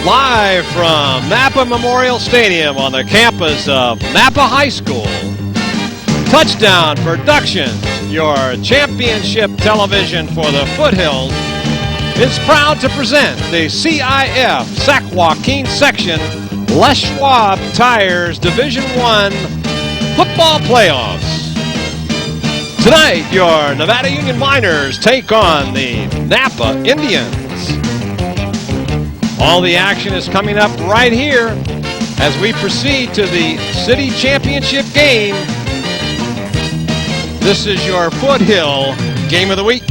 Live from Napa Memorial Stadium on the campus of Napa High School. Touchdown Productions, your championship television for the Foothills, is proud to present the CIF Sac-Joaquin Section Les Schwab Tires Division I football playoffs. Tonight, your Nevada Union Miners take on the Napa Indians. All the action is coming up right here as we proceed to the city championship game. This is your Foothill Game of the Week.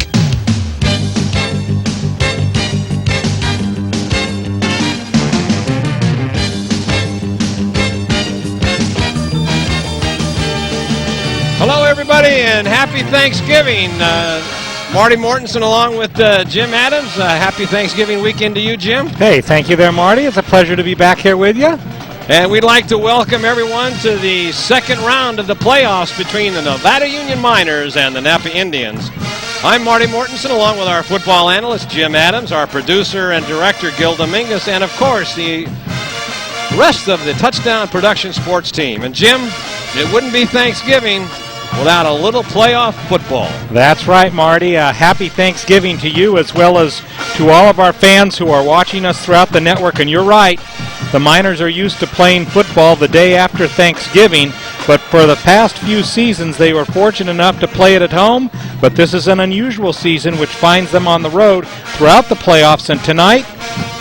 Hello, everybody, and happy Thanksgiving. Marty Mortensen along with Jim Adams. Happy Thanksgiving weekend to you, Jim. Hey, thank you there, Marty. It's a pleasure to be back here with you. And we'd like to welcome everyone to the second round of the playoffs between the Nevada Union Miners and the Napa Indians. I'm Marty Mortensen along with our football analyst, Jim Adams, our producer and director, Gil Dominguez, and, of course, the rest of the Touchdown Production sports team. And, Jim, it wouldn't be Thanksgiving without a little playoff football. That's right, Marty. Happy Thanksgiving to you as well as to all of our fans who are watching us throughout the network. And you're right, the Miners are used to playing football the day after Thanksgiving, but for the past few seasons they were fortunate enough to play it at home. But this is an unusual season which finds them on the road throughout the playoffs. And tonight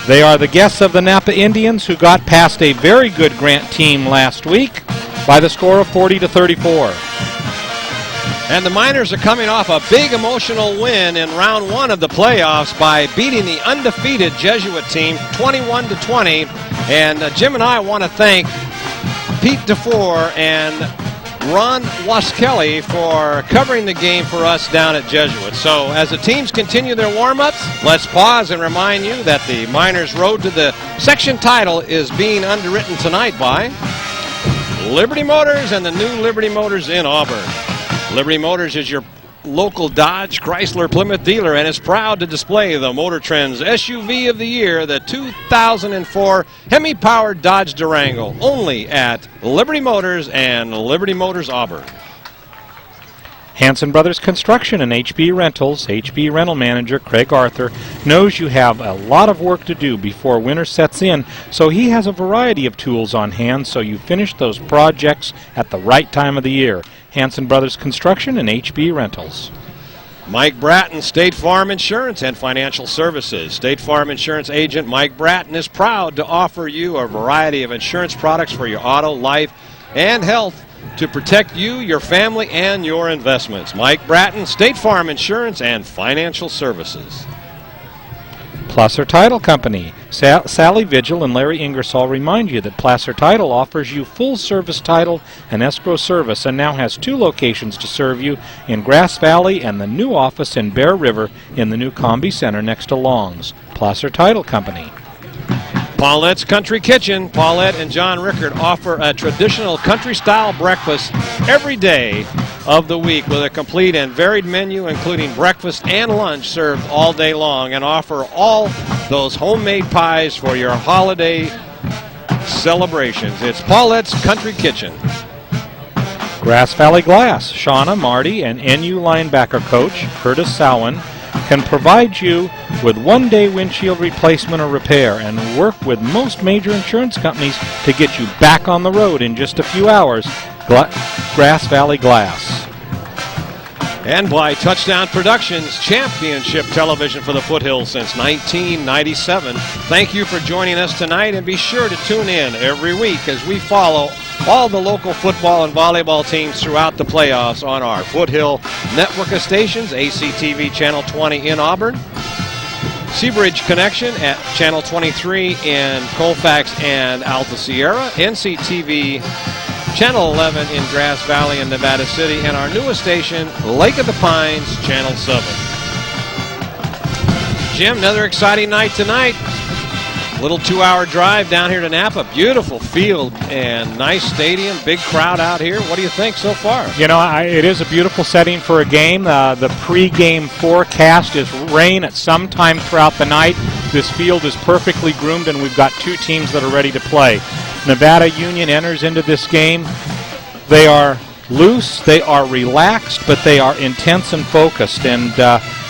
they are the guests of the Napa Indians, who got past a very good Grant team last week by the score of 40-34. And the Miners are coming off a big emotional win in round one of the playoffs by beating the undefeated Jesuit team 21-20. And Jim and I want to thank Pete DeFore and Ron Waskelly for covering the game for us down at Jesuit. So as the teams continue their warm-ups, let's pause and remind you that the Miners' road to the section title is being underwritten tonight by Liberty Motors and the new Liberty Motors in Auburn. Liberty Motors is your local Dodge, Chrysler, Plymouth dealer and is proud to display the Motor Trend's SUV of the year, the 2004 Hemi-powered Dodge Durango, only at Liberty Motors and Liberty Motors Auburn. Hanson Brothers Construction and HB Rentals. HB Rental Manager Craig Arthur knows you have a lot of work to do before winter sets in, so he has a variety of tools on hand so you finish those projects at the right time of the year. Hanson Brothers Construction and HB Rentals. Mike Bratton, State Farm Insurance and Financial Services. State Farm Insurance agent Mike Bratton is proud to offer you a variety of insurance products for your auto, life, and health to protect you, your family, and your investments. Mike Bratton, State Farm Insurance and Financial Services. Placer Title Company. Sally Vigil and Larry Ingersoll remind you that Placer Title offers you full-service title and escrow service and now has 2 locations to serve you in Grass Valley and the new office in Bear River in the new Combi Center next to Long's. Placer Title Company. Paulette's Country Kitchen. Paulette and John Rickard offer a traditional country-style breakfast every day of the week with a complete and varied menu including breakfast and lunch served all day long, and offer all those homemade pies for your holiday celebrations. It's Paulette's Country Kitchen. Grass Valley Glass. Shauna, Marty, and NU linebacker coach Curtis Sowen can provide you with one-day windshield replacement or repair and work with most major insurance companies to get you back on the road in just a few hours. Grass Valley Glass. And by Touchdown Productions, championship television for the Foothills since 1997. Thank you for joining us tonight, and be sure to tune in every week as we follow all the local football and volleyball teams throughout the playoffs on our Foothill network of stations, ACTV Channel 20 in Auburn, Seabridge Connection at Channel 23 in Colfax and Alta Sierra, NCTV Channel 11 in Grass Valley and Nevada City, and our newest station, Lake of the Pines, Channel 7. Jim, another exciting night tonight. Little 2-hour drive down here to Napa. Beautiful field and nice stadium. Big crowd out here. What do you think so far? You know, it is a beautiful setting for a game. The pre-game forecast is rain at some time throughout the night. This field is perfectly groomed, and we've got two teams that are ready to play. Nevada Union enters into this game. They are loose, they are relaxed, but they are intense and focused. And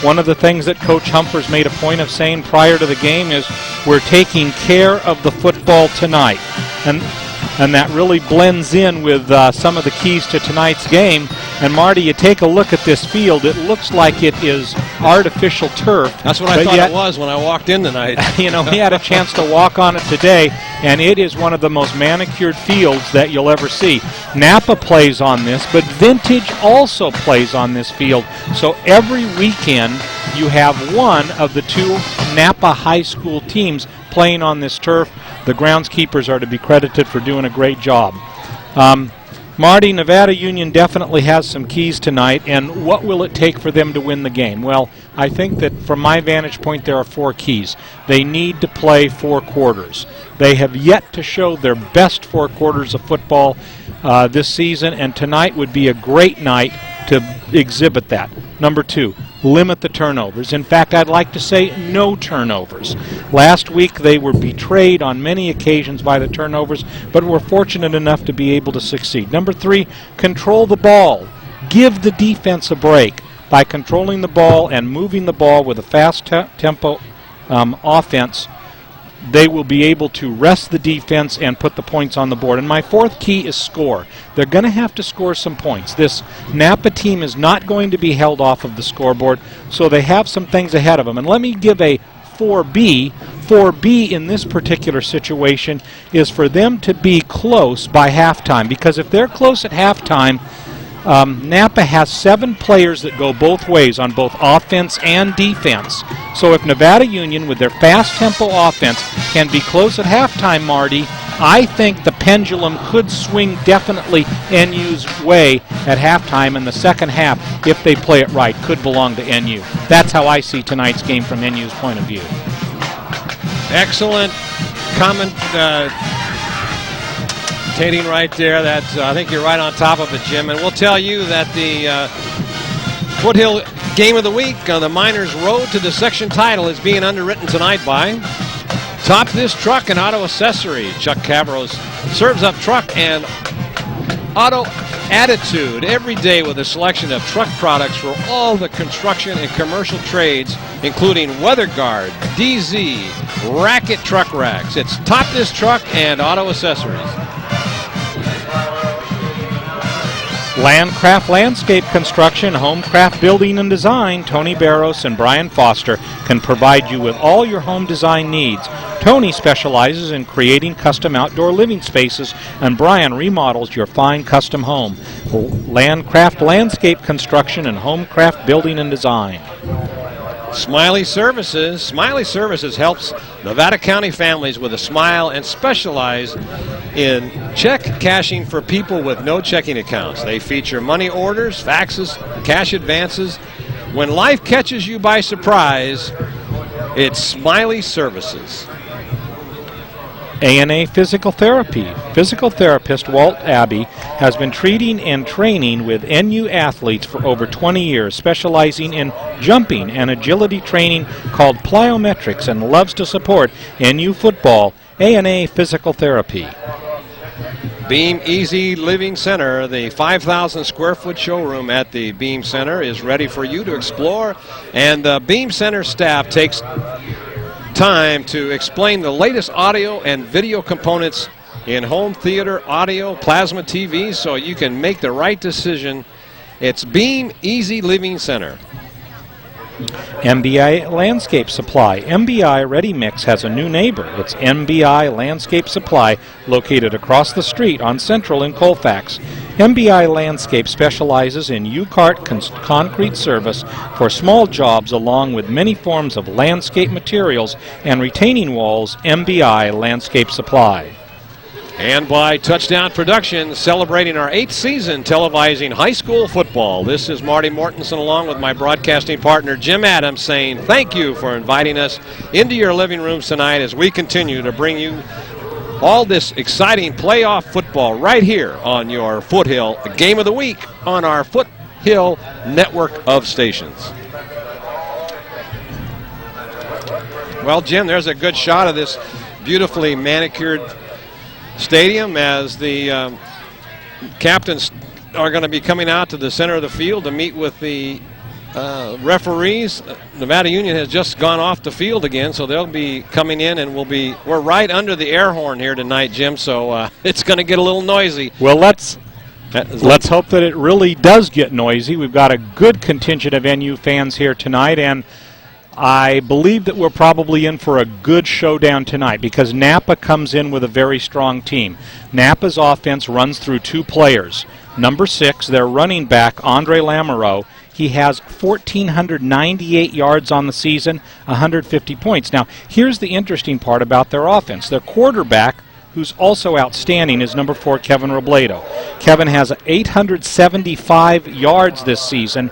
one of the things that Coach Humphers made a point of saying prior to the game is, we're taking care of the football tonight. And that really blends in with some of the keys to tonight's game. And Marty, you take a look at this field, it looks like it is artificial turf. That's what I thought it was when I walked in tonight. You know, we had a chance to walk on it today, and it is one of the most manicured fields that you'll ever see. Napa plays on this, but Vintage also plays on this field. So every weekend you have one of the two Napa High School teams playing on this turf. The groundskeepers are to be credited for doing a great job. Marty, Nevada Union definitely has some keys tonight, and what will it take for them to win the game? Well, I think that from my vantage point there are 4 keys. They need to play 4 quarters. They have yet to show their best 4 quarters of football this season, and tonight would be a great night to exhibit that. Number 2, limit the turnovers. In fact, I'd like to say no turnovers. Last week they were betrayed on many occasions by the turnovers, but were fortunate enough to be able to succeed. Number 3, control the ball. Give the defense a break by controlling the ball and moving the ball with a fast tempo offense. They will be able to rest the defense and put the points on the board. And my 4th key is score. They're going to have to score some points. This Napa team is not going to be held off of the scoreboard, so they have some things ahead of them. And let me give a 4B. 4B in this particular situation is for them to be close by halftime, because if they're close at halftime, Napa has 7 players that go both ways on both offense and defense. So if Nevada Union, with their fast tempo offense, can be close at halftime, Marty, I think the pendulum could swing definitely NU's way at halftime, and the second half, if they play it right, could belong to NU. That's how I see tonight's game from NU's point of view. Excellent comment. Right there. That's I think you're right on top of it, Jim. And we'll tell you that the Foothill Game of the Week on the Miners' Road to the section title is being underwritten tonight by Top This Truck and Auto Accessory. Chuck Cavros serves up truck and auto attitude every day with a selection of truck products for all the construction and commercial trades, including weather guard, DZ, racket truck racks. It's Top This Truck and Auto Accessories. Landcraft Landscape Construction, Homecraft Building and Design. Tony Barros and Brian Foster can provide you with all your home design needs. Tony specializes in creating custom outdoor living spaces, and Brian remodels your fine custom home. Landcraft Landscape Construction and Homecraft Building and Design. Smiley Services. Smiley Services helps Nevada County families with a smile and specialize in check cashing for people with no checking accounts. They feature money orders, faxes, cash advances. When life catches you by surprise, it's Smiley Services. A&A Physical Therapy. Physical therapist Walt Abbey has been treating and training with NU athletes for over 20 years, specializing in jumping and agility training called plyometrics, and loves to support NU football. A&A Physical Therapy. Beam Easy Living Center, the 5,000 square foot showroom at the Beam Center is ready for you to explore, and the Beam Center staff takes time to explain the latest audio and video components in home theater, audio, plasma TV, so you can make the right decision. It's Beam Easy Living Center. MBI Landscape Supply. MBI Ready Mix has a new neighbor. It's MBI Landscape Supply, located across the street on Central in Colfax. MBI Landscape specializes in U-Cart concrete service for small jobs, along with many forms of landscape materials and retaining walls. MBI Landscape Supply. And by Touchdown Productions, celebrating our 8th season televising high school football. This is Marty Mortensen along with my broadcasting partner Jim Adams saying thank you for inviting us into your living rooms tonight as we continue to bring you all this exciting playoff football right here on your Foothill Game of the Week on our Foothill network of stations. Well, Jim, there's a good shot of this beautifully manicured stadium as the captains are going to be coming out to the center of the field to meet with the referees. Nevada Union has just gone off the field again, so they'll be coming in, and we're right under the air horn here tonight, Jim, so it's going to get a little noisy. Well, let's hope that it really does get noisy. We've got a good contingent of NU fans here tonight, and I believe that we're probably in for a good showdown tonight because Napa comes in with a very strong team. Napa's offense runs through 2 players. Number 6, their running back, Andre Lamoureux, he has 1,498 yards on the season, 150 points. Now, here's the interesting part about their offense. Their quarterback, who's also outstanding, is number 4, Kevin Robledo. Kevin has 875 yards this season,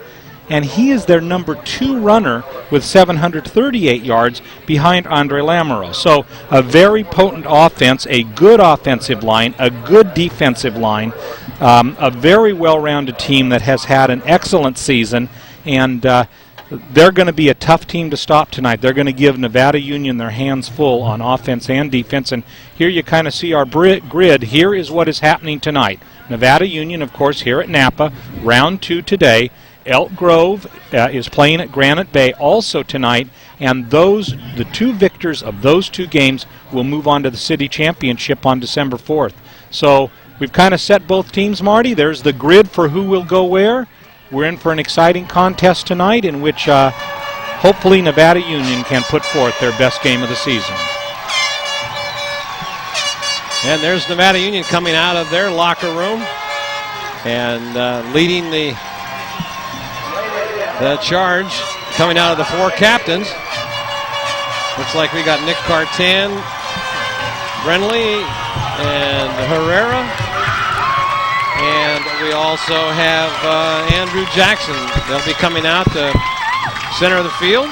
and he is their number 2 runner with 738 yards behind Andre Lamoureux. So a very potent offense, a good offensive line, a good defensive line, a very well-rounded team that has had an excellent season, and they're going to be a tough team to stop tonight. They're going to give Nevada Union their hands full on offense and defense, and here you kind of see our grid. Here is what is happening tonight. Nevada Union, of course, here at Napa, round 2 today. Elk Grove is playing at Granite Bay also tonight, and the 2 victors of those 2 games will move on to the city championship on December 4th. So we've kind of set both teams, Marty. There's the grid for who will go where. We're in for an exciting contest tonight in which hopefully Nevada Union can put forth their best game of the season. And there's Nevada Union coming out of their locker room and leading the charge, coming out of the 4 captains. Looks like we got Nick Cartan, Brenly, and Herrera. And we also have Andrew Jackson. They'll be coming out the center of the field.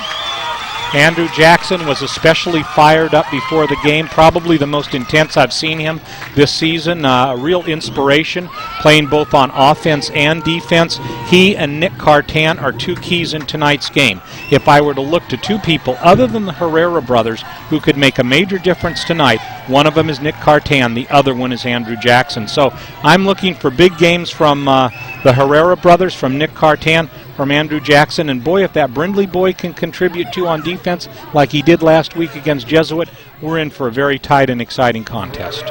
Andrew Jackson was especially fired up before the game, probably the most intense I've seen him this season. A real inspiration, playing both on offense and defense. He and Nick Cartan are 2 keys in tonight's game. If I were to look to 2 people other than the Herrera brothers who could make a major difference tonight, one of them is Nick Cartan, the other one is Andrew Jackson. So I'm looking for big games from the Herrera brothers, from Nick Cartan, from Andrew Jackson, and boy, if that Brindley boy can contribute too on defense like he did last week against Jesuit, we're in for a very tight and exciting contest.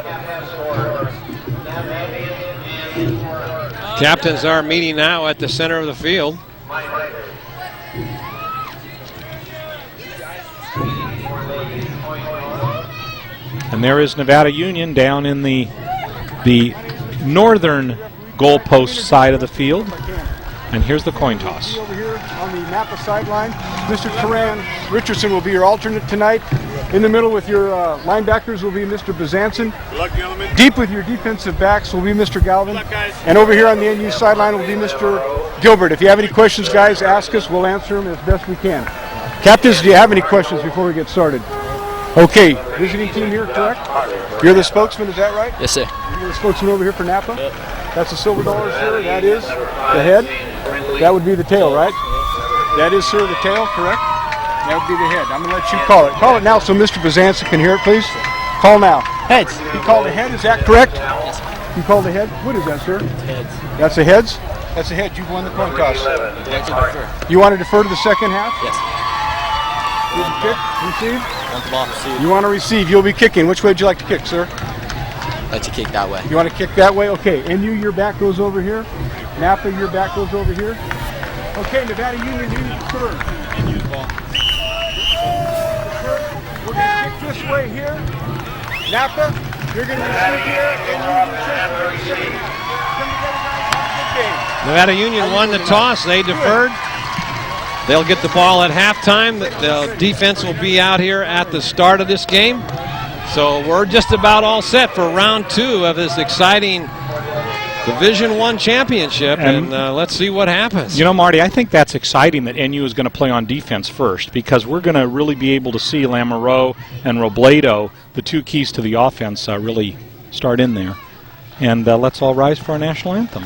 Captains are meeting now at the center of the field. And there is Nevada Union down in the northern goalpost side of the field. And here's the coin toss. Over here on the Napa sideline, Mr. Karan Richardson will be your alternate tonight. In the middle with your linebackers will be Mr. Bazanson. Good luck, gentlemen. Deep with your defensive backs will be Mr. Galvin. Good luck, guys. And over here on the NU sideline will be Mr. Gilbert. If you have any questions, guys, ask us. We'll answer them as best we can. Captains, do you have any questions before we get started? Okay, visiting team here, correct? You're the spokesman, is that right? Yes, sir. You're the spokesman over here for Napa? Yep. That's the silver dollar, sir. That is the head. That would be the tail, right? That is, sir, the tail, correct? That would be the head. I'm going to let you call it. Call it now so Mr. Bazanson can hear it, please. Call now. Heads. You called the head, is that correct? Yes. You called the head? What is that, sir? Heads. That's the heads? That's the head. You've won the coin toss. You want to defer to the second half? Yes. You kick, receive? Want the ball received. You want to receive. You'll be kicking. Which way would you like to kick, sir? Let you kick that way. You want to kick that way? Okay. NU, your back goes over here. Napa, your back goes over here. Okay, Nevada Union, you serve. We're going to kick this way here. Napa, you're going to receive here. And you receive. Come together, guys. Have a good game. Nevada Union won the toss. They deferred. They'll get the ball at halftime. The defense will be out here at the start of this game. So we're just about all set for round 2 of this exciting Division I championship, and let's see what happens. You know, Marty, I think that's exciting that NU is going to play on defense first, because we're going to really be able to see Lamoureux and Robledo, the 2 keys to the offense, really start in there. And let's all rise for our national anthem.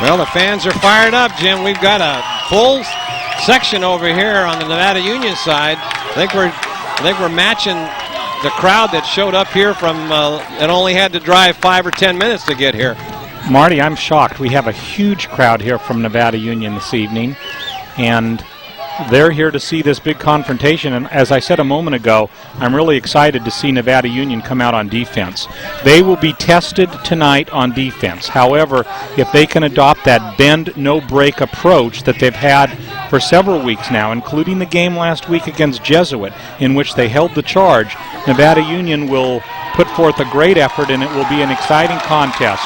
Well, the fans are fired up, Jim. We've got a full section over here on the Nevada Union side. I think we're matching the crowd that showed up here from and only had to drive 5 or 10 minutes to get here. Marty, I'm shocked. We have a huge crowd here from Nevada Union this evening, and they're here to see this big confrontation. And as I said a moment ago, I'm really excited to see Nevada Union come out on defense. They will be tested tonight on defense. However, if they can adopt that bend, no break approach that they've had for several weeks now, including the game last week against Jesuit, in which they held the charge, Nevada Union will put forth a great effort, and it will be an exciting contest.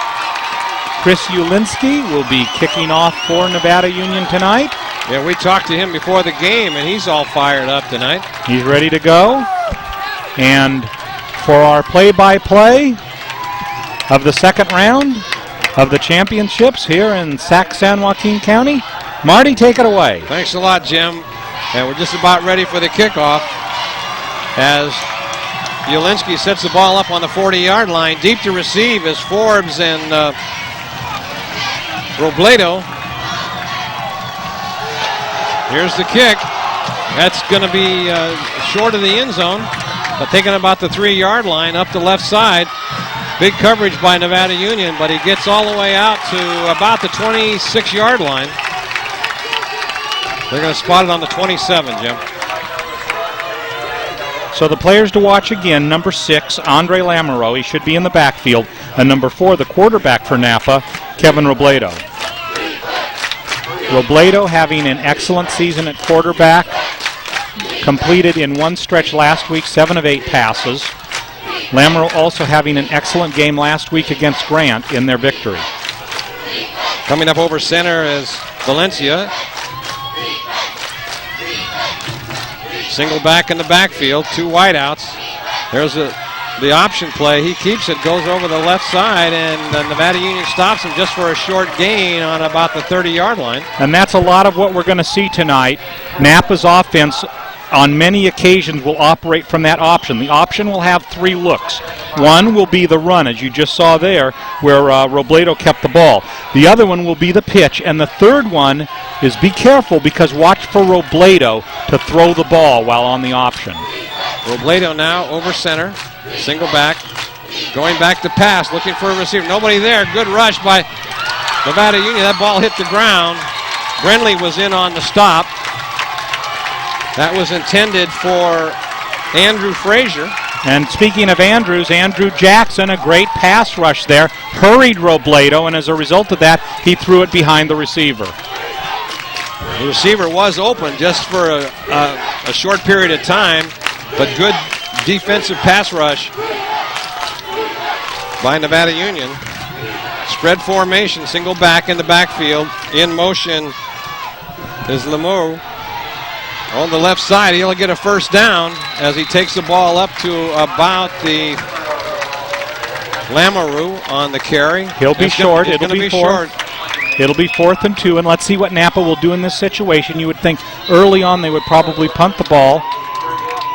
Chris Ulinski will be kicking off for Nevada Union tonight. Yeah, we talked to him before the game, and he's all fired up tonight. He's ready to go. And for our play-by-play of the second round of the championships here in Sac-Joaquin County, Marty, take it away. Thanks a lot, Jim. And we're just about ready for the kickoff as Ulinski sets the ball up on the 40-yard line. Deep to receive is Forbes and Robledo. Here's the kick. That's going to be short of the end zone, but taking about the 3-yard line up the left side. Big coverage by Nevada Union, but he gets all the way out to about the 26-yard line. They're going to spot it on the 27, Jim. So the players to watch again, number 6, Andre Lamoureux. He should be in the backfield. And number 4, the quarterback for Napa, Kevin Robledo. Robledo having an excellent season at quarterback. Completed in one stretch last week, 7 of 8 passes. Lamoureux also having an excellent game last week against Grant in their victory. Coming up over center is Valencia. Single back in the backfield, 2 wideouts. There's the option play. He keeps it, goes over the left side, and Nevada Union stops him just for a short gain on about the 30-yard line. And that's a lot of what we're going to see tonight. Napa's offense on many occasions will operate from that option. The option will have 3 looks. One will be the run, as you just saw there, where Robledo kept the ball. The other one will be the pitch, and the third one is be careful, because watch for Robledo to throw the ball while on the option. Robledo now over center, single back, going back to pass, looking for a receiver. Nobody there. Good rush by Nevada Union. That ball hit the ground. Brenly was in on the stop. That was intended for Andrew Frazier. And speaking of Andrews, Andrew Jackson, a great pass rush there, hurried Robledo, and as a result of that, he threw it behind the receiver. The receiver was open just for a short period of time, but good defensive pass rush by Nevada Union. Spread formation, single back in the backfield. In motion is Lemieux. On the left side, he'll get a first down as he takes the ball up to about the Lamoureux on the carry. He'll be short. It'll be short. It'll be 4th and 2, and let's see what Napa will do in this situation. You would think early on they would probably punt the ball.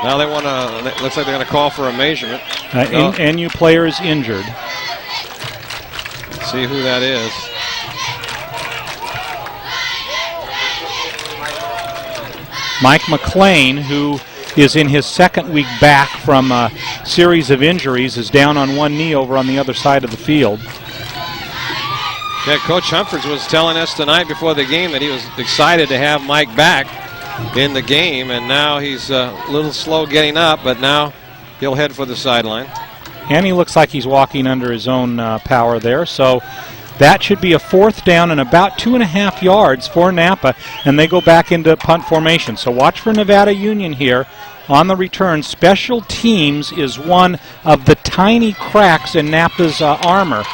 Now they want to, looks like they're going to call for a measurement. NU player is injured. Let's see who that is. Mike McLean, who is in his 2nd week back from a series of injuries, is down on one knee over on the other side of the field. Yeah, Coach Humphreys was telling us tonight before the game that he was excited to have Mike back in the game, and now he's a little slow getting up, but now he'll head for the sideline. And he looks like he's walking under his own power there, so that should be a 4th down and about 2.5 yards for Napa, and they go back into punt formation. So watch for Nevada Union here on the return. Special teams is one of the tiny cracks in Napa's armor.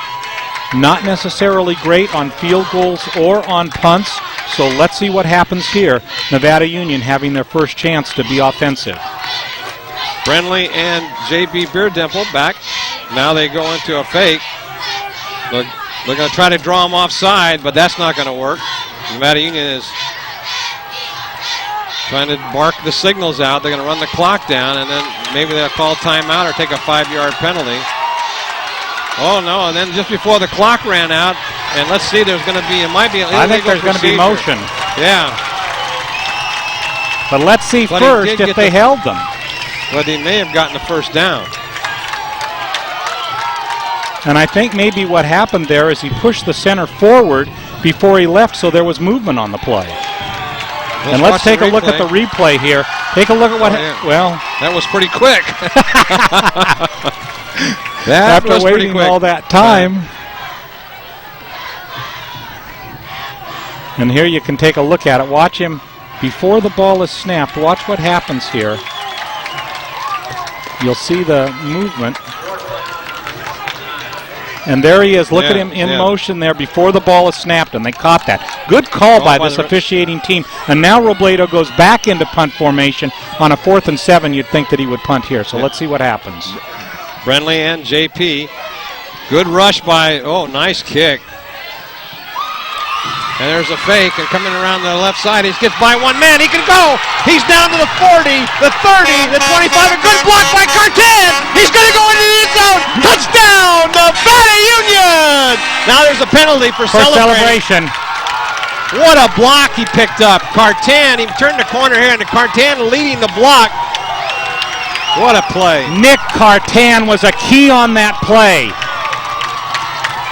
Not necessarily great on field goals or on punts, so let's see what happens here. Nevada Union having their first chance to be offensive. Brenly and J.B. Beardimple back. Now they go into a fake. They're going to try to draw him offside, but that's not going to work. Nevada Union is trying to bark the signals out. They're going to run the clock down, and then maybe they'll call timeout or take a 5-yard penalty. Oh, no, and then just before the clock ran out, and let's see, there's going to be, it might be an illegal I think there's going to be motion. Yeah. But let's see first if they held them. But he may have gotten the first down. And I think maybe what happened there is he pushed the center forward before he left, so there was movement on the play. And let's take a look at the replay here. Take a look at what, well. That was pretty quick. That after waiting all that time. And here you can take a look at it. Watch him before the ball is snapped. Watch what happens here. You'll see the movement. And there he is. Look at him in motion there before the ball is snapped, and they caught that. Good call by this officiating team. And now Robledo goes back into punt formation on a 4th and 7. You'd think that he would punt here. So let's see what happens. Brenly and JP. Good rush by, nice kick. And there's a fake, and coming around the left side, he gets by one man. He can go. He's down to the 40, the 30, the 25. A good block by Cartan. He's going to go into the end zone. Touchdown, Nevada Union. Now there's a penalty for celebration. What a block he picked up. Cartan, he turned the corner here, and Cartan leading the block. What a play. Nick Cartan was a key on that play.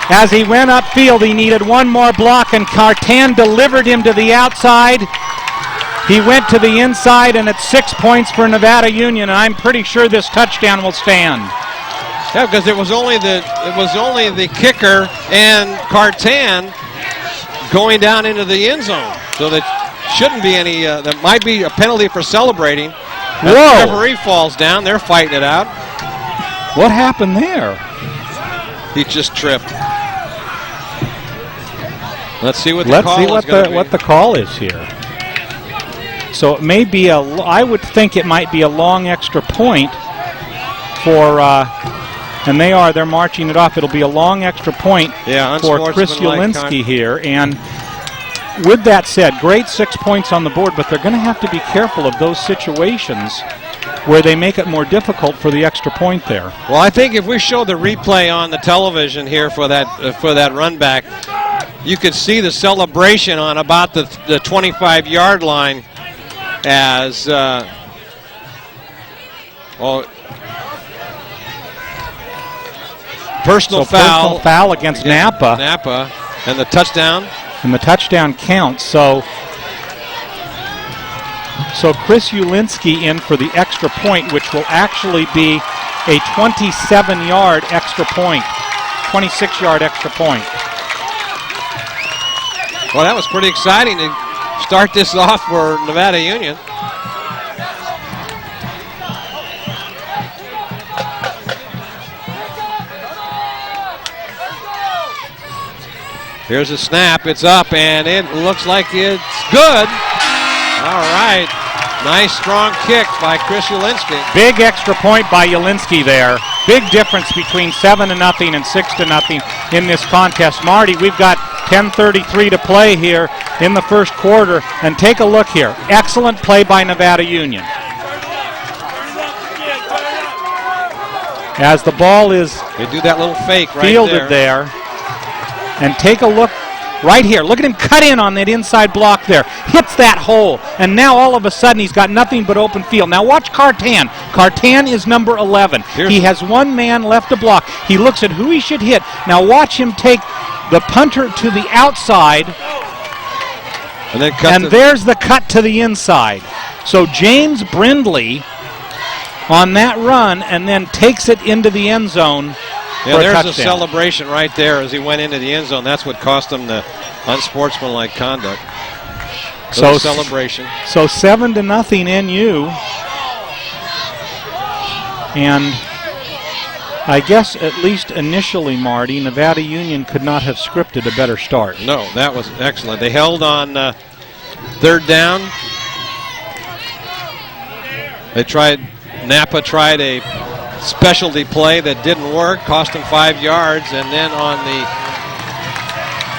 As he went upfield, he needed one more block, and Cartan delivered him to the outside. He went to the inside, and it's 6 points for Nevada Union, and I'm pretty sure this touchdown will stand. Yeah, because it was only the kicker and Cartan going down into the end zone. So there shouldn't be any, there might be a penalty for celebrating. Whoa. The referee falls down. They're fighting it out. What happened there? He just tripped. Let's see what the call is going to be. What the call is here. So it may be I would think it might be a long extra point for, and they're marching it off. It'll be a long extra point for Chris Ulinski here. And with that said, great 6 points on the board, but they're going to have to be careful of those situations where they make it more difficult for the extra point there. Well, I think if we show the replay on the television here for that run back, you could see the celebration on about the 25-yard line as personal foul against Napa. Napa, and the touchdown. And the touchdown counts. So Chris Ulinski in for the extra point, which will actually be a 27-yard extra point, 26-yard extra point. Well, that was pretty exciting to start this off for Nevada Union. Here's a snap. It's up, and it looks like it's good. All right. Nice, strong kick by Chris Ulinski. Big extra point by Ulinski there. Big difference between 7-0 and 6-0 in this contest. Marty, we've got 10:33 to play here in the first quarter. And take a look here. Excellent play by Nevada Union. As the ball is they do that little fake right fielded there. And take a look right here. Look at him cut in on that inside block there. Hits that hole. And now all of a sudden he's got nothing but open field. Now watch Cartan. Cartan is number 11. He has one man left to block. He looks at who he should hit. Now watch him take the punter to the outside. And there's the cut to the inside. So James Brindley on that run and then takes it into the end zone. Yeah, there's a celebration right there as he went into the end zone. That's what cost him the unsportsmanlike conduct. So celebration. So 7-0 NU. And I guess at least initially, Marty, Nevada Union could not have scripted a better start. No, that was excellent. They held on third down. Napa tried a specialty play that didn't work, cost him 5 yards, and then on the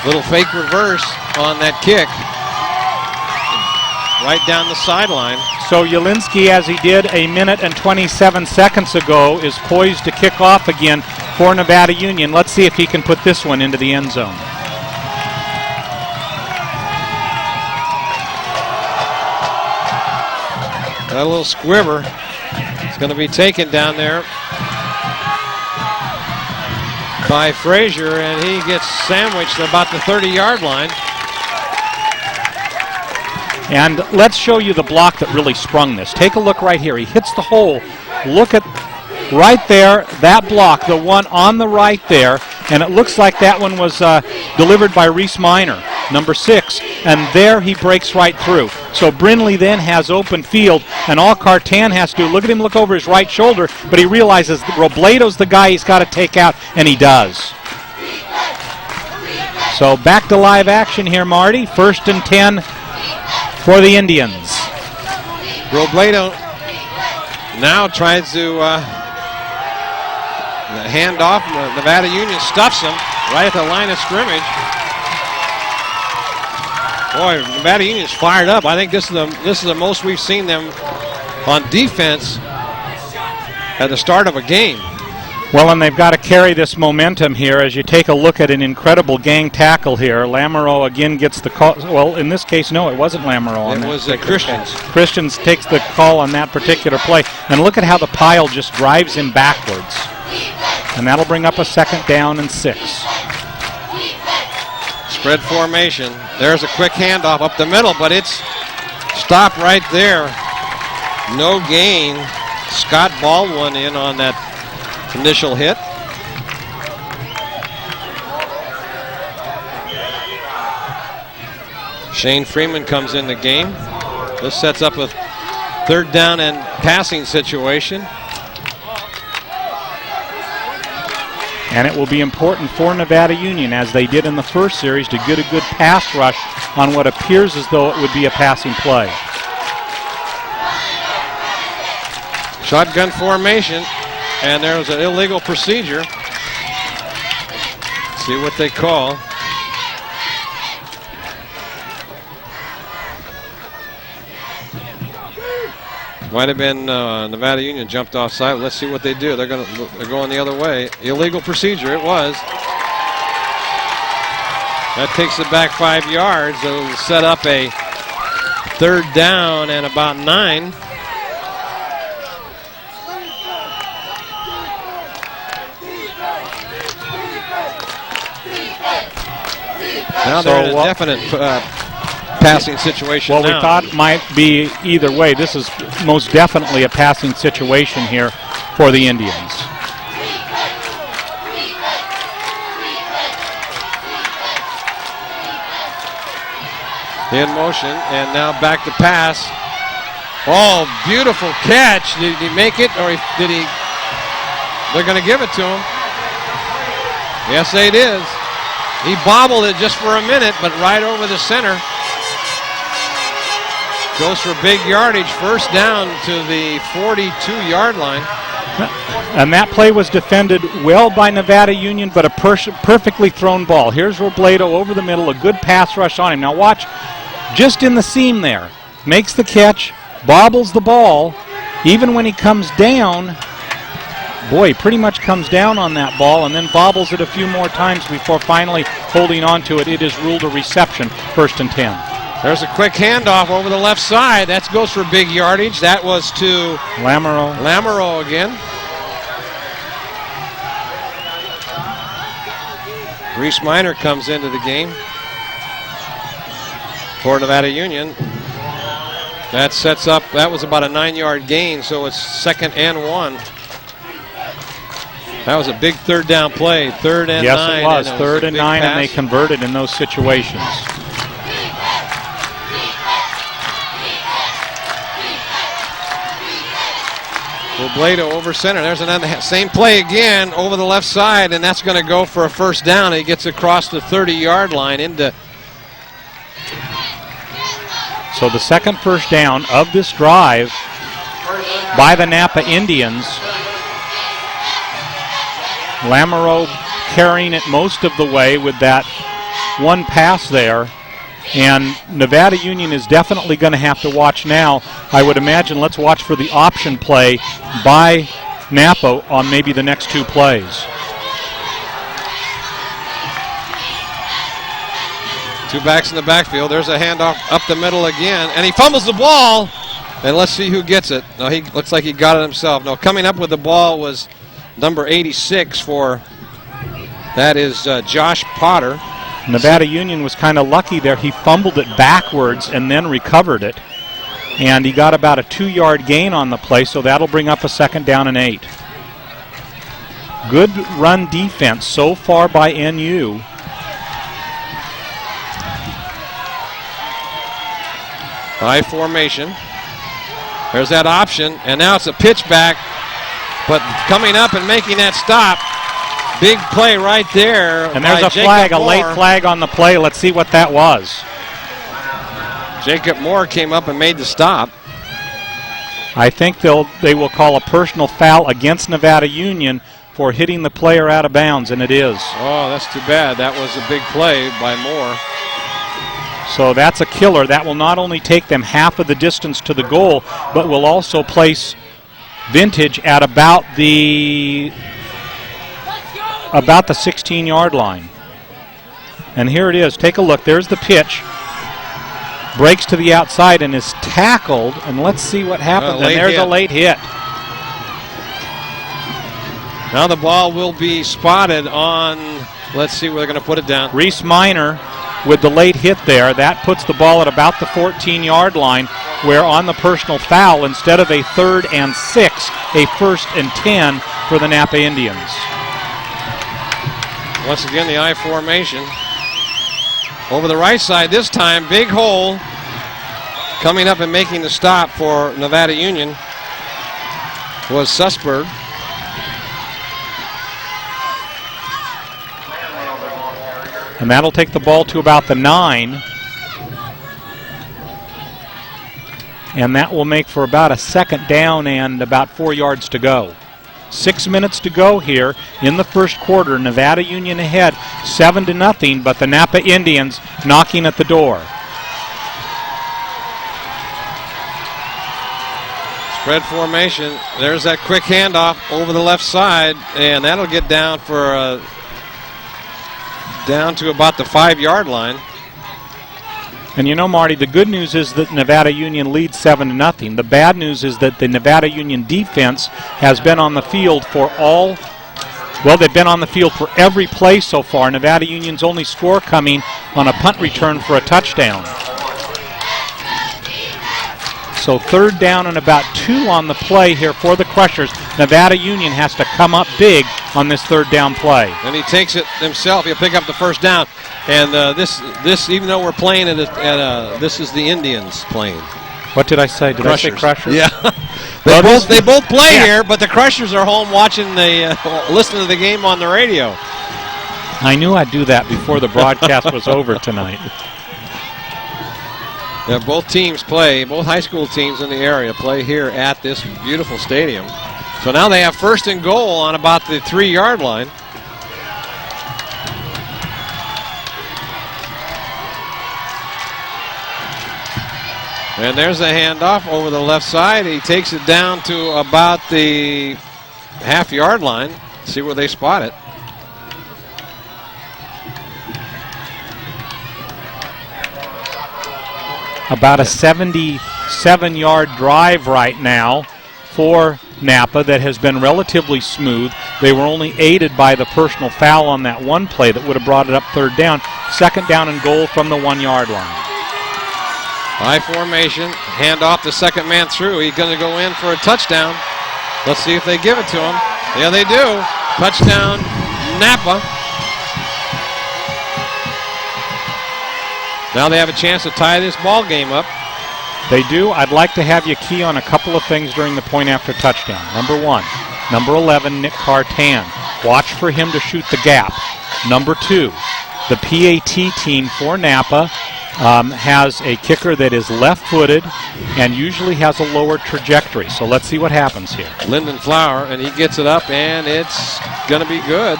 little fake reverse on that kick, right down the sideline. So Ulinski, as he did a minute and 27 seconds ago, is poised to kick off again for Nevada Union. Let's see if he can put this one into the end zone. That little squiver. It's going to be taken down there by Frazier, and he gets sandwiched about the 30-yard line. And let's show you the block that really sprung this. Take a look right here. He hits the hole. Look at right there, that block, the one on the right there, and it looks like that one was delivered by Reese Minor, number 6, and there he breaks right through. So Brindley then has open field, and all Cartan has to do, look at him look over his right shoulder, but he realizes that Robledo's the guy he's got to take out, and he does. So back to live action here, Marty. 1st and 10 for the Indians. Robledo now tries to hand off. Nevada Union stuffs him right at the line of scrimmage. Boy, Nevada Union's fired up. I think this is the most we've seen them on defense at the start of a game. Well, and they've got to carry this momentum here as you take a look at an incredible gang tackle here. Lamoureux again gets the call. Well, in this case, no, it wasn't Lamoureux. It was Christians. Christians takes the call on that particular play. And look at how the pile just drives him backwards. And that'll bring up a 2nd down and 6. Spread formation. There's a quick handoff up the middle, but it's stopped right there. No gain. Scott Baldwin in on that initial hit. Shane Freeman comes in the game. This sets up a 3rd down and passing situation. And it will be important for Nevada Union, as they did in the first series, to get a good pass rush on what appears as though it would be a passing play. Shotgun formation, and there was an illegal procedure. See what they call. Might have been Nevada Union jumped offside. Let's see what they do. They're going the other way. Illegal procedure. It was. That takes it back 5 yards. It'll set up a 3rd down and about 9. Now they're in a definite passing situation. Well, we thought it might be either way. This is most definitely a passing situation here for the Indians. in motion, and now back to pass. Oh, beautiful catch. Did he make it, or did he? They're going to give it to him. Yes, it is. He bobbled it just for a minute, but right over the center. Goes for big yardage, first down to the 42-yard line. And that play was defended well by Nevada Union, but a perfectly thrown ball. Here's Robledo over the middle, a good pass rush on him. Now watch, just in the seam there. Makes the catch, bobbles the ball. Even when he comes down, boy, he pretty much comes down on that ball and then bobbles it a few more times before finally holding on to it. It is ruled a reception, 1st and 10. There's a quick handoff over the left side. That goes for big yardage. That was to Lamoureux again. Reese Minor comes into the game for Nevada Union. That sets up, that was about a 9-yard gain, so it's 2nd and 1. That was a big 3rd down play, 3rd and 9. Yes, it was, 3rd and 9, and they pass. converted in those situations. Robledo over center. There's another same play again over the left side, and that's going to go for a first down. He gets across the 30-yard line into. So the second first down of this drive by the Napa Indians. Lamoureux carrying it most of the way with that one pass there. And Nevada Union is definitely going to have to watch now. I would imagine let's watch for the option play by Napa on maybe the next 2 plays. Two backs in the backfield. There's a handoff up the middle again, and he fumbles the ball. And let's see who gets it. No, he looks like he got it himself. No, coming up with the ball was number 86 for, that is Josh Potter. Nevada Union was kind of lucky there. He fumbled it backwards and then recovered it. And he got about a 2-yard gain on the play, so that'll bring up a 2nd down and 8. Good run defense so far by NU. High formation. There's that option, and now it's a pitch back, but coming up and making that stop. Big play right there. And there's a flag, a late flag on the play. Let's see what that was. Jacob Moore came up and made the stop. I think they will call a personal foul against Nevada Union for hitting the player out of bounds, and it is. Oh, that's too bad. That was a big play by Moore. So that's a killer. That will not only take them half of the distance to the goal, but will also place Vintage at about the 16-yard line. And here it is. Take a look. There's the pitch. Breaks to the outside and is tackled. And let's see what happens. And there's a late hit. Now the ball will be spotted on, let's see where they're going to put it down. Reese Minor with the late hit there. That puts the ball at about the 14-yard line, where on the personal foul, instead of a 3rd and 6, a 1st and 10 for the Napa Indians. Once again, the I formation. Over the right side this time, big hole. Coming up and making the stop for Nevada Union was Sussberg. And that'll take the ball to about the 9. And that will make for about a 2nd down and about 4 yards to go. 6 minutes to go here in the first quarter. Nevada Union ahead 7-0, but the Napa Indians knocking at the door. Spread formation. There's that quick handoff over the left side, and that'll get down for down to about the 5-yard line. And you know, Marty, the good news is that Nevada Union leads 7-0. The bad news is that the Nevada Union defense has been on the field for they've been on the field for every play so far. Nevada Union's only score coming on a punt return for a touchdown. So 3rd down and about 2 on the play here for the Crushers. Nevada Union has to come up big on this third down play. And he takes it himself. He'll pick up the first down. And this, even though we're playing this is the Indians playing. What did I say? Did Crushers. I say Crushers? Yeah. they both play here, but the Crushers are home watching listening to the game on the radio. I knew I'd do that before the broadcast was over tonight. Yeah, both teams play, both high school teams in the area play here at this beautiful stadium. So now they have first and goal on about the 3-yard line. And there's a handoff over the left side. He takes it down to about the half-yard line. See where they spot it. About a 77-yard drive right now for Napa that has been relatively smooth. They were only aided by the personal foul on that one play that would have brought it up third down. Second down and goal from the 1-yard line. High formation, hand off the second man through. He's going to go in for a touchdown. Let's see if they give it to him. Yeah, they do. Touchdown, Napa. Now they have a chance to tie this ball game up. They do. I'd like to have you key on a couple of things during the point after touchdown. Number 1, number 11, Nick Cartan. Watch for him to shoot the gap. Number 2, the PAT team for Napa has a kicker that is left-footed and usually has a lower trajectory. So let's see what happens here. Lyndon Flower, and he gets it up, and it's going to be good.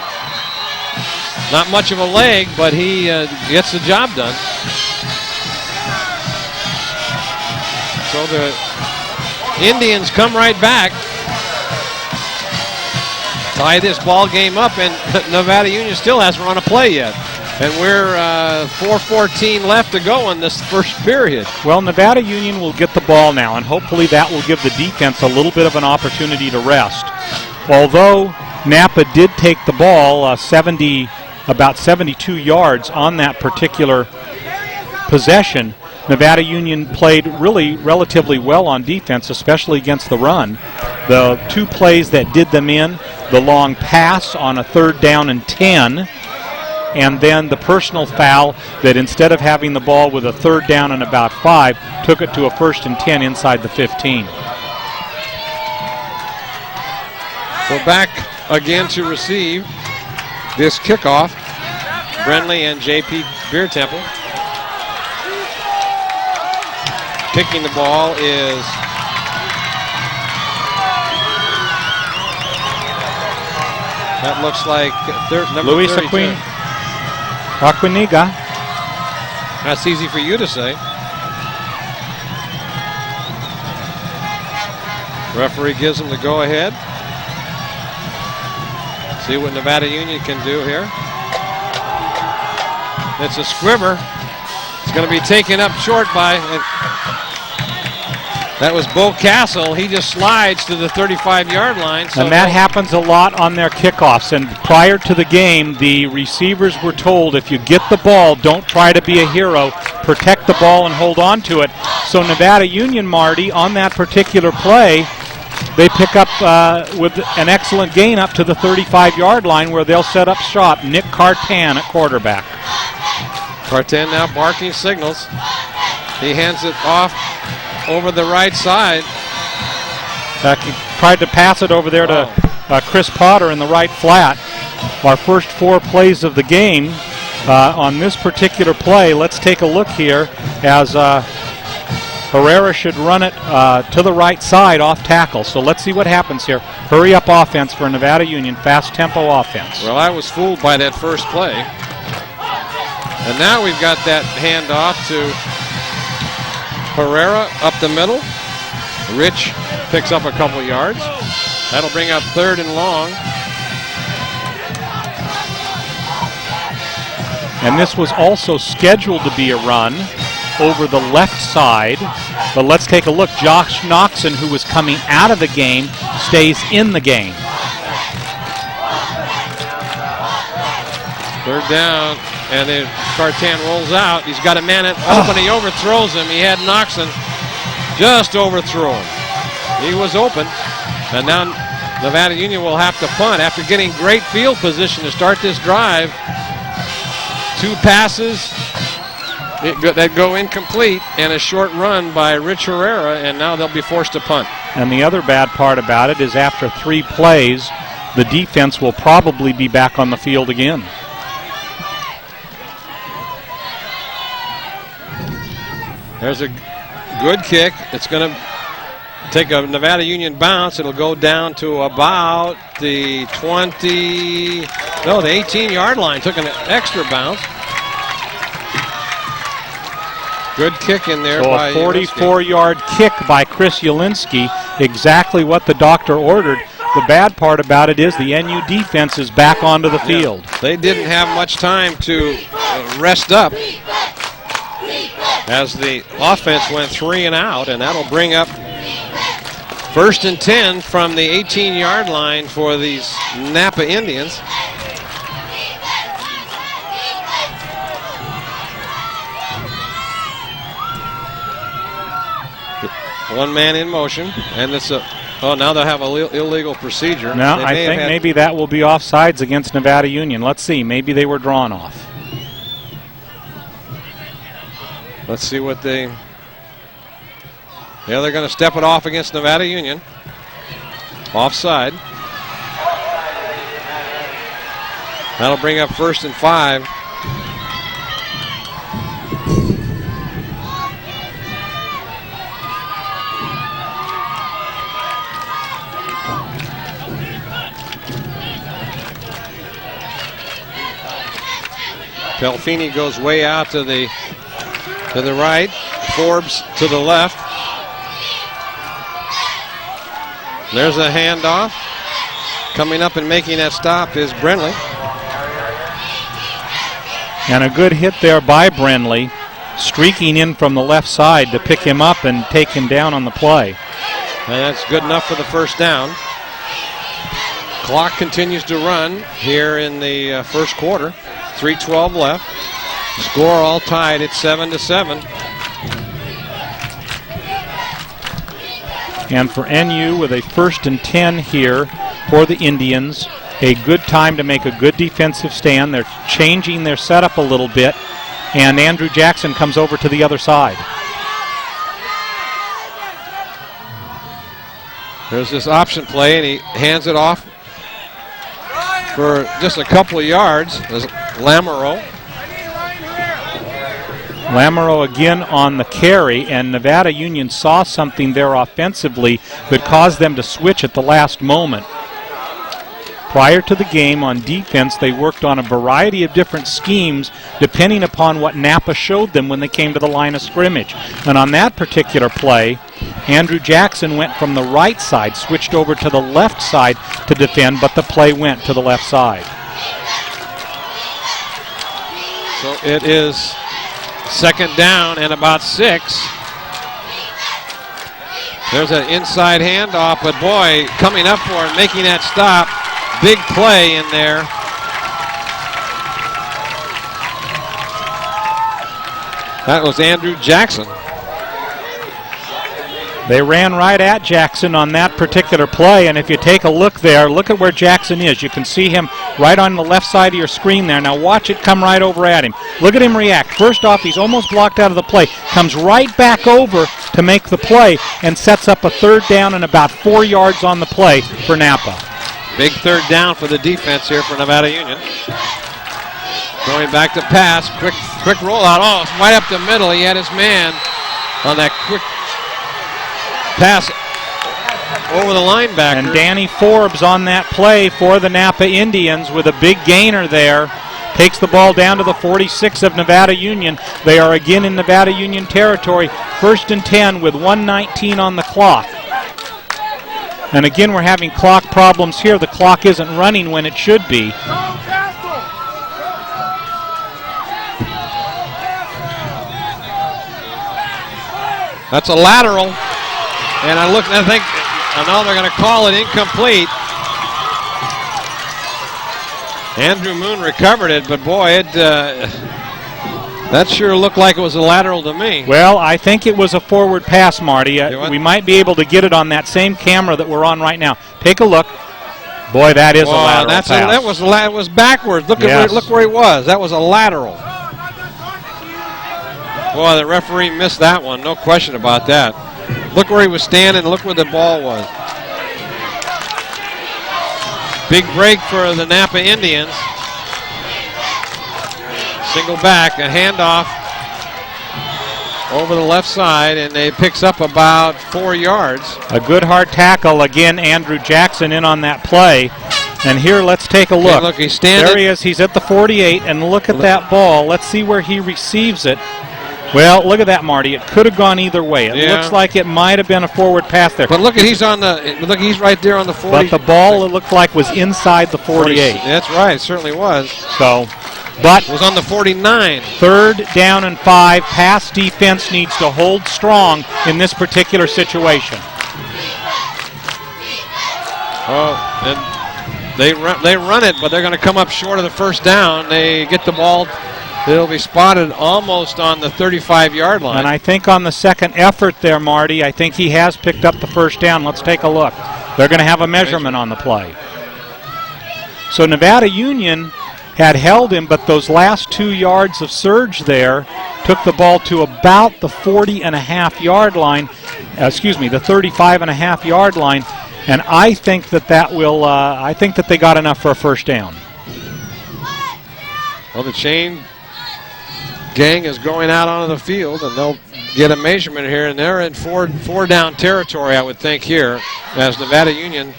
Not much of a leg, but he gets the job done. So the Indians come right back, tie this ball game up, and Nevada Union still hasn't run a play yet. And we're 4:14 left to go in this first period. Well, Nevada Union will get the ball now, and hopefully that will give the defense a little bit of an opportunity to rest. Although Napa did take the ball about 72 yards on that particular possession, Nevada Union played really relatively well on defense, especially against the run. The 2 plays that did them in, the long pass on a 3rd down and 10, and then the personal foul that instead of having the ball with a 3rd down and about 5, took it to a 1st and 10 inside the 15. So back again to receive this kickoff, Brenly and J.P. Beer Temple. Kicking the ball is that looks like number Luis 32. Aquiniga. That's easy for you to say. Referee gives him the go-ahead. See what Nevada Union can do here. It's a squibber. It's going to be taken up short by... That was Bo Castle. He just slides to the 35-yard line. So and that happens a lot on their kickoffs. And prior to the game, the receivers were told, if you get the ball, don't try to be a hero. Protect the ball and hold on to it. So Nevada Union, Marty, on that particular play, they pick up with an excellent gain up to the 35-yard line where they'll set up shop. Nick Cartan at quarterback. Cartan now barking signals. He hands it off over the right side. He tried to pass it over there to Chris Potter in the right flat. Our first 4 plays of the game on this particular play. Let's take a look here as Herrera should run it to the right side off tackle. So let's see what happens here. Hurry up offense for Nevada Union, fast tempo offense. Well, I was fooled by that first play. And now we've got that handoff to Herrera up the middle. Rich picks up a couple yards. That'll bring up 3rd and long. And this was also scheduled to be a run over the left side. But let's take a look. Josh Noxon, who was coming out of the game, stays in the game. 3rd down, and then Cartan rolls out. He's got a man open. He overthrows him. He had Noxon just overthrow him. He was open, and now Nevada Union will have to punt after getting great field position to start this drive. 2 passes that go incomplete and a short run by Rich Herrera, and now they'll be forced to punt. And the other bad part about it is after 3 plays, the defense will probably be back on the field again. There's a good kick. It's going to take a Nevada Union bounce. It'll go down to about the 18-yard line. Took an extra bounce. Good kick in there by a 44-yard kick by Chris Jelinski. Exactly what the doctor ordered. The bad part about it is the NU defense is back onto the field. They didn't have much time to rest up as the offense went 3 and out, and that'll bring up 1st and 10 from the 18-yard line for these Napa Indians. One man in motion, and it's now they'll have an illegal procedure. No, I think maybe that will be offsides against Nevada Union. Let's see, maybe they were drawn off. Let's see what they... Yeah, they're going to step it off against Nevada Union. Offside. That'll bring up 1st and 5. Pelfini goes way out to the right. Forbes to the left. There's a handoff. Coming up and making that stop is Brenly. And a good hit there by Brenly, streaking in from the left side to pick him up and take him down on the play. And that's good enough for the first down. Clock continues to run here in the first quarter. 3:12 left. Score all tied at 7-7. And for NU with a 1st and 10 here for the Indians, a good time to make a good defensive stand. They're changing their setup a little bit, and Andrew Jackson comes over to the other side. There's this option play, and he hands it off for just a couple of yards. There's Lamoureux. Lamoureux again on the carry, and Nevada Union saw something there offensively that caused them to switch at the last moment. Prior to the game on defense, they worked on a variety of different schemes depending upon what Napa showed them when they came to the line of scrimmage. And on that particular play, Andrew Jackson went from the right side, switched over to the left side to defend, but the play went to the left side. So it is 2nd down and about 6. There's an inside handoff, but boy, coming up for it, making that stop. Big play in there. That was Andrew Jackson. They ran right at Jackson on that particular play, and if you take a look there, look at where Jackson is. You can see him right on the left side of your screen there. Now watch it come right over at him. Look at him react. First off, he's almost blocked out of the play. Comes right back over to make the play and sets up a 3rd down and about 4 yards on the play for Napa. Big 3rd down for the defense here for Nevada Union. Going back to pass. Quick rollout. Oh, it's right up the middle. He had his man on that quick pass over the linebacker. And Danny Forbes on that play for the Napa Indians with a big gainer there. Takes the ball down to the 46 of Nevada Union. They are again in Nevada Union territory. 1st and 10 with 1:19 on the clock. And again, we're having clock problems here. The clock isn't running when it should be. That's a lateral. And I think, now they're going to call it incomplete. Andrew Moon recovered it, but boy, that sure looked like it was a lateral to me. Well, I think it was a forward pass, Marty. We might be able to get it on that same camera that we're on right now. Take a look. Boy, that is a lateral pass. That was backwards. Look where he was. That was a lateral. Boy, the referee missed that one. No question about that. Look where he was standing. Look where the ball was. Big break for the Napa Indians. Single back, a handoff over the left side, and it picks up about 4 yards. A good hard tackle. Again, Andrew Jackson in on that play. And here, let's take a look. Okay, look, he's standing. There he is. He's at the 48, and look at that ball. Let's see where he receives it. Well, look at that, Marty. It could have gone either way. It looks like it might have been a forward pass there. But look, he's right there on the 40. But the ball, it looked like, was inside the 48. That's right. It certainly was. So, but it was on the 49. 3rd down and 5. Pass defense needs to hold strong in this particular situation. Oh, and they run it, but they're going to come up short of the first down. They get the ball. It'll be spotted almost on the 35-yard line. And I think on the second effort there, Marty, I think he has picked up the first down. Let's take a look. They're going to have a measurement on the play. So Nevada Union had held him, but those last 2 yards of surge there took the ball to about the 40.5-yard line. The 35.5-yard line. And I think that will. I think that they got enough for a first down. Well, the chain gang is going out onto the field, and they'll get a measurement here, and they're in four down territory, I would think, here, as Nevada Union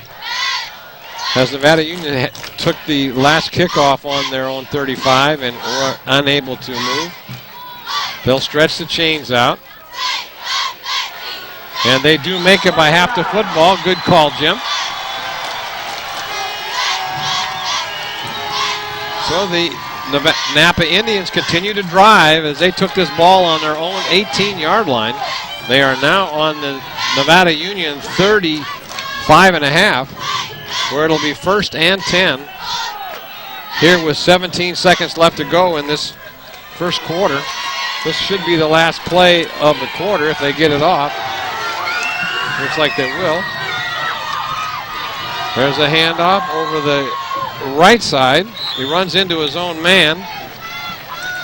took the last kickoff on their own 35 and were unable to move. They'll stretch the chains out, and they do make it by half to football. Good call, Jim. So the Napa Indians continue to drive as they took this ball on their own 18-yard line. They are now on the Nevada Union 35.5, where it'll be 1st and 10 here with 17 seconds left to go in this first quarter. This should be the last play of the quarter if they get it off. Looks like they will. There's a handoff over the right side. He runs into his own man.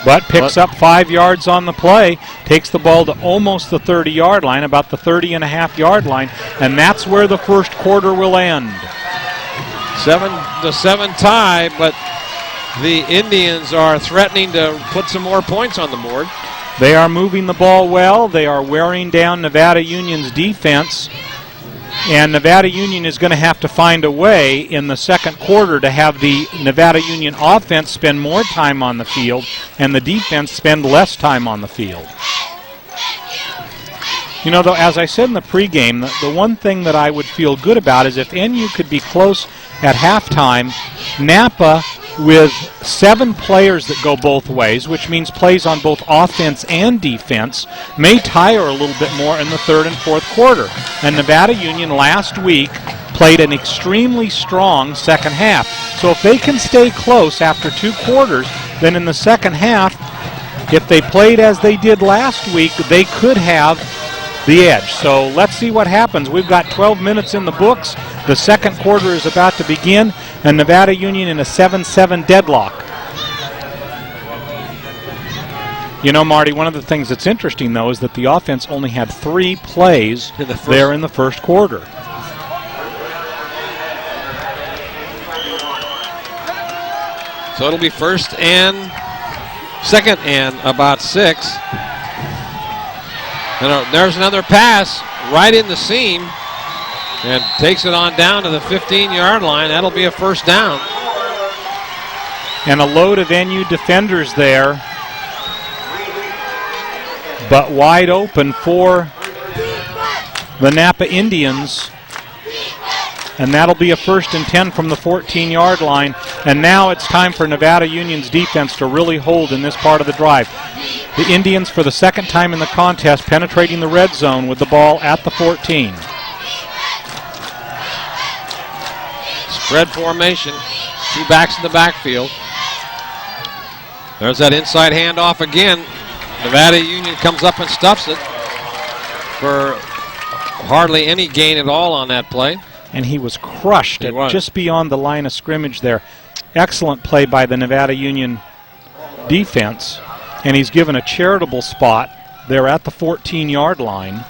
But picks up 5 yards on the play, takes the ball to almost the 30-yard line, about the 30.5-yard line, and that's where the first quarter will end. 7-7 tie, but the Indians are threatening to put some more points on the board. They are moving the ball well. They are wearing down Nevada Union's defense. And Nevada Union is going to have to find a way in the second quarter to have the Nevada Union offense spend more time on the field and the defense spend less time on the field. You know, though, as I said in the pregame, the one thing that I would feel good about is if NU could be close at halftime, Napa with 7 players that go both ways, which means plays on both offense and defense, may tire a little bit more in the third and fourth quarter. And Nevada Union last week played an extremely strong second half. So if they can stay close after 2 quarters, then in the second half, if they played as they did last week, they could have the edge. So let's see what happens. We've got 12 minutes in the books. The second quarter is about to begin, and Nevada Union in a 7-7 deadlock. You know, Marty, one of the things that's interesting, though, is that the offense only had 3 plays there in the first quarter. So it'll be 1st and 2nd and about 6. And there's another pass right in the seam and takes it on down to the 15-yard line. That'll be a first down. And a load of NU defenders there, but wide open for the Napa Indians. And that'll be a 1st and 10 from the 14-yard line. And now it's time for Nevada Union's defense to really hold in this part of the drive. The Indians, for the second time in the contest, penetrating the red zone with the ball at the 14. Spread formation, 2 backs in the backfield. There's that inside handoff again. Nevada Union comes up and stuffs it for hardly any gain at all on that play. and he was crushed just beyond the line of scrimmage there. Excellent play by the Nevada Union defense, and he's given a charitable spot there at the 14-yard line.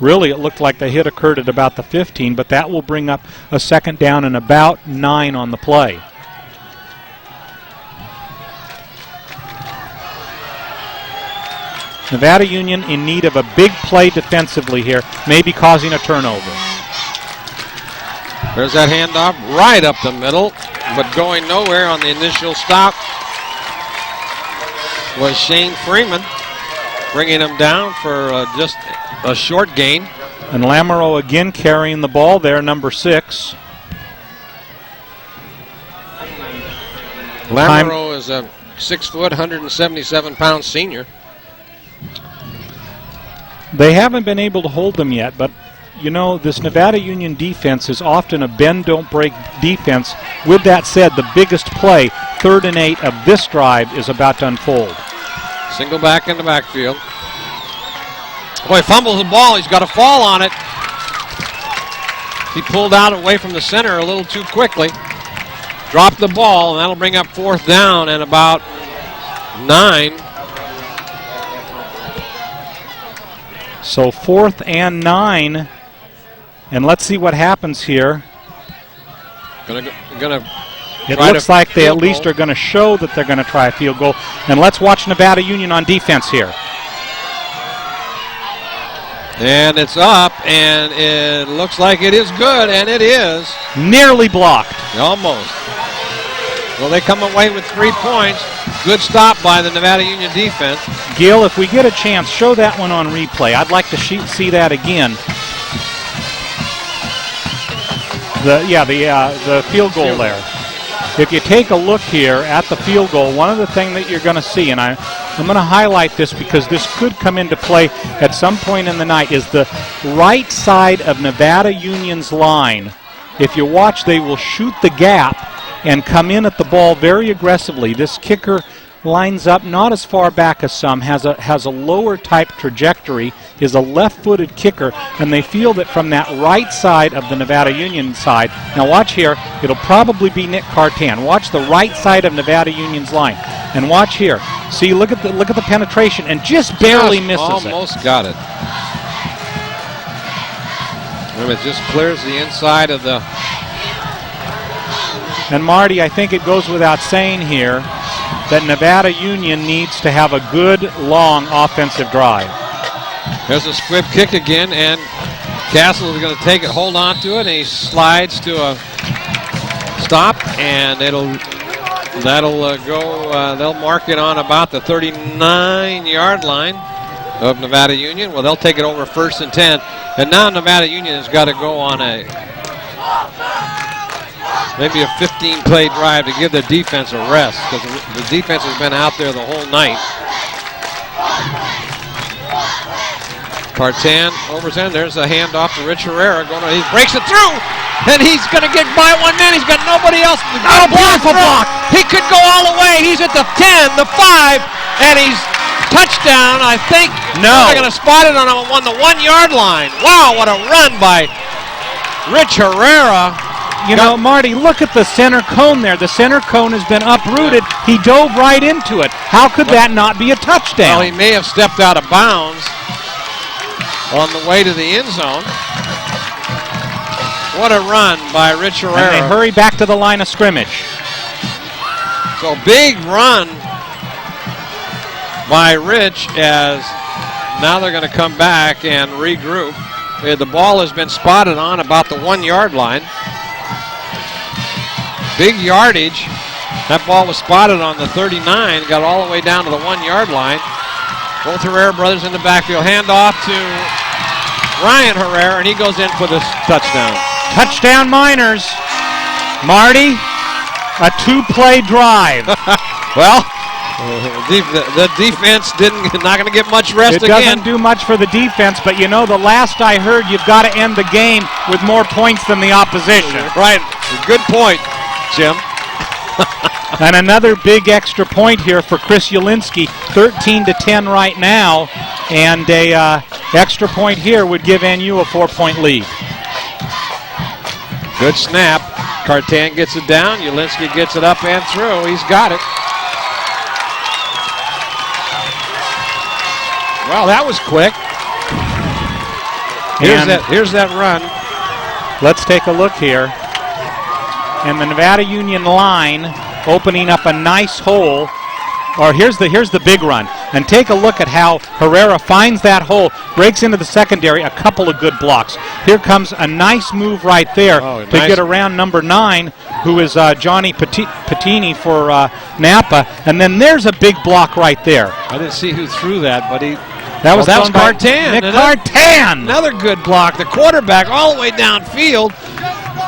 Really, it looked like the hit occurred at about the 15, but that will bring up a second down and about 9 on the play. Nevada Union in need of a big play defensively here, maybe causing a turnover. There's that handoff right up the middle, but going nowhere on the initial stop was Shane Freeman, bringing him down for just a short gain. And Lamoureux again carrying the ball there, number 6. Lamoureux is a 6 foot, 177-pound senior. They haven't been able to hold them yet, but you know, this Nevada Union defense is often a bend-don't-break defense. With that said, the biggest play, 3rd and 8 of this drive, is about to unfold. Single back in the backfield. Boy, fumbles the ball. He's got a fall on it. He pulled out away from the center a little too quickly. Dropped the ball, and that'll bring up 4th down and about 9. So 4th and 9. And let's see what happens here. It looks like they at least are going to show that they're going to try a field goal. And let's watch Nevada Union on defense here. And it's up, and it looks like it is good, and it is. Nearly blocked. Almost. Well, they come away with 3 points. Good stop by the Nevada Union defense. Gil, if we get a chance, show that one on replay. I'd like to see that again. The field goal there. If you take a look here at the field goal, one of the things that you're going to see, and I'm going to highlight this because this could come into play at some point in the night, is the right side of Nevada Union's line. If you watch, they will shoot the gap and come in at the ball very aggressively. This kicker lines up not as far back as some, has a lower type trajectory, is a left-footed kicker, and they feel that from that right side of the Nevada Union side. Now watch here, it'll probably be Nick Cartan. Watch the right side of Nevada Union's line, and watch here. See, look at the penetration, and just barely misses it. Almost got it. It just clears the inside of the. And Marty, I think it goes without saying here that Nevada Union needs to have a good, long offensive drive. There's a squib kick again, and Castle is going to take it, hold on to it, and he slides to a stop, and that'll go. They'll mark it on about the 39-yard line of Nevada Union. Well, they'll take it over 1st and 10, and now Nevada Union has got to go on maybe a 15-play drive to give the defense a rest, because the defense has been out there the whole night. Cartan overs in. There's a handoff to Rich Herrera. He breaks it through, and he's going to get by one man. He's got nobody else. Oh, beautiful block. He could go all the way. He's at the 10, the 5, and he's touchdown, I think. No. They're going to spot it on the 1-yard line. Wow, what a run by Rich Herrera. You know, Marty, look at the center cone there. The center cone has been uprooted. He dove right into it. How could that not be a touchdown? Well, he may have stepped out of bounds on the way to the end zone. What a run by Rich Herrera. And they hurry back to the line of scrimmage. So big run by Rich, as now they're going to come back and regroup. The ball has been spotted on about the 1-yard line. Big yardage. That ball was spotted on the 39, got all the way down to the 1-yard line. Both Herrera brothers in the backfield. Handoff to Ryan Herrera, and he goes in for the touchdown. Touchdown Miners. Marty, a 2-play drive. Well, the defense not going to get much rest again. It doesn't do much for the defense, but you know, the last I heard, you've got to end the game with more points than the opposition. Right, good point, Jim. And another big extra point here for Chris Ulinski, 13-10 right now, and a extra point here would give NU a 4-point lead. Good snap. Cartan gets it down. Ulinski gets it up and through. He's got it. Well, that was quick. Here's that run. Let's take a look here. And the Nevada Union line opening up a nice hole. Or here's the big run. And take a look at how Herrera finds that hole, breaks into the secondary, a couple of good blocks. Here comes a nice move right there to get around number 9, who is Johnny Patini for Napa. And then there's a big block right there. I didn't see who threw that, but that was Cartan. Nick Cartan. Another good block. The quarterback all the way downfield.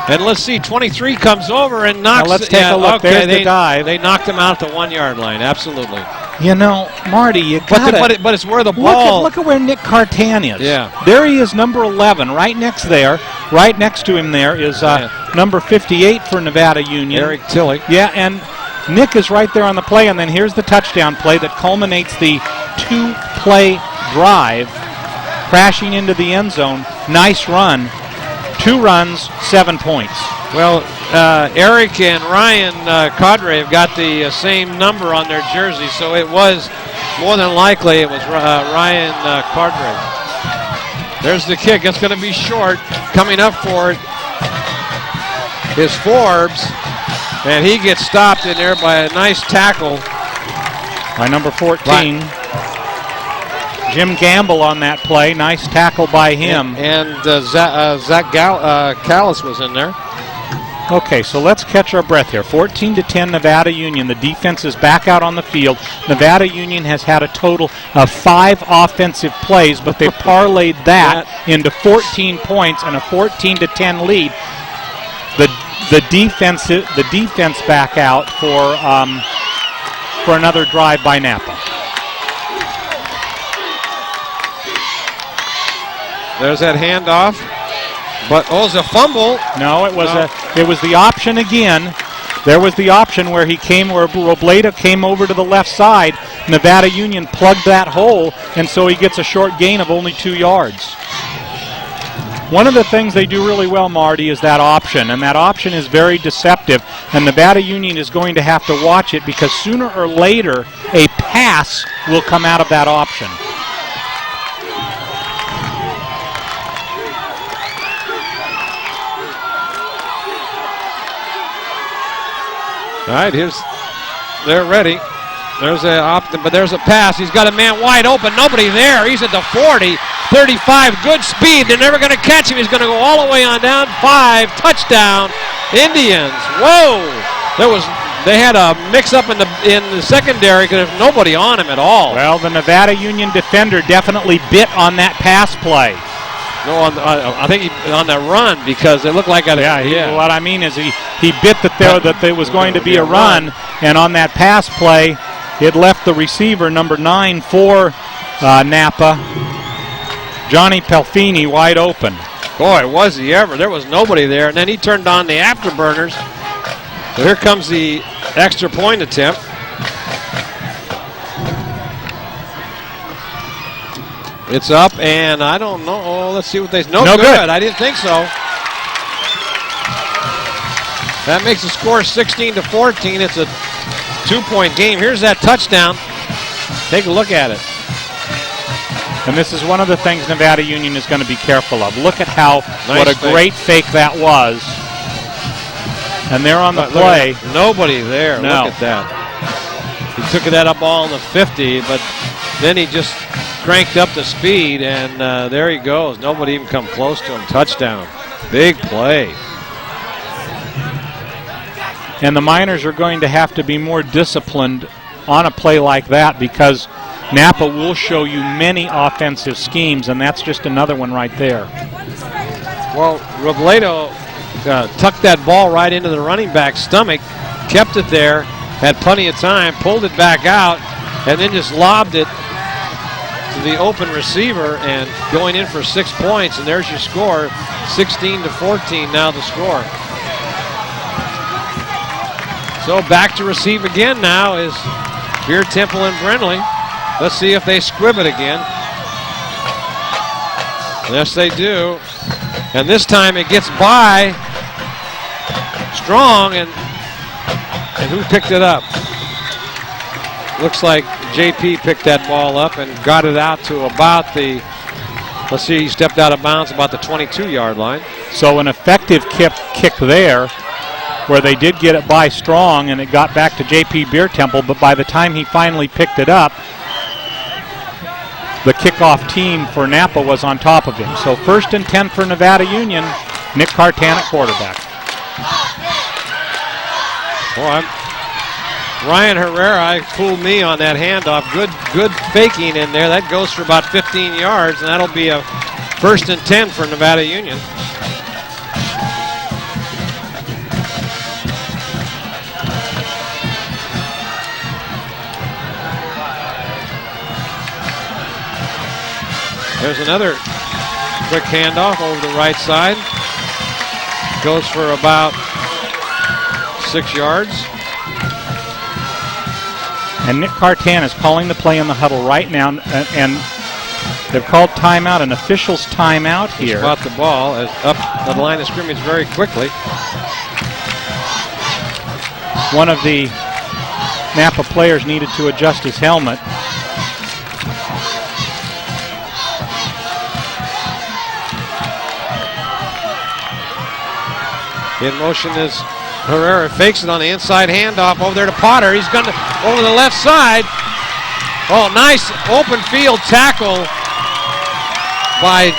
And let's see, 23 comes over and knocks. Now let's take a look. Okay, There's the dive. They knocked him out at the 1 yard line. Absolutely. You know, Marty, you got but it's where the ball. Look at where Nick Cartan is. Yeah. There he is, number 11, right next there. Right next to him there is number 58 for Nevada Union. Eric Tilley. Yeah, and Nick is right there on the play, and then here's the touchdown play that culminates the 2-play drive, crashing into the end zone. Nice run. 2 runs, 7 points. Well, Eric and Ryan Cadre have got the same number on their jersey, so it was more than likely it was Ryan Cadre. There's the kick. It's going to be short. Coming up for it is Forbes, and he gets stopped in there by a nice tackle by number 14. Jim Gamble on that play. Nice tackle by him. And Zach Callis was in there. Okay, so let's catch our breath here. 14-10 Nevada Union. The defense is back out on the field. Nevada Union has had a total of 5 offensive plays, but they parlayed that into 14 points and a 14-10 lead. The defense back out for another drive by Napa. There's that handoff, but it's a fumble. No, it was the option again. There was the option where Robleda came over to the left side. Nevada Union plugged that hole, and so he gets a short gain of only 2 yards. One of the things they do really well, Marty, is that option, and that option is very deceptive, and Nevada Union is going to have to watch it because sooner or later a pass will come out of that option. All right, they're ready. There's a pass. He's got a man wide open. Nobody there. He's at the 40, 35. Good speed. They're never going to catch him. He's going to go all the way on down. 5, touchdown, Indians. Whoa! They had a mix-up in the secondary because there's nobody on him at all. Well, the Nevada Union defender definitely bit on that pass play. No, I think on that run because it looked like what I mean is he bit that there was going to be a run, and on that pass play, it left the receiver number 9 for Napa, Johnny Pelfini, wide open. Boy, was he ever! There was nobody there, and then he turned on the afterburners. So here comes the extra point attempt. It's up, and I don't know. Oh, let's see what they... No good. I didn't think so. That makes the score 16-14. It's a 2-point game. Here's that touchdown. Take a look at it. And this is one of the things Nevada Union is going to be careful of. Look at what a great fake that was. And they're on the play. Nobody there. No. Look at that. He took that ball in the 50, but then he just cranked up the speed, and there he goes. Nobody even come close to him. Touchdown. Big play. And the Miners are going to have to be more disciplined on a play like that because Napa will show you many offensive schemes, and that's just another one right there. Well, Robledo tucked that ball right into the running back's stomach, kept it there, had plenty of time, pulled it back out, and then just lobbed it to the open receiver and going in for 6 points, and there's your score, 16-14 now the score. So back to receive again now is Beer Temple and Brindley. Let's see if they squib it again. Yes, they do. And this time it gets by Strong, and who picked it up? Looks like JP picked that ball up and got it out to about the, let's see, he stepped out of bounds about the 22-yard line. So an effective kick there, where they did get it by Strong, and it got back to JP Beer Temple, but by the time he finally picked it up, the kickoff team for Napa was on top of him. So 1st and 10 for Nevada Union, Nick Cartan at quarterback. Boy, Ryan Herrera fooled me on that handoff. Good faking in there. That goes for about 15 yards, and that'll be a 1st and 10 for Nevada Union. There's another quick handoff over the right side. Goes for about 6 yards. And Nick Cartan is calling the play in the huddle right now, and they've called timeout, an official's timeout here. Spot the ball as up the line of scrimmage very quickly. One of the Napa players needed to adjust his helmet. In motion is Herrera, fakes it on the inside handoff over there to Potter. He's going to over the left side. Oh, nice open field tackle by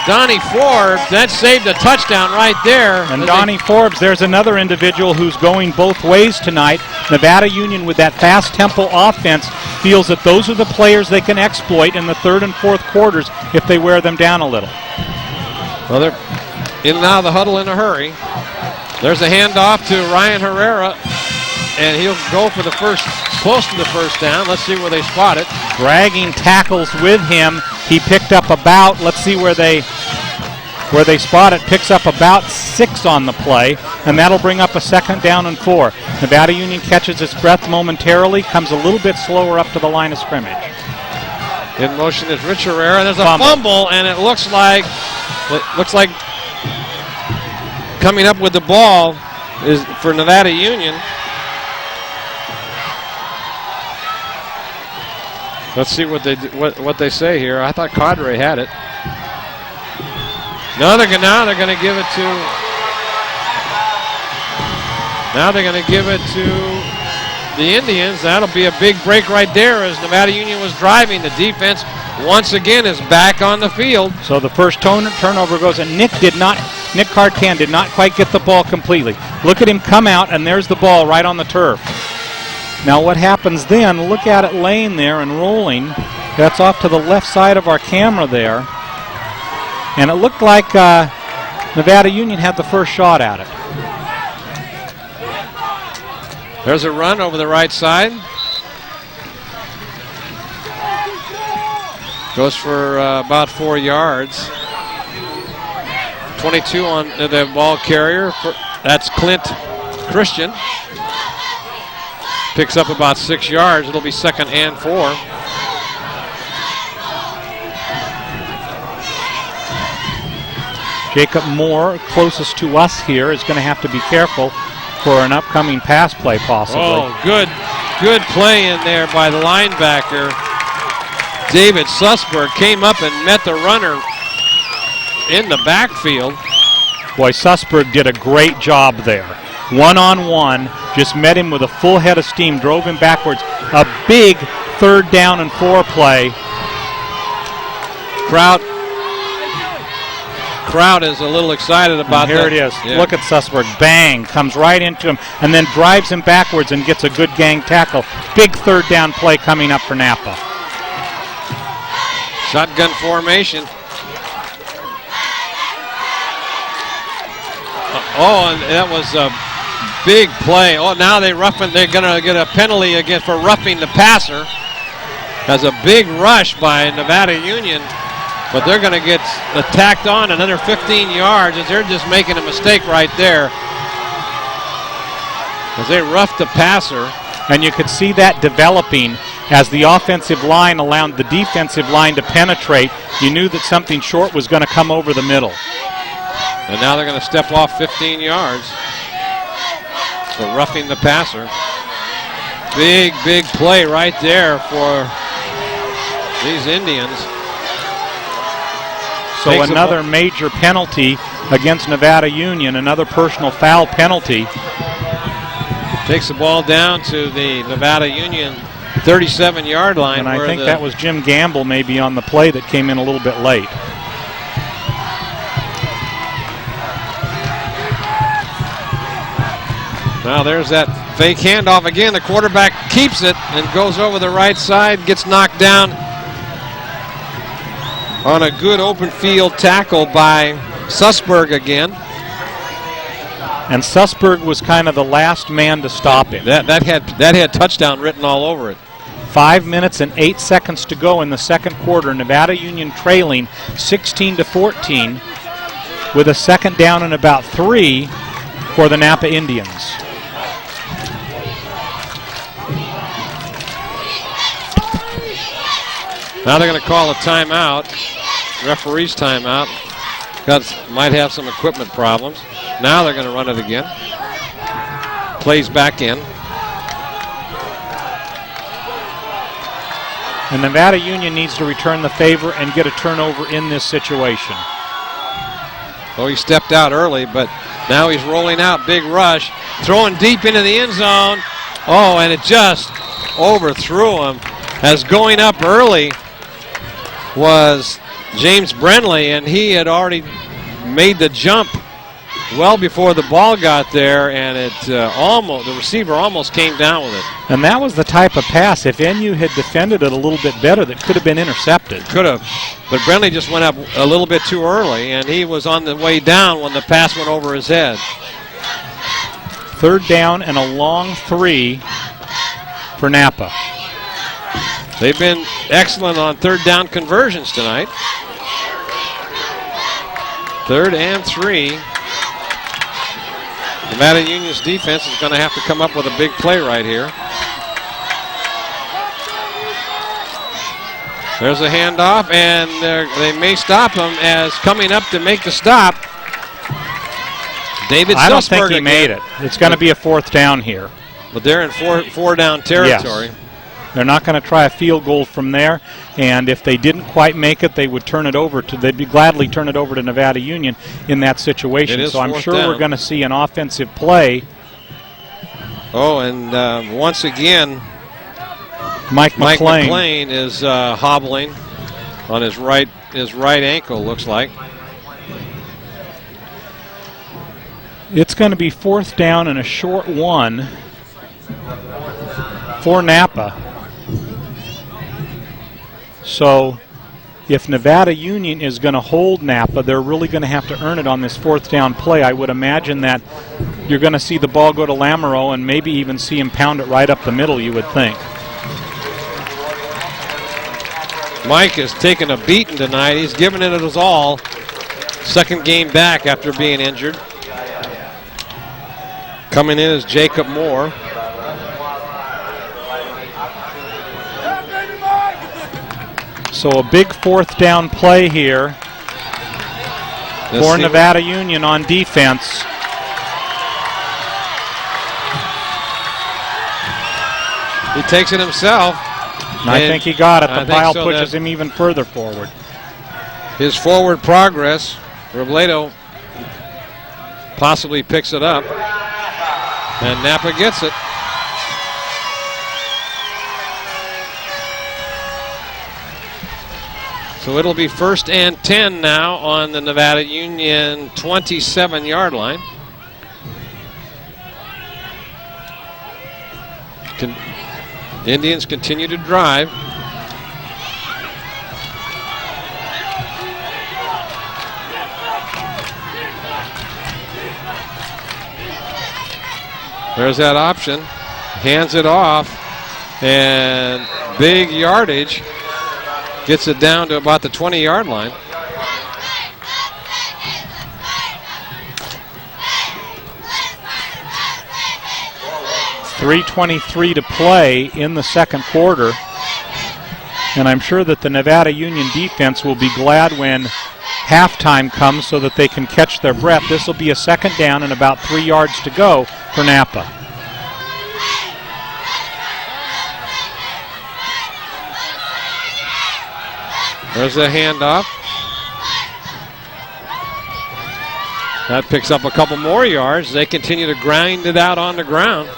Donnie Forbes. That saved a touchdown right there. And Donnie Forbes, there's another individual who's going both ways tonight. Nevada Union, with that fast tempo offense, feels that those are the players they can exploit in the 3rd and 4th quarters if they wear them down a little. Well, they're in and out of the huddle in a hurry. There's a handoff to Ryan Herrera, and he'll go for the first, close to the first down. Let's see where they spot it. Dragging tackles with him. He picked up about, let's see where they spot it, picks up about 6 on the play, and that'll bring up a 2nd down and 4. Nevada Union catches its breath momentarily, comes a little bit slower up to the line of scrimmage. In motion is Rich Herrera. There's a fumble, and it looks like coming up with the ball is for Nevada Union. Let's see what they say here. I thought Cadre had it. Now they're going to give it to. Now they're going to give it to the Indians. That'll be a big break right there as Nevada Union was driving. The defense once again is back on the field. So the first turnover goes, and Nick Cartan did not quite get the ball completely. Look at him come out, and there's the ball right on the turf. Now what happens then, look at it laying there and rolling. That's off to the left side of our camera there. And it looked like Nevada Union had the first shot at it. There's a run over the right side. Goes for about 4 yards. 22 on the ball carrier. That's Clint Christian. Picks up about 6 yards. It'll be 2nd and 4. Jacob Moore, closest to us here, is going to have to be careful for an upcoming pass play possibly. Oh, good play in there by the linebacker. David Sussberg came up and met the runner in the backfield. Boy, Sussberg did a great job there. One-on-one, just met him with a full head of steam, drove him backwards. A big 3rd down and 4 play. Crowd is a little excited about that. Here it is. Yeah. Look at Sussberg. Bang. Comes right into him and then drives him backwards and gets a good gang tackle. Big 3rd down play coming up for Napa. Shotgun formation. Oh, and that was a big play. Oh, now they're going to get a penalty again for roughing the passer. That's a big rush by Nevada Union, but they're going to get tacked on another 15 yards as they're just making a mistake right there as they roughed the passer. And you could see that developing as the offensive line allowed the defensive line to penetrate. You knew that something short was going to come over the middle. And now they're going to step off 15 yards. for roughing the passer. Big play right there for these Indians. So another major penalty against Nevada Union, another personal foul penalty. Takes the ball down to the Nevada Union 37-yard line. And I think that was Jim Gamble maybe on the play that came in a little bit late. Now there's that fake handoff again. The quarterback keeps it and goes over the right side, gets knocked down on a good open field tackle by Sussberg again. And Sussberg was kind of the last man to stop him. That had touchdown written all over it. 5 minutes and 8 seconds to go in the second quarter. Nevada Union trailing 16-14 with a second down and about 3 for the Napa Indians. Now they're going to call a timeout, referee's timeout. Might have some equipment problems. Now they're going to run it again. Plays back in. And Nevada Union needs to return the favor and get a turnover in this situation. Oh, he stepped out early, but now he's rolling out. Big rush. Throwing deep into the end zone. Oh, and it just overthrew him. As going up early was James Brenly, and he had already made the jump well before the ball got there, and the receiver almost came down with it. And that was the type of pass, if NU had defended it a little bit better, that could have been intercepted. Could have, but Brenly just went up a little bit too early, and he was on the way down when the pass went over his head. Third down and a long 3 for Napa. They've been excellent on third down conversions tonight. 3rd and 3. Nevada Union's defense is going to have to come up with a big play right here. There's a handoff, and they may stop him as coming up to make the stop. David Sussberg. I don't think he made it. It's going to be a 4th down here. But they're in four down territory. Yes. They're not going to try a field goal from there, and if they didn't quite make it, they'd gladly turn it over to Nevada Union in that situation. So I'm sure we're going to see an offensive play. Oh, and once again, Mike McClain is hobbling on his right ankle, looks like. It's going to be 4th down and a short 1 for Napa. So if Nevada Union is going to hold Napa, they're really going to have to earn it on this 4th down play. I would imagine that you're going to see the ball go to Lamoureux and maybe even see him pound it right up the middle, you would think. Mike has taken a beating tonight. He's given it his all. Second game back after being injured. Coming in is Jacob Moore. So a big 4th down play here for Nevada Union on defense. He takes it himself. I think he got it. The pile pushes him even further forward. His forward progress, Robledo possibly picks it up, and Napa gets it. So it'll be 1st and 10 now on the Nevada Union 27-yard line. Indians continue to drive. There's that option. Hands it off, and big yardage. Gets it down to about the 20-yard line. .323 to play in the second quarter. And I'm sure that the Nevada Union defense will be glad when halftime comes so that they can catch their breath. This will be a second down and about 3 yards to go for Napa. There's a handoff. That picks up a couple more yards. They continue to grind it out on the ground.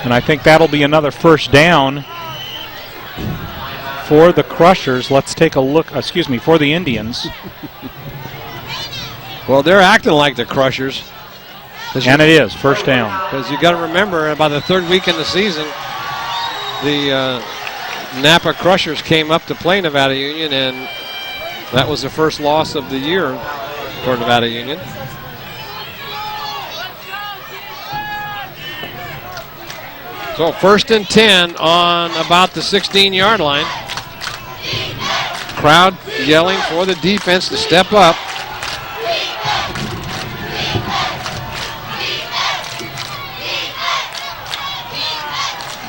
And I think that'll be another first down for the Crushers. Let's take a look, for the Indians. Well, they're acting like the Crushers. And it is first down. Because you got to remember, by the third week in the season, the Napa Crushers came up to play Nevada Union, and that was the first loss of the year for Nevada Union. So 1st and 10 on about the 16-yard line. Crowd yelling for the defense to step up.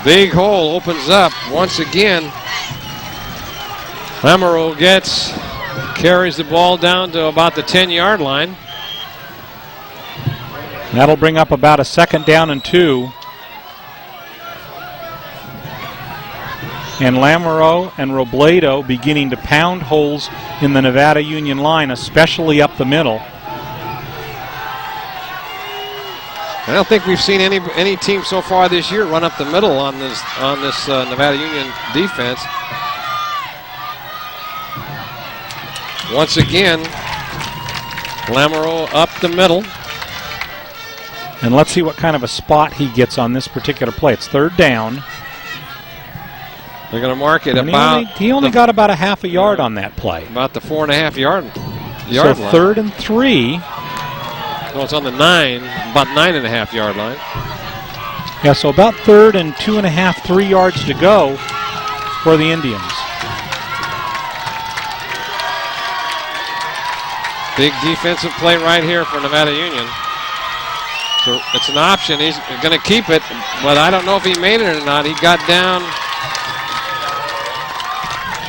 Big hole opens up once again. Lamoureux carries the ball down to about the 10-yard line. That'll bring up about a 2nd down and 2. And Lamoureux and Robledo beginning to pound holes in the Nevada Union line, especially up the middle. I don't think we've seen any team so far this year run up the middle on this Nevada Union defense. Once again, Lamoureux up the middle. And let's see what kind of a spot he gets on this particular play. It's 3rd down. They're going to mark it and about... He only got about a half a yard on that play. About the 4.5 yard so line. 3rd and 3. No, it's on the about 9.5 yard line. Yeah, so about 3rd and 2.5, 3 yards to go for the Indians. Big defensive play right here for Nevada Union. So it's an option. He's going to keep it, but I don't know if he made it or not. He got down.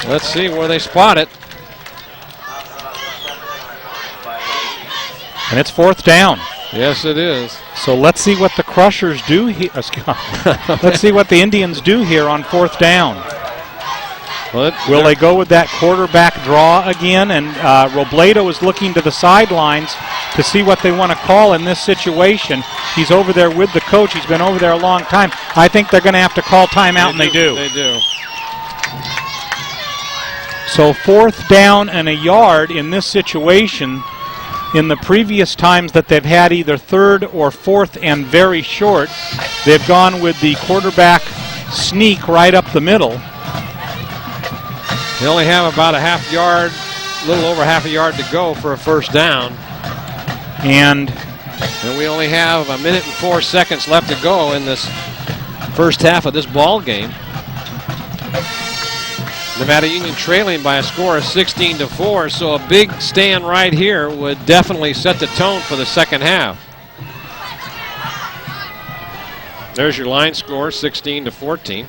Let's see where they spot it. And it's 4th down. Yes, it is. So let's see what the Crushers do here. Let's see what the Indians do here on 4th down. Will they go with that quarterback draw again? And Robledo is looking to the sidelines to see what they want to call in this situation. He's over there with the coach. He's been over there a long time. I think they're going to have to call timeout, and they do. They do. So 4th down and a yard in this situation. In the previous times that they've had either 3rd or 4th and very short, they've gone with the quarterback sneak right up the middle. They only have about a little over half a yard to go for a first down. And we only have 1 minute and 4 seconds left to go in this first half of this ball game. Nevada Union trailing by a score of 16-4, so a big stand right here would definitely set the tone for the second half. There's your line score, 16-14.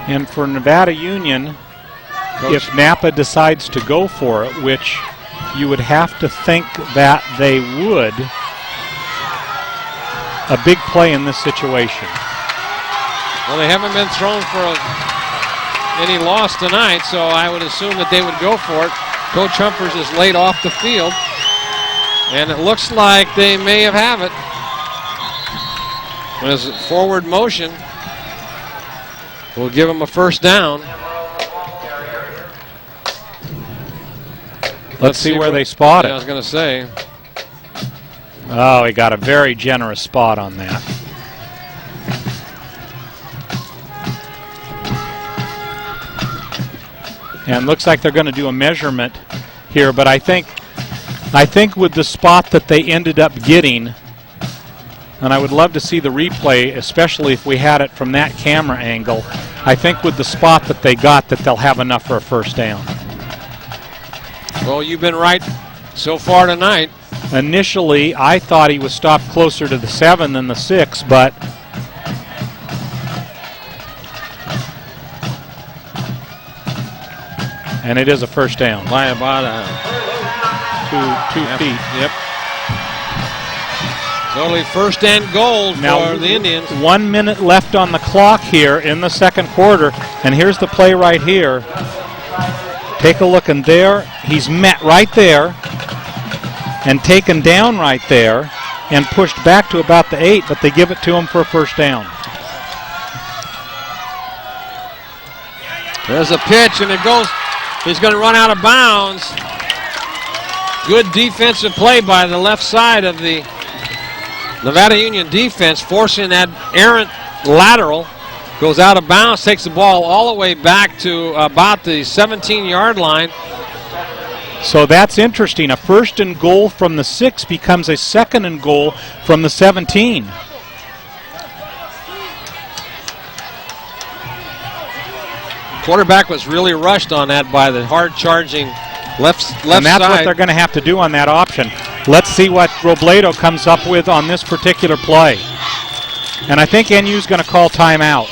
And for Nevada Union, if Napa decides to go for it, which you would have to think that they would, a big play in this situation. Well, they haven't been thrown for any loss tonight, so I would assume that they would go for it. Coach Humphers is laid off the field, and it looks like they may have it. There's a forward motion. We'll give them a first down. Let's see where they spot it. I was going to say. Oh, he got a very generous spot on that. And looks like they're going to do a measurement here, but I think with the spot that they ended up getting, and I would love to see the replay, especially if we had it from that camera angle, I think with the spot that they got that they'll have enough for a first down. Well, you've been right so far tonight. Initially, I thought he was stopped closer to the 7 than the 6, but and it is a first down. By about 2 feet. Yep. So it'll be first and goal for the Indians. 1 minute left on the clock here in the second quarter. And here's the play right here. Take a look, and there, he's met right there and taken down right there and pushed back to about the 8, but they give it to him for a first down. There's a pitch, and it goes. He's going to run out of bounds. Good defensive play by the left side of the Nevada Union defense, forcing that errant lateral. Goes out of bounds, takes the ball all the way back to about the 17-yard line. So that's interesting. A first and goal from the 6 becomes a second and goal from the 17. Quarterback was really rushed on that by the hard-charging left side. And that's what they're going to have to do on that option. Let's see what Robledo comes up with on this particular play. And I think NU's going to call timeout.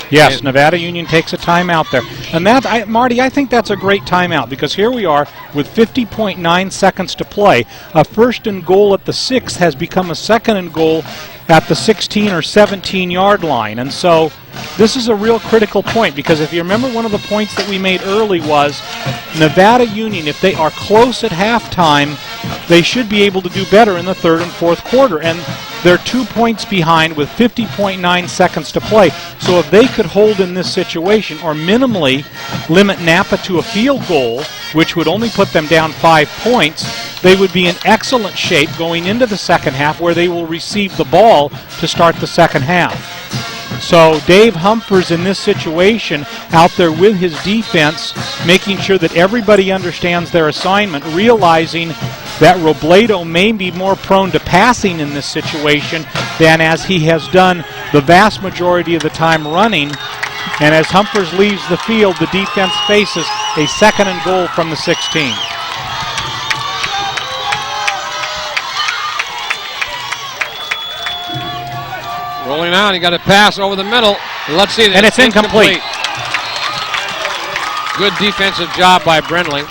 Yes, Nevada Union takes a timeout there. And that, Marty, I think that's a great timeout, because here we are with 50.9 seconds to play. A first and goal at the 6 has become a second and goal at the 16 or 17-yard line. And so this is a real critical point, because if you remember, one of the points that we made early was Nevada Union, if they are close at halftime, they should be able to do better in the third and fourth quarter. And they're 2 points behind with 50.9 seconds to play. So if they could hold in this situation, or minimally limit Napa to a field goal, which would only put them down 5 points, they would be in excellent shape going into the second half, where they will receive the ball to start the second half. So Dave Humphers in this situation out there with his defense, making sure that everybody understands their assignment, realizing that Robledo may be more prone to passing in this situation than as he has done the vast majority of the time running. And as Humphers leaves the field, the defense faces a second and goal from the 16. Rolling out, he got a pass over the middle. Let's see. And it's incomplete. Good defensive job by Brendling.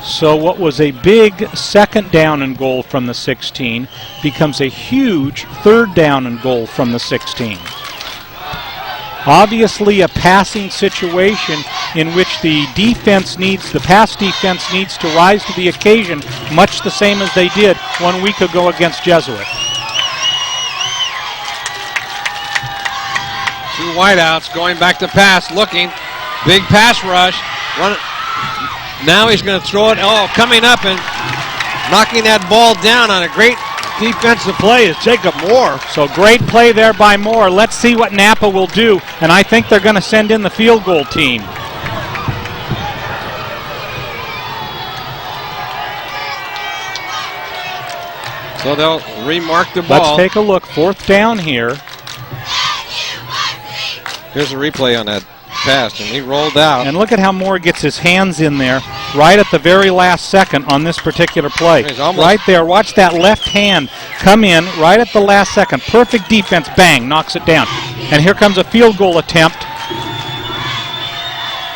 So what was a big second down and goal from the 16 becomes a huge third down and goal from the 16. Obviously a passing situation in which the pass defense needs to rise to the occasion, much the same as they did 1 week ago against Jesuit. 2 wideouts going back to pass, looking. Big pass rush. Now he's going to throw it. Oh, coming up and knocking that ball down on a great defensive play is Jacob Moore. So great play there by Moore. Let's see what Napa will do. And I think they're going to send in the field goal team. So they'll remark the ball. Let's take a look. Fourth down here. Here's a replay on that pass, and he rolled out. And look at how Moore gets his hands in there right at the very last second on this particular play. Right there. Watch that left hand come in right at the last second. Perfect defense. Bang. Knocks it down. And here comes a field goal attempt.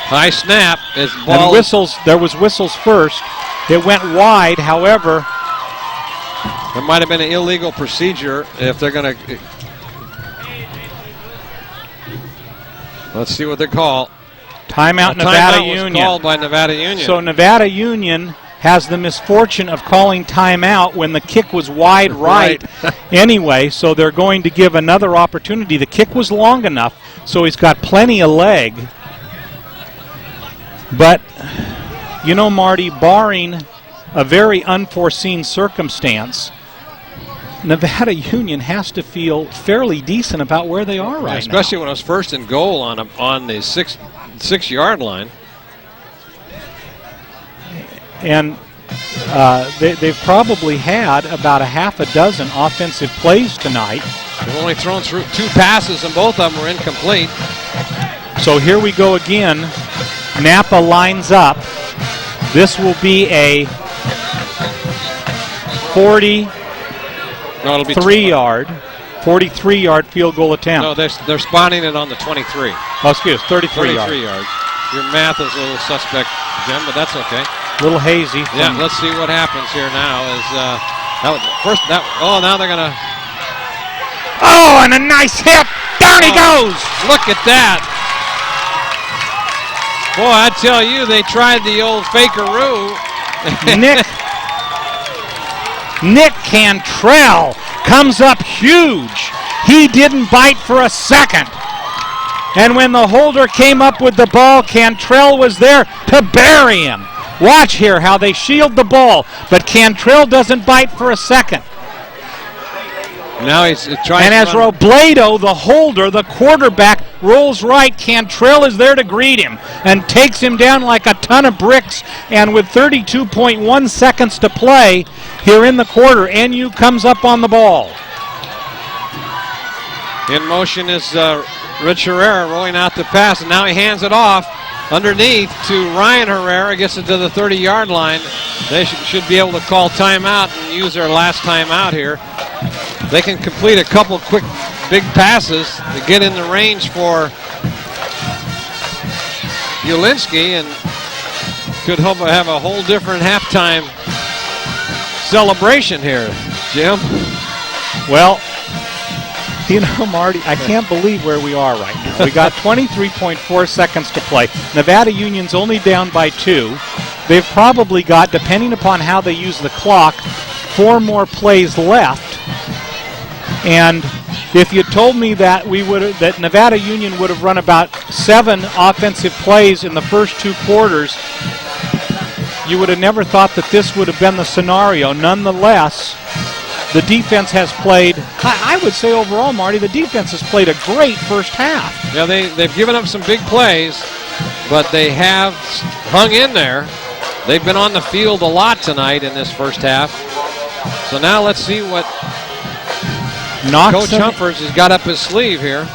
High snap. Ball. And whistles. There was whistles first. It went wide. However, there might have been an illegal procedure if they're going to. Let's see what they call. Timeout, Nevada Union. Was called by Nevada Union. So Nevada Union has the misfortune of calling timeout when the kick was wide right anyway, so they're going to give another opportunity. The kick was long enough, so he's got plenty of leg. But, you know, Marty, barring a very unforeseen circumstance, Nevada Union has to feel fairly decent about where they are right now. Especially when it was first and goal on the six-yard line. And they've probably had about a half a dozen offensive plays tonight. They've only thrown through 2 passes, and both of them were incomplete. So here we go again. Napa lines up. This will be a 43-yard 43-yard field goal attempt. No, they're spotting it on the 23. Oh, excuse me, 33 yards. 33 yards. Your math is a little suspect, Jim, but that's okay. A little hazy. Yeah, let's see what happens here now. Now they're gonna. Oh, and a nice hit. Down he goes. Look at that. Boy, I tell you, they tried the old fakeroo. Nick Cantrell comes up huge. He didn't bite for a second. And when the holder came up with the ball, Cantrell was there to bury him. Watch here how they shield the ball, but Cantrell doesn't bite for a second. Now he's trying. And as Robledo, the holder, the quarterback, rolls right, Cantrell is there to greet him and takes him down like a ton of bricks. And with 32.1 seconds to play here in the quarter, NU comes up on the ball. In motion is Rich Herrera rolling out the pass, and now he hands it off underneath to Ryan Herrera. Gets it to the 30-yard line. They should be able to call timeout and use their last timeout here. They can complete a couple quick big passes to get in the range for Ulinski and could hope to have a whole different halftime celebration here, Jim. Well, you know, Marty, I can't believe where we are right now. We got 23.4 seconds to play. Nevada Union's only down by 2. They've probably got, depending upon how they use the clock, 4 more plays left. And if you told me that that Nevada Union would have run about 7 offensive plays in the first 2 quarters, you would have never thought that this would have been the scenario. Nonetheless, the defense has played, I would say overall, Marty, the defense has played a great first half. Yeah, they've given up some big plays, but they have hung in there. They've been on the field a lot tonight in this first half. So now let's see what Coach Humphers has got up his sleeve here.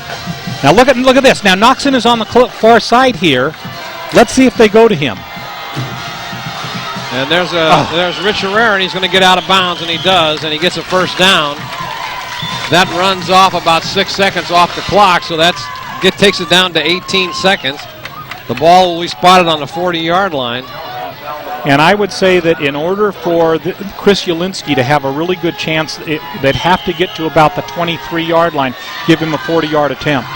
Now look at this. Now Noxon is on the far side here. Let's see if they go to him. And there's Rich Herrera, and he's going to get out of bounds, and he does, and he gets a first down. That runs off about 6 seconds off the clock, so takes it down to 18 seconds. The ball will be spotted on the 40-yard line. And I would say that in order for Chris Ulinski to have a really good chance, they'd have to get to about the 23-yard line, give him a 40-yard attempt.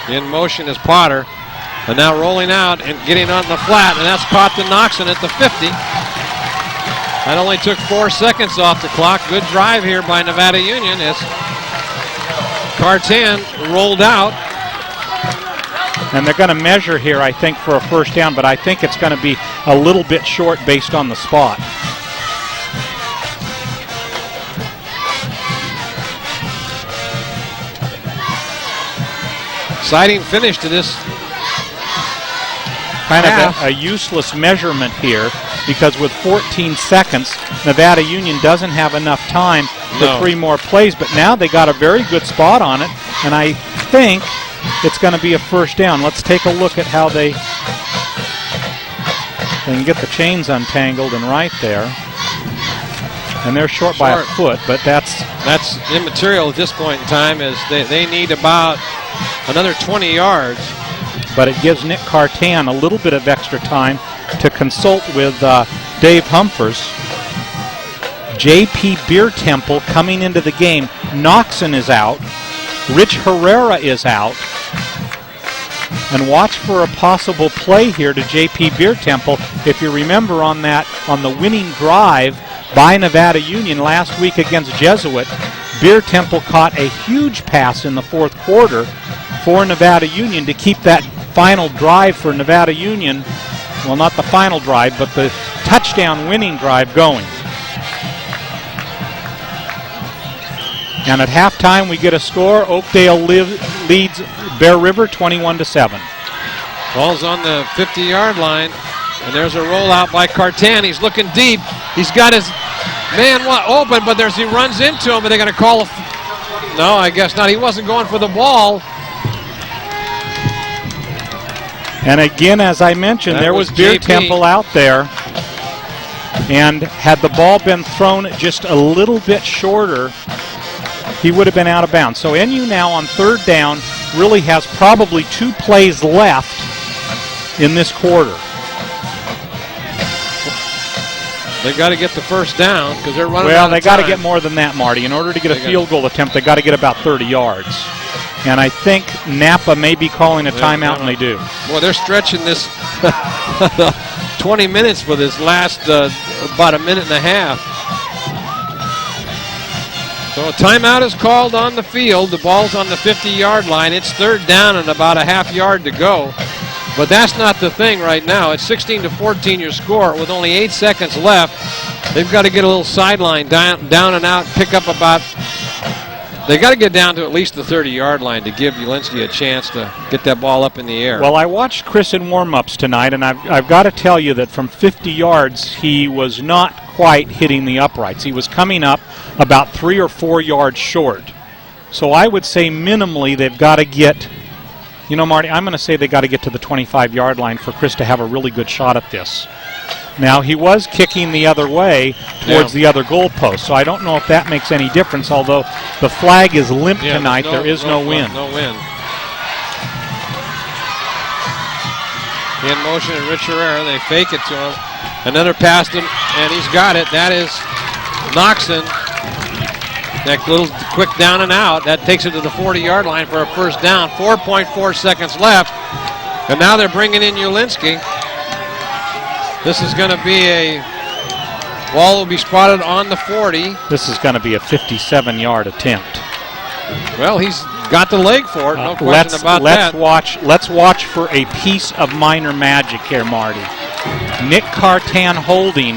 In motion is Potter, and now rolling out and getting on the flat, and that's caught to Noxon at the 50. That only took 4 seconds off the clock. Good drive here by Nevada Union as Cartan rolled out. And they're going to measure here, I think, for a first down, but I think it's going to be a little bit short based on the spot. Exciting finish to this kind of a useless measurement here, because with 14 seconds, Nevada Union doesn't have enough time for 3 more plays, but now they got a very good spot on it, and I think it's going to be a first down. Let's take a look at how they can get the chains untangled and right there. And they're short by a foot, but that's immaterial at this point in time, as they need about another 20 yards. But it gives Nick Cartan a little bit of extra time to consult with Dave Humphers. J.P. Beer Temple coming into the game. Noxon is out. Rich Herrera is out. And watch for a possible play here to J.P. Beer Temple. If you remember on the winning drive by Nevada Union last week against Jesuit, Beer Temple caught a huge pass in the 4th quarter for Nevada Union to keep that final drive for Nevada Union, well, not the final drive, but the touchdown winning drive going. And at halftime, we get a score. Oakdale leads Bear River 21-7. Ball's on the 50-yard line, and there's a rollout by Cartan. He's looking deep. He's got his man open, but he runs into him, and they're going to call a... No, I guess not. He wasn't going for the ball. And again, as I mentioned, there was Beer Temple out there. And had the ball been thrown just a little bit shorter, he would have been out of bounds. So NU now on third down really has probably 2 plays left in this quarter. They've got to get the first down because they're running out Well, of they got to time. get more than that, Marty. In order to get a field goal attempt, they got to get about 30 yards. And I think Napa may be calling a timeout, and they do. Boy, they're stretching this 20 minutes for this last about a minute and a half. So a timeout is called on the field. The ball's on the 50-yard line. It's third down and about a half yard to go. But that's not the thing right now. It's 16-14 your score with only 8 seconds left. They've got to get a little sideline down and out, pick up about. They got to get down to at least the 30-yard line to give Ulinsky a chance to get that ball up in the air. Well, I watched Chris in warm-ups tonight, and I've got to tell you that from 50 yards, he was not quite hitting the uprights. He was coming up about 3 or 4 yards short. So I would say minimally they've got to get, you know, Marty, I'm going to say they got to get to the 25-yard line for Chris to have a really good shot at this. Now, he was kicking the other way towards the other goalpost, so I don't know if that makes any difference, although the flag is limp tonight. There is no wind. No wind. In motion, and Rich Herrera, they fake it to him. Another pass to him, and he's got it. That is Noxon. That little quick down and out, that takes it to the 40-yard line for a first down. 4.4 seconds left, and now they're bringing in Ulinsky. This is going to be a ball will be spotted on the 40. This is going to be a 57-yard attempt. Well, he's got the leg for it, no question about that. Let's watch for a piece of minor magic here, Marty. Nick Cartan holding,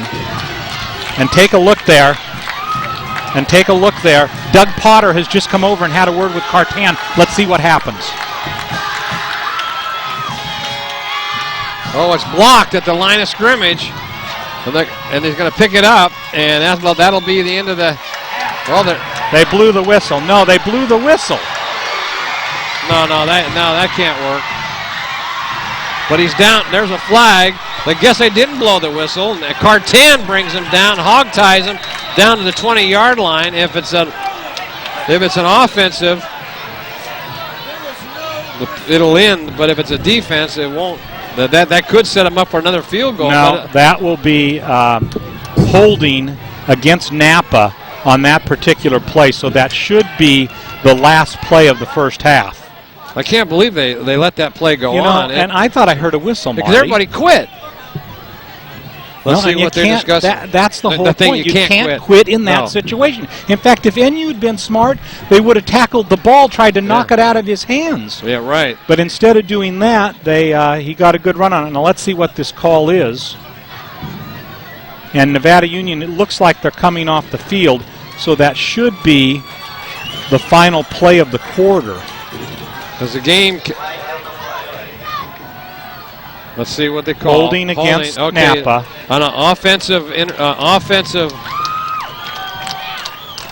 and take a look there. And take a look there. Doug Potter has just come over and had a word with Cartan. Let's see what happens. Oh, it's blocked at the line of scrimmage. And he's going to pick it up, and that'll be the end of the. Well, they blew the whistle. No, they blew the whistle. No, that can't work. But he's down. There's a flag. I guess they didn't blow the whistle. Cartan brings him down, hog ties him down to the 20-yard line. If it's an offensive, it'll end. But if it's a defense, it won't. That could set him up for another field goal. No, that will be holding against Napa on that particular play. So that should be the last play of the first half. I can't believe they let that play go on. And I thought I heard a whistle, Marty. Because everybody quit. Let's see what they're discussing. That's the whole point. You can't quit in that situation. In fact, if NU had been smart, they would have tackled the ball, tried to knock it out of his hands. Yeah, right. But instead of doing that, he got a good run on it. Now let's see what this call is. And Nevada Union, it looks like they're coming off the field, so that should be the final play of the quarter. Because the game. Let's see what they call holding against Napa on an offensive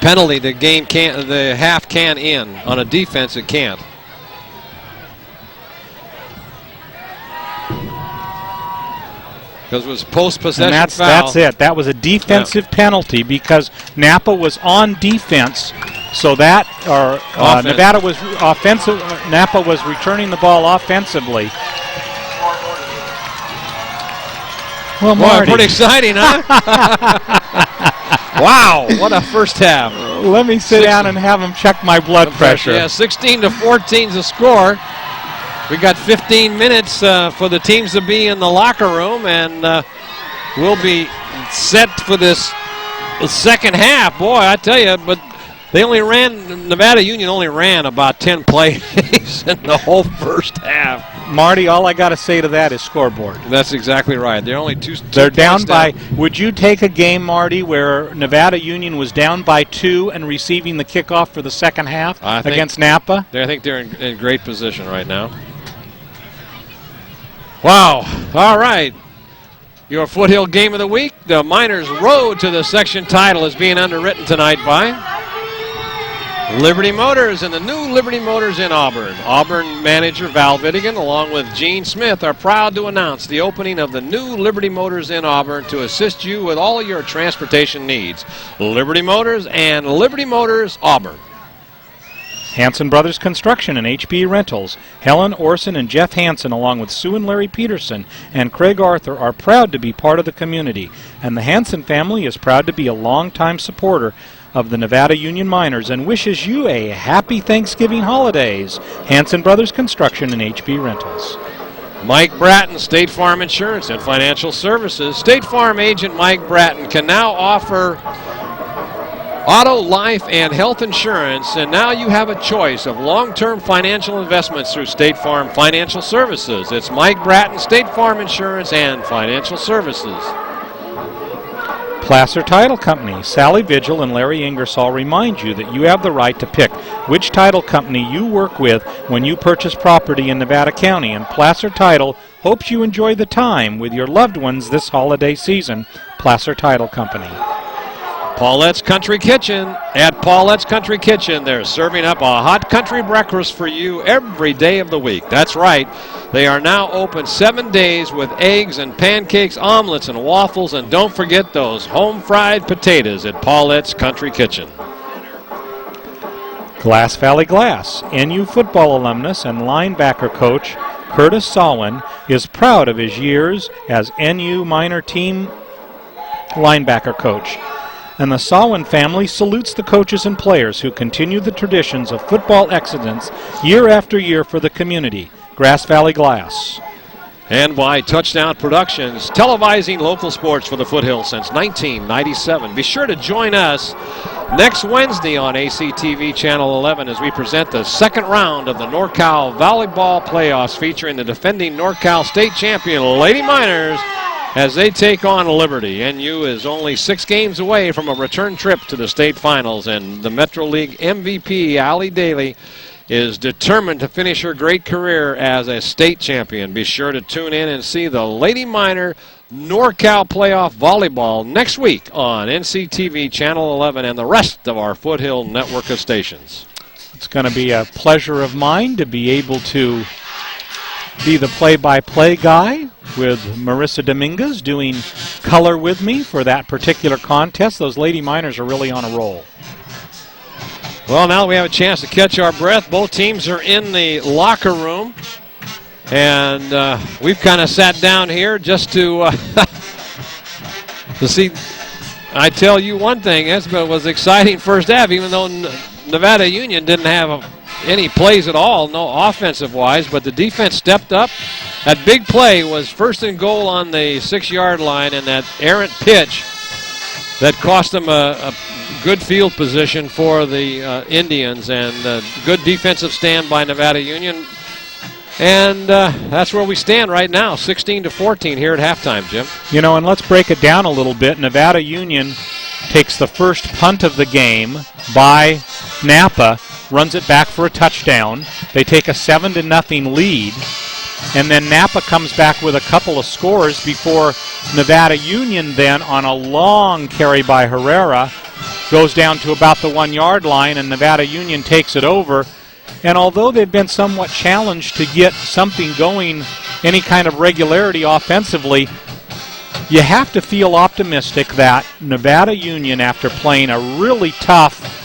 penalty. The half can end. On a defense, it can't. Because it was post-possession foul. That's it. That was a defensive penalty because Napa was on defense. So that, Nevada was offensive. Napa was returning the ball offensively. Well, Marty. Boy, pretty exciting, huh? Wow, what a first half. Let me sit down and have them check my blood pressure. Yeah, 16-14 is the score. We got 15 minutes for the teams to be in the locker room, and we'll be set for this second half. Boy, I tell you, but Nevada Union only ran about 10 plays in the whole first half. Marty, all I got to say to that is scoreboard. That's exactly right. They're only two They're down by. Would you take a game, Marty, where Nevada Union was down by 2 and receiving the kickoff for the second half against Napa? I think they're in great position right now. Wow. All right. Your Foothill game of the week. The Miners' road to the section title is being underwritten tonight by Liberty Motors and the new Liberty Motors in Auburn. Auburn manager Val Vittigan, along with Gene Smith, are proud to announce the opening of the new Liberty Motors in Auburn to assist you with all your transportation needs. Liberty Motors and Liberty Motors Auburn. Hanson Brothers Construction and HB Rentals. Helen Orson and Jeff Hanson, along with Sue and Larry Peterson and Craig Arthur, are proud to be part of the community. And the Hanson family is proud to be a longtime supporter of the Nevada Union Miners and wishes you a happy Thanksgiving holidays. Hanson Brothers Construction and HB Rentals. Mike Bratton, State Farm Insurance and Financial Services. State Farm agent Mike Bratton can now offer auto, life, and health insurance, and now you have a choice of long-term financial investments through State Farm Financial Services. It's Mike Bratton, State Farm Insurance and Financial Services. Placer Title Company. Sally Vigil and Larry Ingersoll remind you that you have the right to pick which title company you work with when you purchase property in Nevada County, and Placer Title hopes you enjoy the time with your loved ones this holiday season. Placer Title Company. Paulette's Country Kitchen. At Paulette's Country Kitchen, they're serving up a hot country breakfast for you every day of the week. That's right. They are now open 7 days with eggs and pancakes, omelets and waffles, and don't forget those home-fried potatoes at Paulette's Country Kitchen. Glass Valley Glass. NU football alumnus and linebacker coach Curtis Sawin is proud of his years as NU minor team linebacker coach. And the Sawin family salutes the coaches and players who continue the traditions of football excellence year after year for the community. Grass Valley Glass. And by Touchdown Productions, televising local sports for the Foothills since 1997. Be sure to join us next Wednesday on ACTV Channel 11 as we present the second round of the NorCal Volleyball Playoffs featuring the defending NorCal State champion Lady Miners as they take on Liberty. NU is only 6 games away from a return trip to the state finals, and the Metro League MVP, Allie Daly, is determined to finish her great career as a state champion. Be sure to tune in and see the Lady Miner NorCal Playoff Volleyball next week on NCTV Channel 11 and the rest of our Foothill network of stations. It's going to be a pleasure of mine to be able to be the play-by-play guy with Marissa Dominguez doing color with me for that particular contest. Those Lady Miners are really on a roll. Well, now we have a chance to catch our breath. Both teams are in the locker room, and we've kind of sat down here just to see. I tell you one thing, it was exciting first half, even though Nevada Union didn't have any plays at all, no offensive-wise, but the defense stepped up. That big play was first and goal on the 6-yard line, and that errant pitch that cost them a good field position for the Indians, and good defensive stand by Nevada Union. And that's where we stand right now, 16-14 here at halftime, Jim. You know, and let's break it down a little bit. Nevada Union takes the first punt of the game by Napa, runs it back for a touchdown. They take a 7-0 lead, and then Napa comes back with a couple of scores before Nevada Union then, on a long carry by Herrera, goes down to about the 1-yard line, and Nevada Union takes it over. And although they've been somewhat challenged to get something going, any kind of regularity offensively, you have to feel optimistic that Nevada Union, after playing a really tough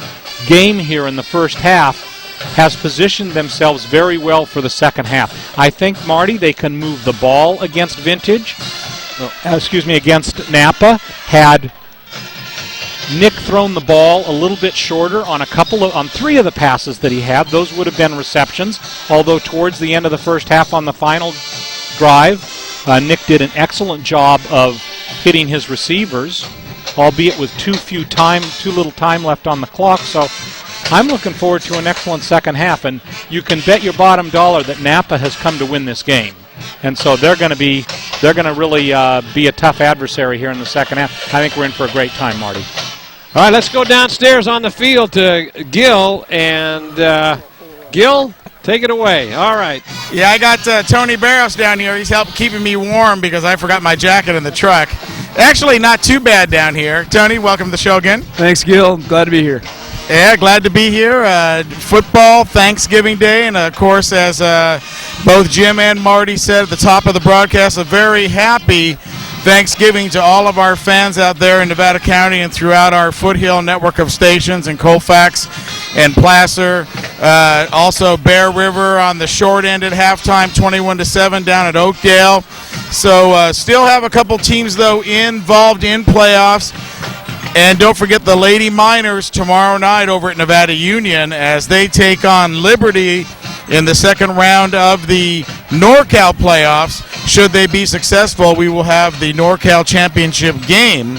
game here in the first half, has positioned themselves very well for the second half. I think, Marty, they can move the ball against against Napa. Had Nick thrown the ball a little bit shorter on on 3 of the passes that he had, those would have been receptions, although towards the end of the first half on the final drive, Nick did an excellent job of hitting his receivers, albeit with too little time left on the clock. So I'm looking forward to an excellent second half, and you can bet your bottom dollar that Napa has come to win this game. And so they're going to really be a tough adversary here in the second half. I think we're in for a great time, Marty. All right, let's go downstairs on the field to Gil, and Gil, take it away. All right. Yeah, I got Tony Barros down here. He's helped keeping me warm because I forgot my jacket in the truck. Actually, not too bad down here. Tony, welcome to the show again. Thanks, Gil. Glad to be here. Yeah, glad to be here. Football, Thanksgiving Day, and of course, as both Jim and Marty said at the top of the broadcast, a very happy Thanksgiving to all of our fans out there in Nevada County and throughout our Foothill network of stations in Colfax and Placer. Also, Bear River on the short end at halftime, 21-7 down at Oakdale. So still have a couple teams, though, involved in playoffs. And don't forget the Lady Miners tomorrow night over at Nevada Union as they take on Liberty in the second round of the NorCal playoffs. Should they be successful, we will have the NorCal championship game,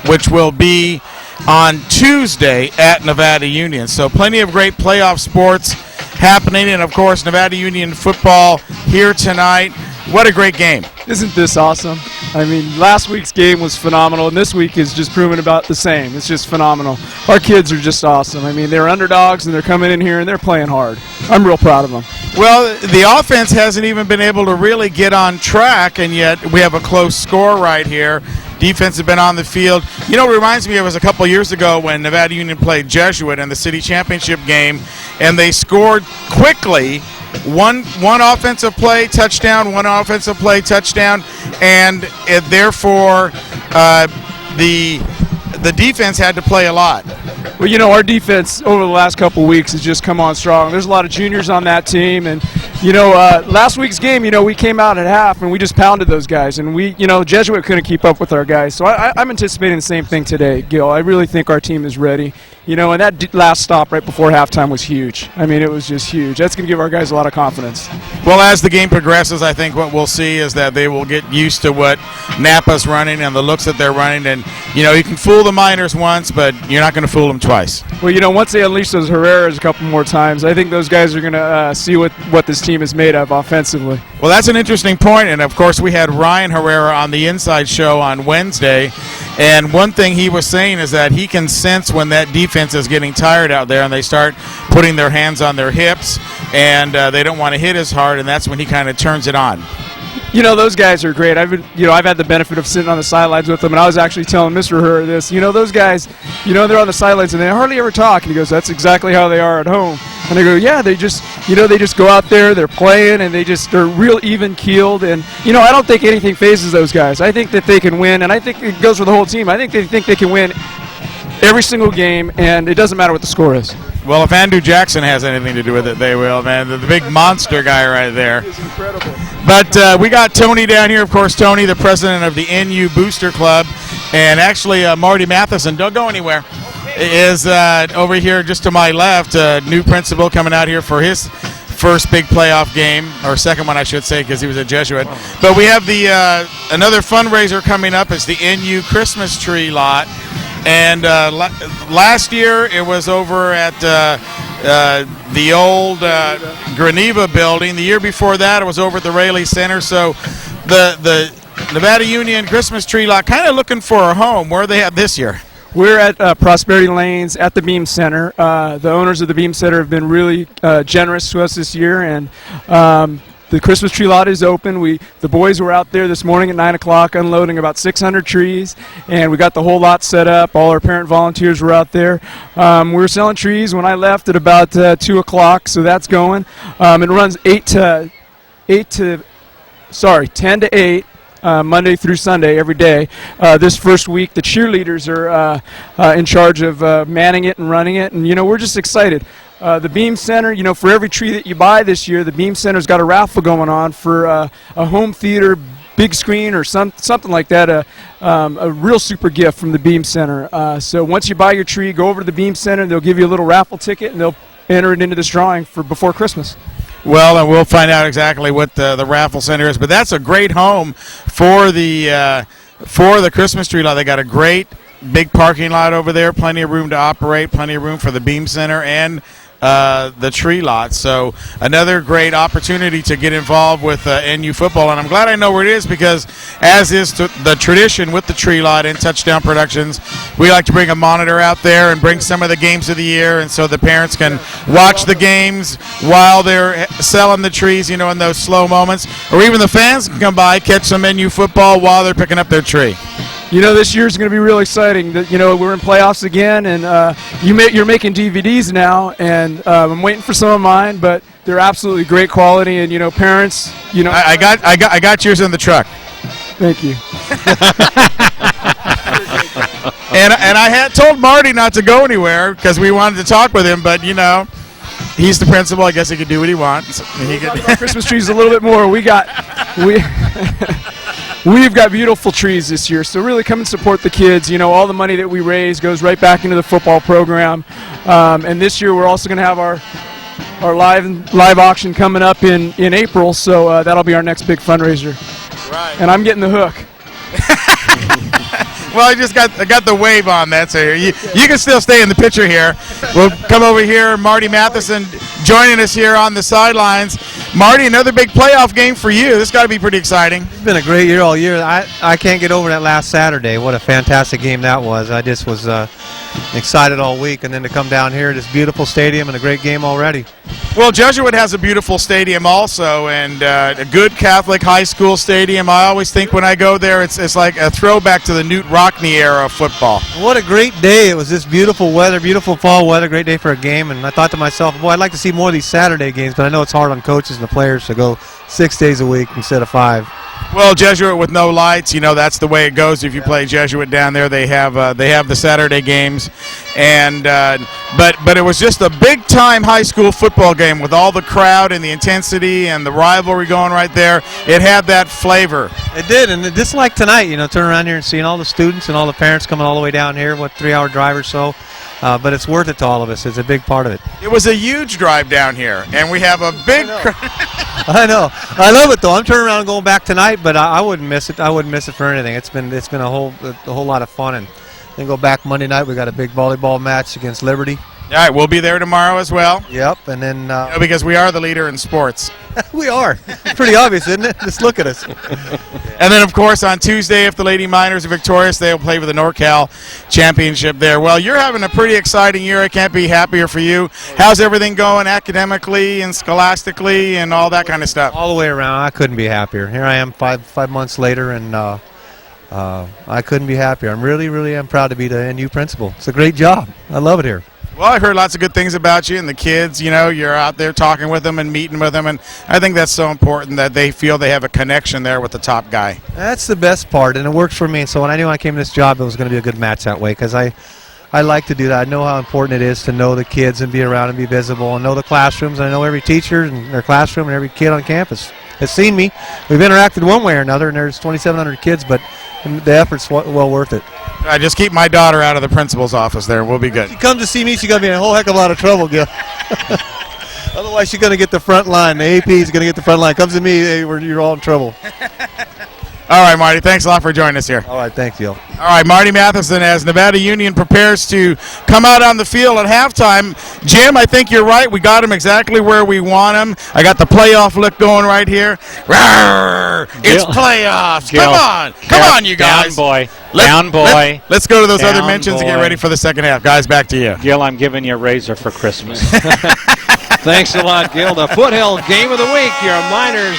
which will be on Tuesday at Nevada Union. So plenty of great playoff sports happening, and of course Nevada Union football here tonight. What a great game. Isn't this awesome? I mean, last week's game was phenomenal, and this week is just proving about the same. It's just phenomenal. Our kids are just awesome. I mean, they're underdogs, and they're coming in here, and they're playing hard. I'm real proud of them. Well, the offense hasn't even been able to really get on track, and yet we have a close score right here. Defense has been on the field. You know, it reminds me, it was a couple years ago when Nevada Union played Jesuit in the city championship game, and they scored quickly. One offensive play, touchdown, one offensive play, touchdown, and therefore the defense had to play a lot. Well, you know, our defense over the last couple weeks has just come on strong. There's a lot of juniors on that team, and you know, last week's game, you know, we came out at half and we just pounded those guys, and we, you know, Jesuit couldn't keep up with our guys. So I'm anticipating the same thing today, Gil. I really think our team is ready. You know, and that last stop right before halftime was huge. I mean, it was just huge. That's going to give our guys a lot of confidence. Well, as the game progresses, I think what we'll see is that they will get used to what Napa's running and the looks that they're running. And, you know, you can fool the Miners once, but you're not going to fool them twice. Well, you know, once they unleash those Herreras a couple more times, I think those guys are going to see what this team is made of offensively. Well, that's an interesting point. And, of course, we had Ryan Herrera on the Inside Show on Wednesday. And one thing he was saying is that he can sense when that defense is getting tired out there and they start putting their hands on their hips and they don't want to hit as hard, and that's when he kind of turns it on. You know, those guys are great. I've had the benefit of sitting on the sidelines with them, and I was actually telling Mr. Herrera this. You know, those guys, you know, they're on the sidelines and they hardly ever talk. And he goes, "That's exactly how they are at home." And I go, "Yeah, they just go out there, they're playing, and they're real even keeled." And you know, I don't think anything phases those guys. I think that they can win, and I think it goes for the whole team. I think they can win every single game, and it doesn't matter what the score is. Well, if Andrew Jackson has anything to do with it, they will, man. The big monster guy right there. It's incredible. But we got Tony down here, of course. Tony, the president of the NU Booster Club, and actually Marty Matheson, don't go anywhere, is over here just to my left, new principal coming out here for his first big playoff game, or second one I should say, because he was a Jesuit. But we have the another fundraiser coming up. It's the NU Christmas tree lot. And last year it was over at the old Graniva building. The year before that it was over at the Raley Center. So the Nevada Union Christmas tree lot kind of looking for a home. Where are they at this year? We're at Prosperity Lanes at the Beam Center. The owners of the Beam Center have been really generous to us this year, and the Christmas tree lot is open. The boys were out there this morning at 9 o'clock unloading about 600 trees, and we got the whole lot set up. All our parent volunteers were out there. We were selling trees when I left at about 2 o'clock, so that's going. It runs 10 to 8. Monday through Sunday, every day. This first week, the cheerleaders are in charge of manning it and running it, and you know, we're just excited. The Beam Center, you know, for every tree that you buy this year, the Beam Center's got a raffle going on for a home theater, big screen, or something like that. A real super gift from the Beam Center. So once you buy your tree, go over to the Beam Center, and they'll give you a little raffle ticket, and they'll enter it into this drawing for before Christmas. Well, and we'll find out exactly what the raffle center is. But that's a great home for the Christmas tree lot. They got a great big parking lot over there, plenty of room to operate, plenty of room for the Beam Center and the tree lot. So another great opportunity to get involved with NU football. And I'm glad I know where it is, because as is the tradition with the tree lot and Touchdown Productions, we like to bring a monitor out there and bring some of the games of the year, and so the parents can watch the games while they're selling the trees, you know, in those slow moments, or even the fans can come by, catch some NU football while they're picking up their tree. You know, this year's going to be real exciting. You know, we're in playoffs again, and you're making DVDs now, and I'm waiting for some of mine, but they're absolutely great quality. And you know, parents, you know, I got yours in the truck. Thank you. And I had told Marty not to go anywhere because we wanted to talk with him, but you know, He's the principal. I guess he can do what he wants. He Talk about Christmas trees a little bit more. We've got beautiful trees this year, so really come and support the kids. You know, all the money that we raise goes right back into the football program. And this year we're also going to have our live auction coming up in April, so that'll be our next big fundraiser. Right. And I'm getting the hook. Well, I got the wave on that, so you can still stay in the picture here. We'll come over here. Marty Matheson joining us here on the sidelines. Marty, another big playoff game for you. This got to be pretty exciting. It's been a great year all year. I can't get over that last Saturday. What a fantastic game that was. I just was excited all week, and then to come down here, this beautiful stadium and a great game already. Well, Jesuit has a beautiful stadium also, and a good Catholic high school stadium. I always think when I go there, it's like a throwback to the Newt Rockne era of football. What a great day. It was this beautiful weather, beautiful fall weather, great day for a game, and I thought to myself, boy, I'd like to see more of these Saturday games, but I know it's hard on coaches and the players to go 6 days a week instead of 5. Well, Jesuit with no lights, you know, that's the way it goes. If you play Jesuit down there, they have the Saturday games, and but it was just a big time high school football game with all the crowd and the intensity and the rivalry going right there. It had that flavor. It did, and just like tonight, you know, turn around here and seeing all the students and all the parents coming all the way down here, 3-hour drive or so. But it's worth it to all of us. It's a big part of it. It was a huge drive down here, and we have a big. I know. I love it though. I'm turning around and going back tonight, but I wouldn't miss it. I wouldn't miss it for anything. It's been a whole lot of fun, and then go back Monday night. We got a big volleyball match against Liberty. All right, we'll be there tomorrow as well. Yep, and then because we are the leader in sports. we are. Pretty obvious, isn't it? Just look at us. And then, of course, on Tuesday, if the Lady Miners are victorious, they'll play for the NorCal Championship there. Well, you're having a pretty exciting year. I can't be happier for you. How's everything going academically and scholastically and all that kind of stuff? All the way around. I couldn't be happier. Here I am 5 months later, and I couldn't be happier. I'm really am proud to be the NU principal. It's a great job. I love it here. Well, I've heard lots of good things about you and the kids. You know, you're out there talking with them and meeting with them, and I think that's so important that they feel they have a connection there with the top guy. That's the best part, and it works for me. So when I knew when I came to this job, it was going to be a good match that way, because I like to do that. I know how important it is to know the kids and be around and be visible and know the classrooms. And I know every teacher in their classroom and every kid on campus has seen me. We've interacted one way or another, and there's 2,700 kids, but the effort's well worth it. I just keep my daughter out of the principal's office there, and we'll be good. If she comes to see me, she's going to be in a whole heck of a lot of trouble, Gil. Otherwise, she's going to get the front line. The AP is going to get the front line. Comes to me, hey, you're all in trouble. All right, Marty, thanks a lot for joining us here. All right, thanks, Gil. All right, Marty Matheson, as Nevada Union prepares to come out on the field at halftime. Jim, I think you're right. We got him exactly where we want him. I got the playoff look going right here. Rawr! It's playoffs. Gil. Come on, you guys. Down boy. Let's go to those other Down mentions and get boy. ready for the second half. Guys, back to you. Gil, I'm giving you a razor for Christmas. Thanks a lot, Gil. The Foothill Game of the Week, your Miners'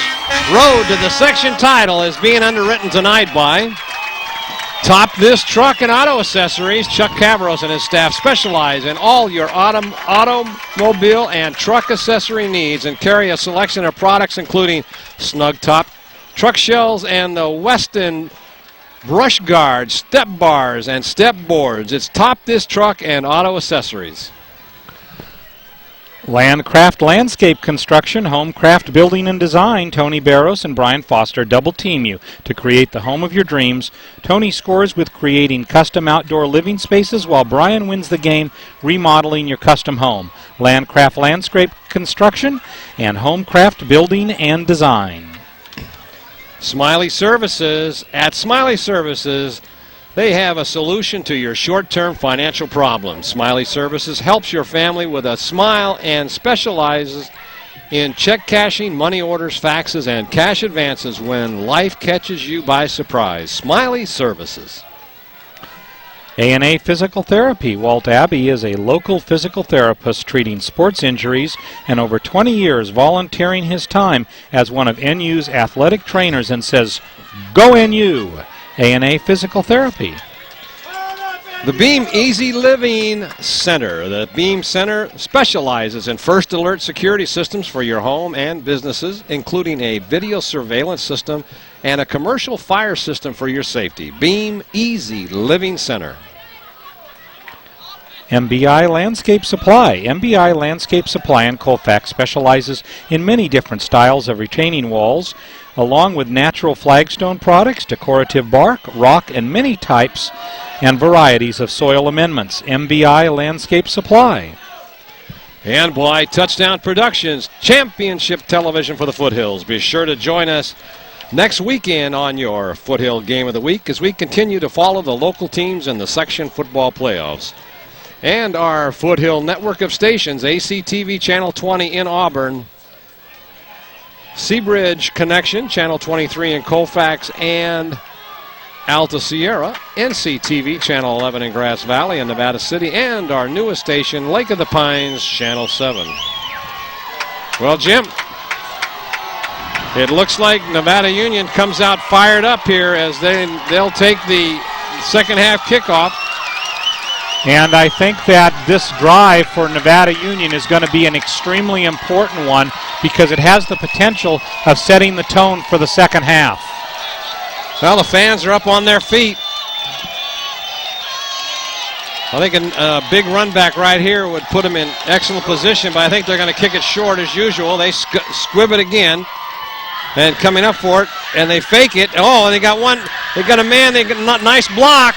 road to the section title, is being underwritten tonight by Top This Truck and Auto Accessories. Chuck Cavros and his staff specialize in all your automobile and truck accessory needs and carry a selection of products including snug top truck shells and the Weston brush guards, step bars, and step boards. It's Top This Truck and Auto Accessories. Landcraft Landscape Construction, Homecraft Building and Design. Tony Barros and Brian Foster double team you to create the home of your dreams. Tony scores with creating custom outdoor living spaces, while Brian wins the game remodeling your custom home. Landcraft Landscape Construction and Homecraft Building and Design. Smiley Services. At Smiley Services, they have a solution to your short-term financial problems. Smiley Services helps your family with a smile and specializes in check cashing, money orders, faxes, and cash advances when life catches you by surprise. Smiley Services. A&A Physical Therapy. Walt Abbey is a local physical therapist treating sports injuries and over 20 years volunteering his time as one of NU's athletic trainers, and says, "Go NU." A&A Physical Therapy. The Beam Easy Living Center. The Beam Center specializes in first alert security systems for your home and businesses, including a video surveillance system and a commercial fire system for your safety. Beam Easy Living Center. MBI Landscape Supply. MBI Landscape Supply in Colfax specializes in many different styles of retaining walls, along with natural flagstone products, decorative bark, rock, and many types and varieties of soil amendments. MBI Landscape Supply. And by Touchdown Productions, championship television for the Foothills. Be sure to join us next weekend on your Foothill Game of the Week as we continue to follow the local teams in the section football playoffs. And our Foothill network of stations, ACTV Channel 20 in Auburn, Seabridge Connection, Channel 23 in Colfax and Alta Sierra, NCTV, Channel 11 in Grass Valley and Nevada City, and our newest station, Lake of the Pines, Channel 7. Well, Jim, it looks like Nevada Union comes out fired up here as they'll take the second half kickoff. And I think that this drive for Nevada Union is going to be an extremely important one because it has the potential of setting the tone for the second half. Well, the fans are up on their feet. I think a big run back right here would put them in excellent position, but I think they're going to kick it short as usual. They squib it again. And coming up for it, and they fake it. Oh, and they got one. They got a man. They got a nice block.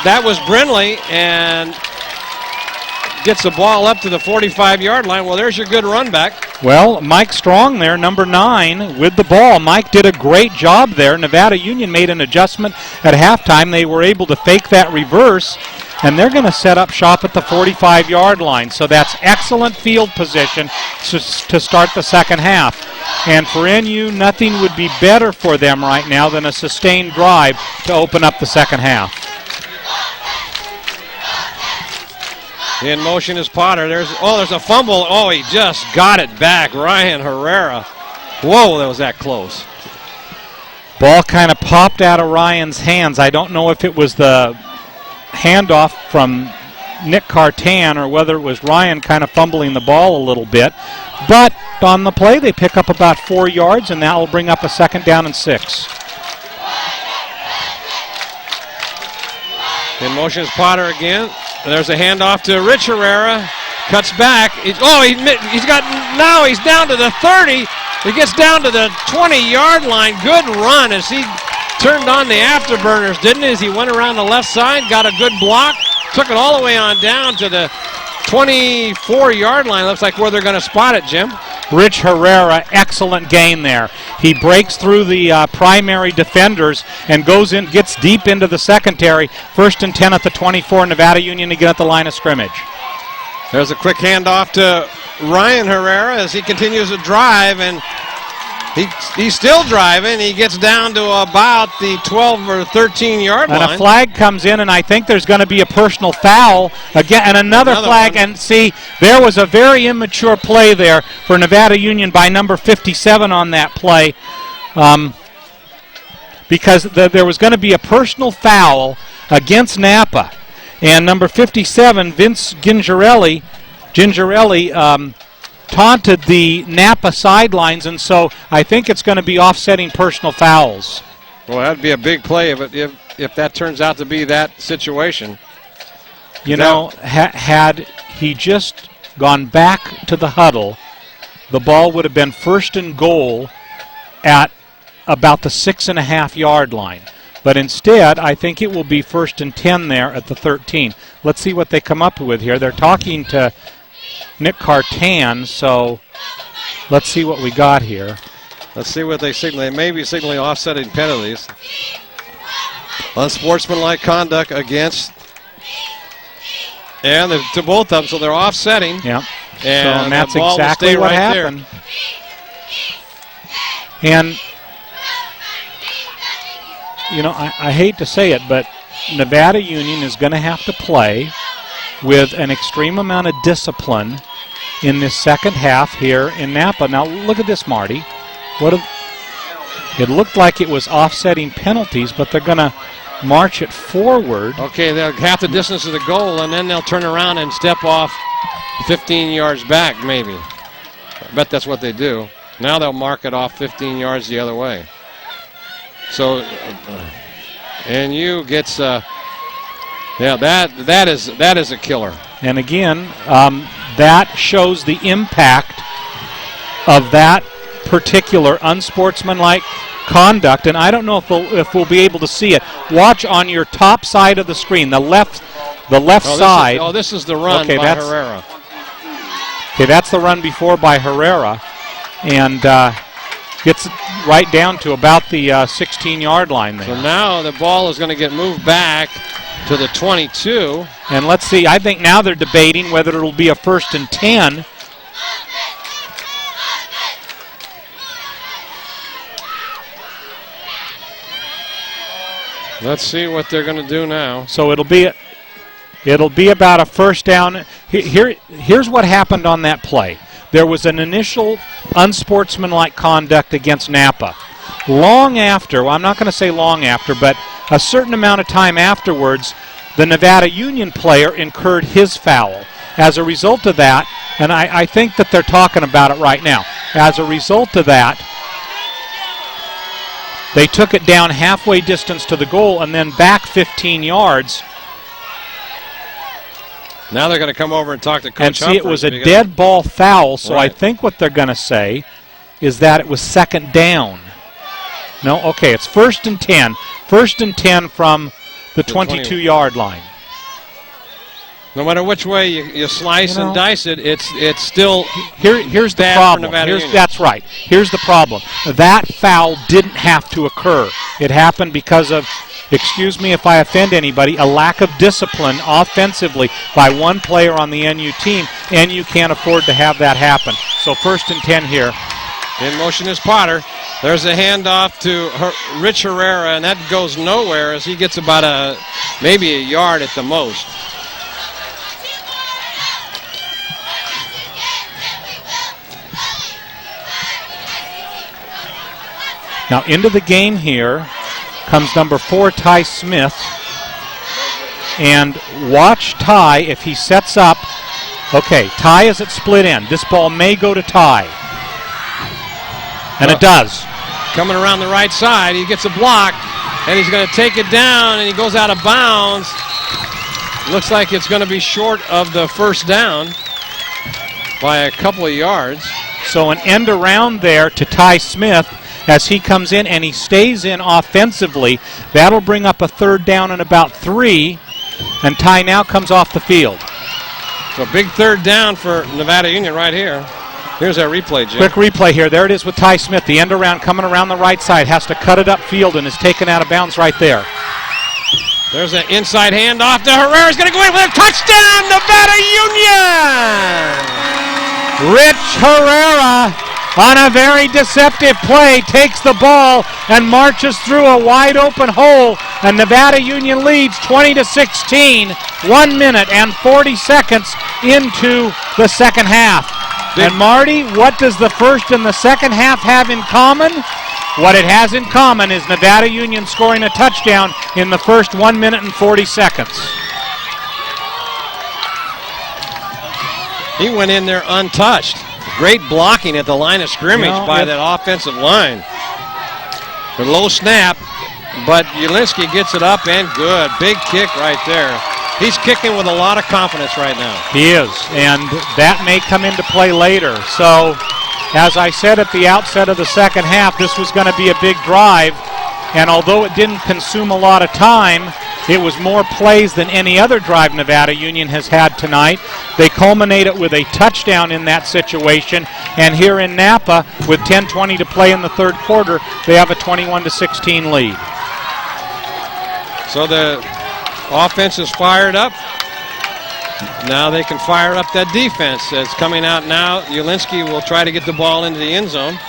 That was Brindley, and gets the ball up to the 45-yard line. Well, there's your good run back. Well, Mike Strong there, number 9, with the ball. Mike did a great job there. Nevada Union made an adjustment at halftime. They were able to fake that reverse, and they're going to set up shop at the 45-yard line. So that's excellent field position to start the second half. And for NU, nothing would be better for them right now than a sustained drive to open up the second half. In motion is Potter. There's a fumble. Oh, he just got it back. Ryan Herrera. Whoa, that was that close. Ball kind of popped out of Ryan's hands. I don't know if it was the handoff from Nick Cartan or whether it was Ryan kind of fumbling the ball a little bit. But on the play, they pick up about 4 yards, and that will bring up a 2nd down and 6. In motion is Potter again. There's a handoff to Rich Herrera. Cuts back. He's down to the 30. He gets down to the 20-yard line. Good run as he turned on the afterburners, didn't he? As he went around the left side, got a good block, took it all the way on down to the 24-yard line. Looks like where they're going to spot it, Jim. Rich Herrera, excellent gain there. He breaks through the primary defenders and goes in, gets deep into the secondary. 1st and 10 at the 24. Nevada Union again at the line of scrimmage. There's a quick handoff to Ryan Herrera as he continues to drive, and he's still driving. He gets down to about the 12 or 13-yard line. And a flag comes in, and I think there's going to be a personal foul again, and another flag. One. And see, there was a very immature play there for Nevada Union by number 57 on that play, because there was going to be a personal foul against Napa, and number 57, Vince Gingerelli, taunted the Napa sidelines, and so I think it's going to be offsetting personal fouls. Well, that'd be a big play if that turns out to be that situation. You know, had he just gone back to the huddle, the ball would have been 1st and goal at about the 6.5-yard line. But instead, I think it will be 1st and 10 there at the 13. Let's see what they come up with here. They're talking to Nick Cartan, so let's see what we got here. Let's see what they signal. They may be signaling offsetting penalties. Unsportsmanlike conduct against, and to both of them, so they're offsetting. Yeah, and that's the ball exactly what happened. There. And, you know, I hate to say it, but Nevada Union is going to have to play with an extreme amount of discipline in this second half here in Napa. Now, look at this, Marty. It looked like it was offsetting penalties, but they're going to march it forward. Okay, they'll half the distance of the goal, and then they'll turn around and step off 15 yards back, maybe. I bet that's what they do. Now they'll mark it off 15 yards the other way. So, NU gets, Yeah, that is a killer. And again, that shows the impact of that particular unsportsmanlike conduct. And I don't know if we'll be able to see it. Watch on your top side of the screen, the left side. This is the run by Herrera. Okay, that's the run before by Herrera, and gets right down to about the 16-yard line there. So now the ball is going to get moved back to the 22. And let's see, I think now they're debating whether it'll be a 1st and 10. Let's see what they're going to do now. So it'll be about a 1st down. Here's what happened on that play. There was an initial unsportsmanlike conduct against Napa. Long after, well, I'm not going to say long after, but a certain amount of time afterwards, the Nevada Union player incurred his foul. As a result of that, and I think that they're talking about it right now, as a result of that, they took it down halfway distance to the goal and then back 15 yards. Now they're going to come over and talk to Coach And see, it was a dead ball foul, so right. I think what they're going to say is that it was 2nd down. No, okay, it's 1st and 10. 1st and 10 from the 22-yard line. No matter which way you slice and dice it, it's still here's the problem. That's right. Here's the problem. That foul didn't have to occur. It happened because of, excuse me if I offend anybody, a lack of discipline offensively by one player on the NU team, and you can't afford to have that happen. So 1st and 10 here. In motion is Potter. There's a handoff to Rich Herrera, and that goes nowhere as he gets about maybe a yard at the most. Now into the game here comes number 4, Ty Smith. And watch Ty if he sets up. Okay, Ty is at split end. This ball may go to Ty. And it does. Coming around the right side, he gets a block, and he's going to take it down, and he goes out of bounds. Looks like it's going to be short of the 1st down by a couple of yards. So an end around there to Ty Smith as he comes in, and he stays in offensively. That'll bring up a 3rd down and about 3, and Ty now comes off the field. So big 3rd down for Nevada Union right here. Here's our replay, Jim. Quick replay here. There it is with Ty Smith. The end around coming around the right side. Has to cut it upfield and is taken out of bounds right there. There's an inside handoff to Herrera. He's going to go in with a touchdown, Nevada Union! Rich Herrera on a very deceptive play takes the ball and marches through a wide open hole, and Nevada Union leads 20-16, 1 minute and 40 seconds into the 2nd half. And Marty, what does the 1st and the 2nd half have in common? What it has in common is Nevada Union scoring a touchdown in the first 1 minute and 40 seconds. He went in there untouched. Great blocking at the line of scrimmage by that offensive line. The low snap, but Ulinski gets it up and good. Big kick right there. He's kicking with a lot of confidence right now. He is, and that may come into play later. So, as I said at the outset of the 2nd half, this was going to be a big drive, and although it didn't consume a lot of time, it was more plays than any other drive Nevada Union has had tonight. They culminate it with a touchdown in that situation, and here in Napa, with 10:20 to play in the 3rd quarter, they have a 21-16 lead. So the offense is fired up. Now they can fire up that defense. It's coming out now. Ulinski will try to get the ball into the end zone.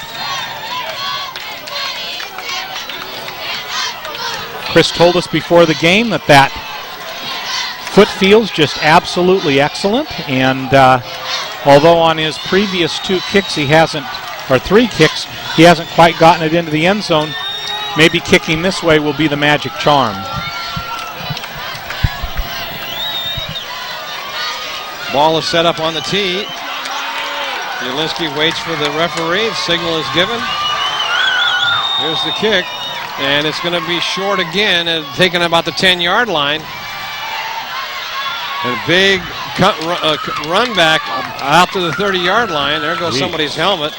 Chris told us before the game that foot feels just absolutely excellent, and although on his previous 2 kicks he hasn't, or 3 kicks, he hasn't quite gotten it into the end zone, maybe kicking this way will be the magic charm. Ball is set up on the tee. Ulinski waits for the referee. The signal is given. Here's the kick. And it's going to be short again, taken about the 10-yard line. And a big run back out to the 30-yard line. There goes somebody's helmet.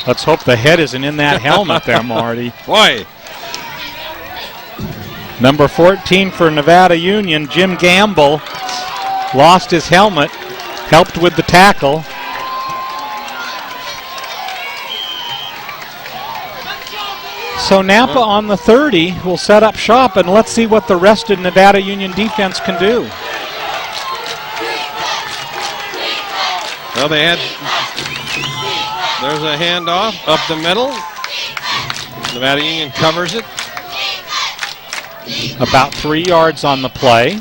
Let's hope the head isn't in that helmet there, Marty. Boy. Number 14 for Nevada Union, Jim Gamble, lost his helmet, helped with the tackle. So Napa on the 30 will set up shop, and let's see what the rest of Nevada Union defense can do. Well, there's a handoff up the middle. Nevada Union covers it. About 3 yards on the play.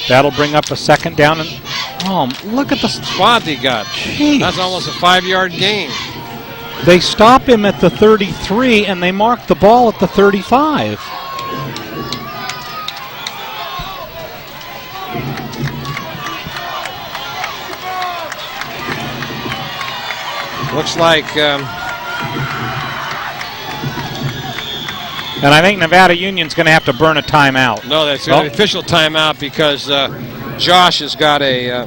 That'll bring up a second down. And look at the spot he got. Jeez. That's almost a 5-yard gain. They stop him at the 33, and they mark the ball at the 35. Looks like... and I think Nevada Union's going to have to burn a timeout. No, that's an official timeout because Josh has got a...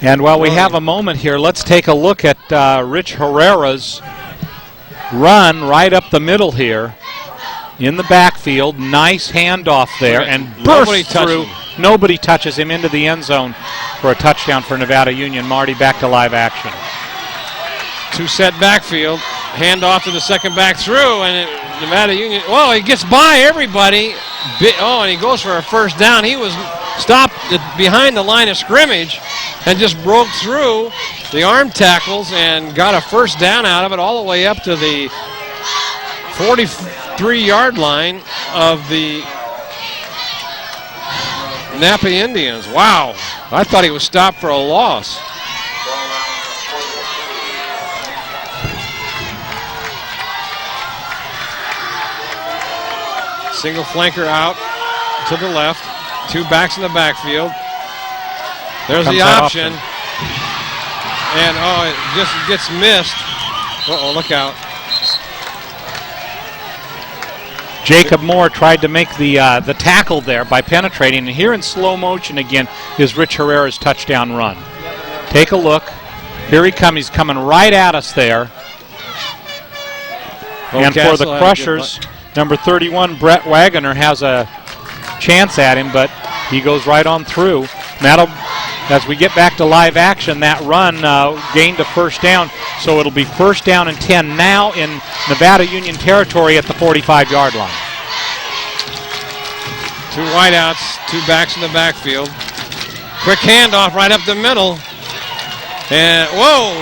And while we have a moment here, let's take a look at Rich Herrera's run right up the middle here in the backfield. Nice handoff there and bursts through. Nobody touches him into the end zone for a touchdown for Nevada Union. Marty, back to live action. 2-set backfield. Handoff to the second back through, and Nevada Union, he gets by everybody. And he goes for a first down. He was stopped behind the line of scrimmage and just broke through the arm tackles and got a first down out of it all the way up to the 43-yard line of the Napa Indians. Wow. I thought he was stopped for a loss. Single flanker out to the left. 2 backs in the backfield. There's the option. And it just gets missed. Look out. Jacob Moore tried to make the tackle there by penetrating. And here in slow motion again is Rich Herrera's touchdown run. Take a look. Here he comes. He's coming right at us there. And for the Crushers, number 31, Brett Wagoner, has a chance at him, but he goes right on through. That'll, as we get back to live action, that run gained a first down, so it'll be first down and 10 now in Nevada Union territory at the 45-yard line. 2 wideouts, 2 backs in the backfield. Quick handoff right up the middle. And,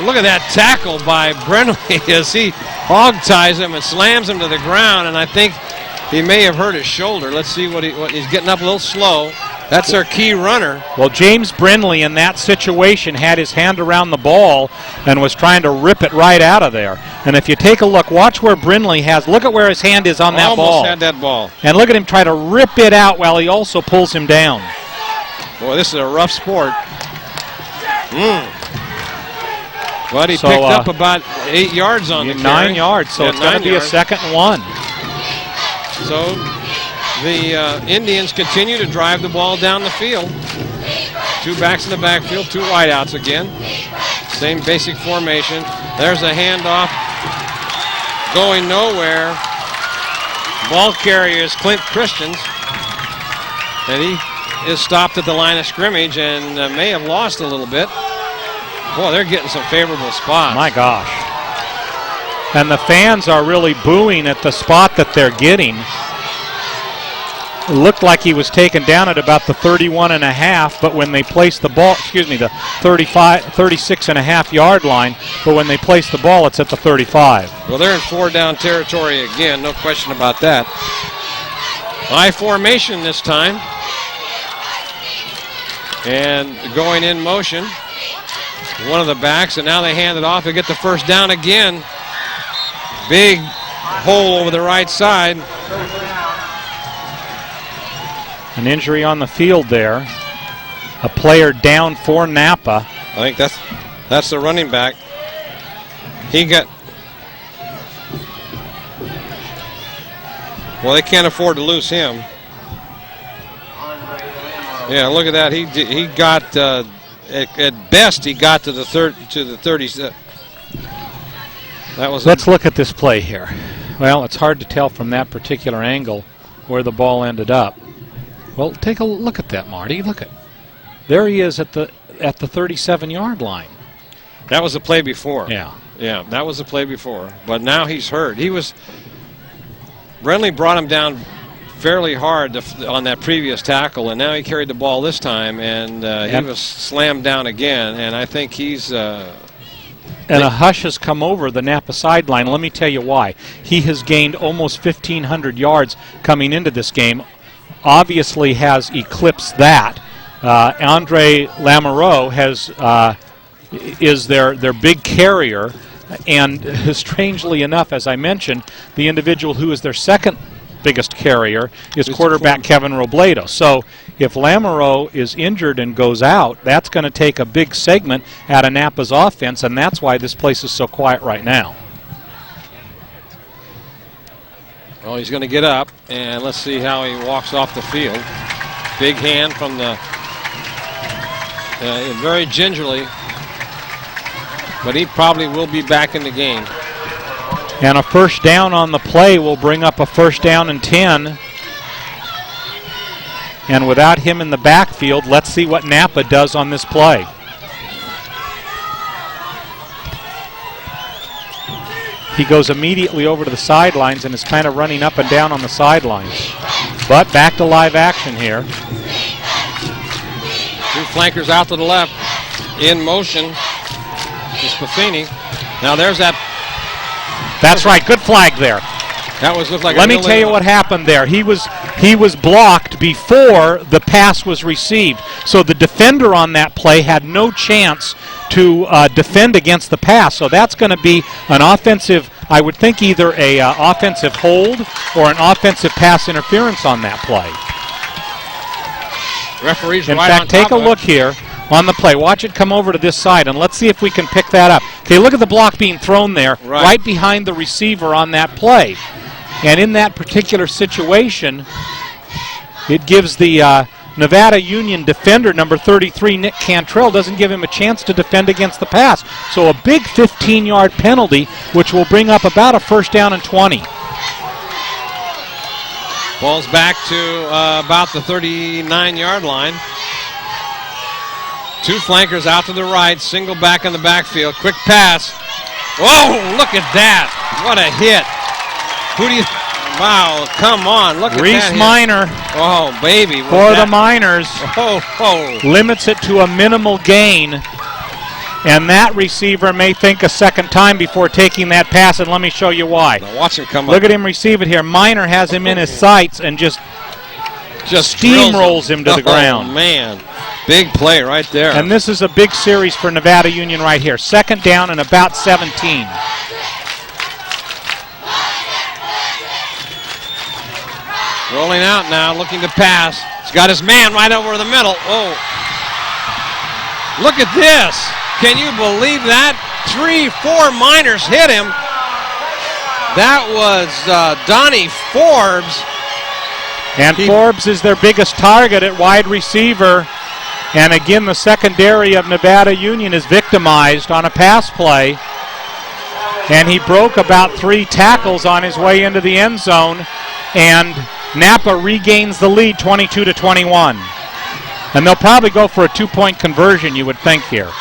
look at that tackle by Brentley as he hog ties him and slams him to the ground, and I think he may have hurt his shoulder. Let's see what he's getting up a little slow. That's their key runner. Well, James Brinley in that situation had his hand around the ball and was trying to rip it right out of there. And if you take a look, watch where Brinley has. Look at where his hand is on that ball. Almost had that ball. And look at him try to rip it out while he also pulls him down. Boy, this is a rough sport. But he picked up about 8 yards on the carry. 9 yards, so it's going to be a 2nd and 1. So the Indians continue to drive the ball down the field. 2 backs in the backfield, 2 wideouts again. Same basic formation. There's a handoff going nowhere. Ball carrier is Clint Christians. And he is stopped at the line of scrimmage and may have lost a little bit. Boy, they're getting some favorable spots. My gosh. And the fans are really booing at the spot that they're getting. It looked like he was taken down at about the 31.5, but when they placed the ball, the 36.5-yard line, but when they place the ball, it's at the 35. Well, they're in 4-down territory again, no question about that. I formation this time. And going in motion. One of the backs, and now they hand it off. They get the first down again. Big hole over the right side. An injury on the field there. A player down for Napa. I think that's the running back. He got... Well, they can't afford to lose him. Yeah, look at that. He got at best he got to the 30s. That was. Let's look at this play here. Well, it's hard to tell from that particular angle where the ball ended up. Well, take a look at that, Marty. Look at. There he is at the 37-yard line. That was the play before. Yeah. Yeah, that was the play before. But now he's hurt. Brenly brought him down fairly hard on that previous tackle, and now he carried the ball this time, and he was slammed down again, and I think he's... and a hush has come over the Napa sideline. Let me tell you why. He has gained almost 1,500 yards coming into this game. Obviously has eclipsed that. Andre Lamoureux is their big carrier, and strangely enough, as I mentioned, the individual who is their second biggest carrier is quarterback Kevin Robledo. So if Lamoureux is injured and goes out, that's going to take a big segment out of Napa's offense, and that's why this place is so quiet right now. Well, he's going to get up, and let's see how he walks off the field. Big hand from the very gingerly, but he probably will be back in the game. And a first down on the play will bring up a 1st down and 10. And without him in the backfield, let's see what Napa does on this play. He goes immediately over to the sidelines and is kind of running up and down on the sidelines. But back to live action here. Two flankers out to the left. In motion is Buffini. Now there's that. That's right. Good flag there. That looked like. Let me tell you what happened there. He was blocked before the pass was received. So the defender on that play had no chance to defend against the pass. So that's going to be an offensive, I would think either a offensive hold or an offensive pass interference on that play. Referee's in right fact, on take top a of look here on the play. Watch it come over to this side, and let's see if we can pick that up. Okay, look at the block being thrown there, right behind the receiver on that play. And in that particular situation, it gives the Nevada Union defender, number 33, Nick Cantrell, doesn't give him a chance to defend against the pass. So a big 15-yard penalty, which will bring up about a 1st down and 20. Ball's back to about the 39-yard line. Two flankers out to the right, single back in the backfield, quick pass. Whoa, look at that. What a hit. Who do you... Wow, come on, look at that. Reese Minor. Oh, baby. For the Miners. Oh. Limits it to a minimal gain. And that receiver may think a second time before taking that pass, and let me show you why. Now watch him come up. Look at him receive it here. Minor has him in his sights and just steamrolls him to the ground. Oh, man. Big play right there. And this is a big series for Nevada Union right here. 2nd down and about 17. Rolling out now, looking to pass. He's got his man right over the middle. Oh. Look at this. Can you believe that? 3-4 Miners hit him. That was Donnie Forbes. And Forbes is their biggest target at wide receiver. And again, the secondary of Nevada Union is victimized on a pass play. And he broke about 3 tackles on his way into the end zone. And Napa regains the lead 22-21. And they'll probably go for a 2-point conversion, you would think, here.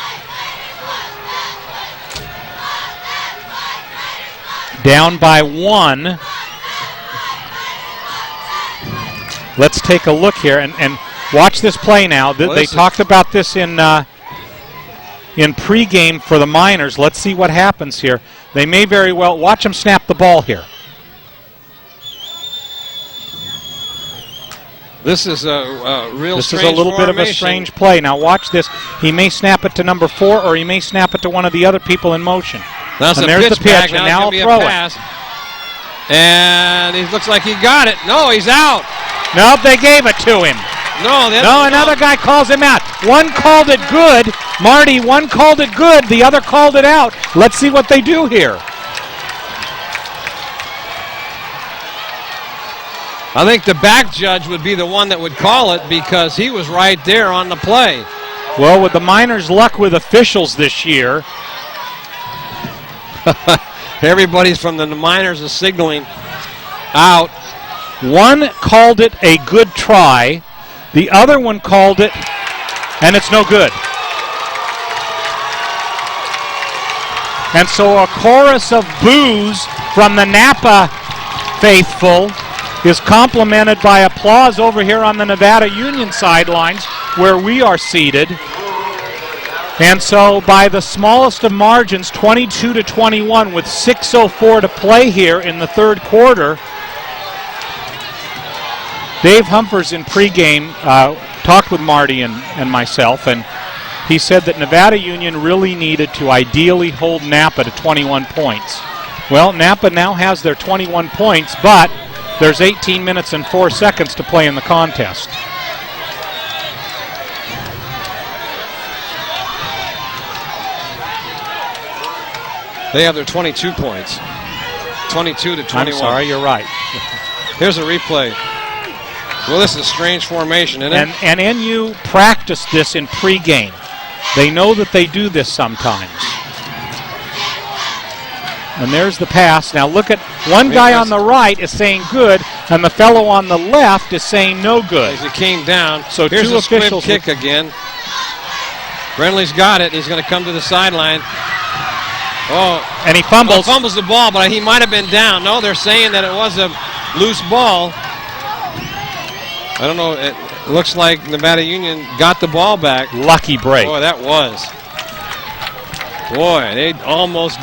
Down by 1. Let's take a look here and watch this play now. They talked about this in pregame for the Miners. Let's see what happens here. They may very well watch them snap the ball here. This is a real This strange is a little formation. bit of a strange play. Now watch this. He may snap it to number 4, or he may snap it to one of the other people in motion. That's and a there's pitch the pitch, back. and now now he'll throw pass. And it looks like he got it. No, he's out. Nope, they gave it to him. No, another guy calls him out. One called it good. Marty, one called it good. The other called it out. Let's see what they do here. I think the back judge would be the one that would call it because he was right there on the play. Well, with the Miners' luck with officials this year, everybody's from the Miners is signaling out. One called it a good try. The other one called it, and it's no good. And so a chorus of boos from the Napa faithful is complemented by applause over here on the Nevada Union sidelines where we are seated. And so by the smallest of margins, 22-21 with 6:04 to play here in the third quarter, Dave Humphers in pregame talked with Marty and myself, and he said that Nevada Union really needed to ideally hold Napa to 21 points. Well, Napa now has their 21 points, but there's 18 minutes and 4 seconds to play in the contest. They have their 22 points. 22-21. I'm sorry, you're right. Here's a replay. Well, this is a strange formation, isn't it? And NU practiced this in pregame. They know that they do this sometimes. And there's the pass. Now look at one guy on the right is saying good, and the fellow on the left is saying no good. As it came down. So here's two a squib officials kick again. Brindley's got it. He's going to come to the sideline. Oh, and he fumbles. Well, fumbles the ball, but he might have been down. No, they're saying that it was a loose ball. I don't know. It looks like Nevada Union got the ball back. Lucky break. Boy, that was. Boy, they almost.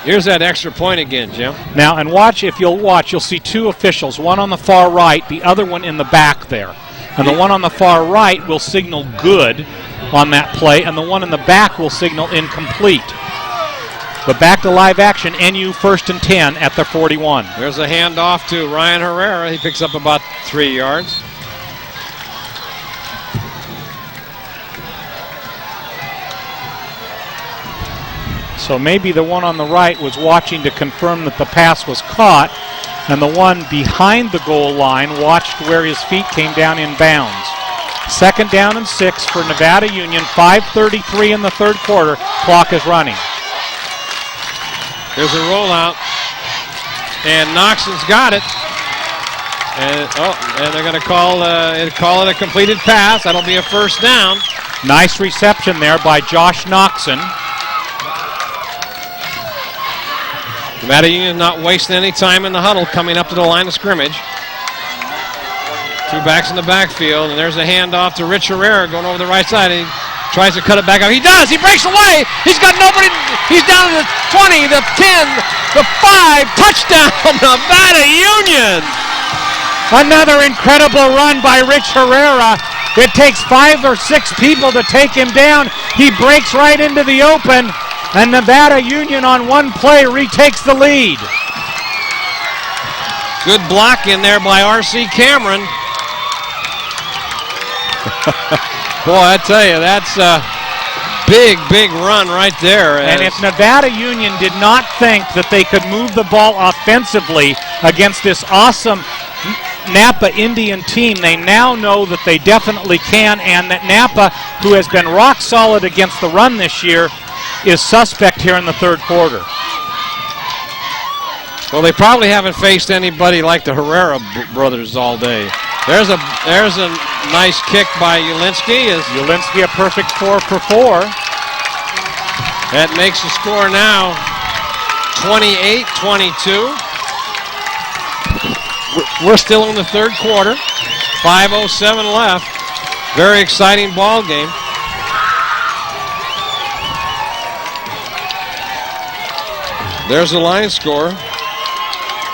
Here's that extra point again, Jim. Now, and watch, if you'll watch, you'll see two officials, one on the far right, the other one in the back there. And the one on the far right will signal good on that play, and the one in the back will signal incomplete. But back to live action, NU 1st and 10 at the 41. There's a handoff to Ryan Herrera. He picks up about 3 yards. So maybe the one on the right was watching to confirm that the pass was caught, and the one behind the goal line watched where his feet came down in bounds. 2nd down and 6 for Nevada Union. 5:33 in the third quarter. Clock is running. There's a rollout, and Noxon's got it. And they're going to call it a completed pass. That'll be a first down. Nice reception there by Josh Noxon. Nevada Union not wasting any time in the huddle, coming up to the line of scrimmage. Two backs in the backfield, and there's a handoff to Rich Herrera going over the right side. He tries to cut it back out. He does. He breaks away. He's got nobody. He's down to the 20, the 10, the 5. Touchdown, Nevada Union. Another incredible run by Rich Herrera. It takes 5 or 6 people to take him down. He breaks right into the open, and Nevada Union on one play retakes the lead. Good block in there by R.C. Cameron. Boy, I tell you, that's a big, big run right there. And if Nevada Union did not think that they could move the ball offensively against this awesome Napa Indian team, they now know that they definitely can, and that Napa, who has been rock solid against the run this year, is suspect here in the third quarter. Well, they probably haven't faced anybody like the Herrera brothers all day. There's a nice kick by Ulinski. Ulinski a perfect 4 for 4. That makes the score now 28-22. We're still in the third quarter. 5:07 left. Very exciting ball game. There's the line score.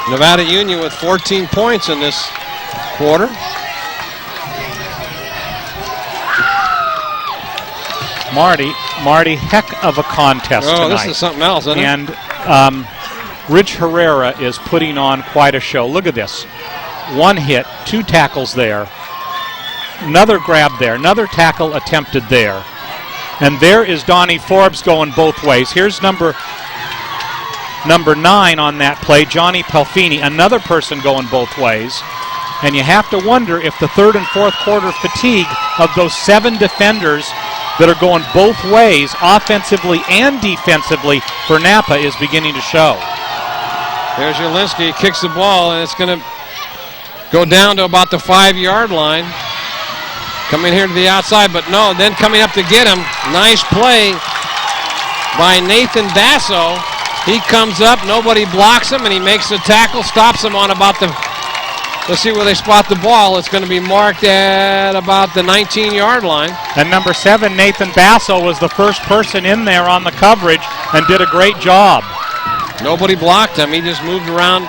Nevada Union with 14 points in this quarter. Marty, heck of a contest tonight. This is something else, isn't it? And Rich Herrera is putting on quite a show. Look at this. 1 hit, 2 tackles there. Another grab there, another tackle attempted there. And there is Donnie Forbes going both ways. Here's number number 9 on that play, Johnny Pelfini, another person going both ways. And you have to wonder if the third and fourth quarter fatigue of those 7 defenders that are going both ways, offensively and defensively, for Napa is beginning to show. There's Jelinski, kicks the ball, and it's going to go down to about the 5-yard line. Coming here to the outside, but no, then coming up to get him. Nice play by Nathan Basso. He comes up, nobody blocks him, and he makes the tackle, stops him on about the, let's see where they spot the ball. It's going to be marked at about the 19-yard line. And number 7, Nathan Basso, was the first person in there on the coverage and did a great job. Nobody blocked him. He just moved around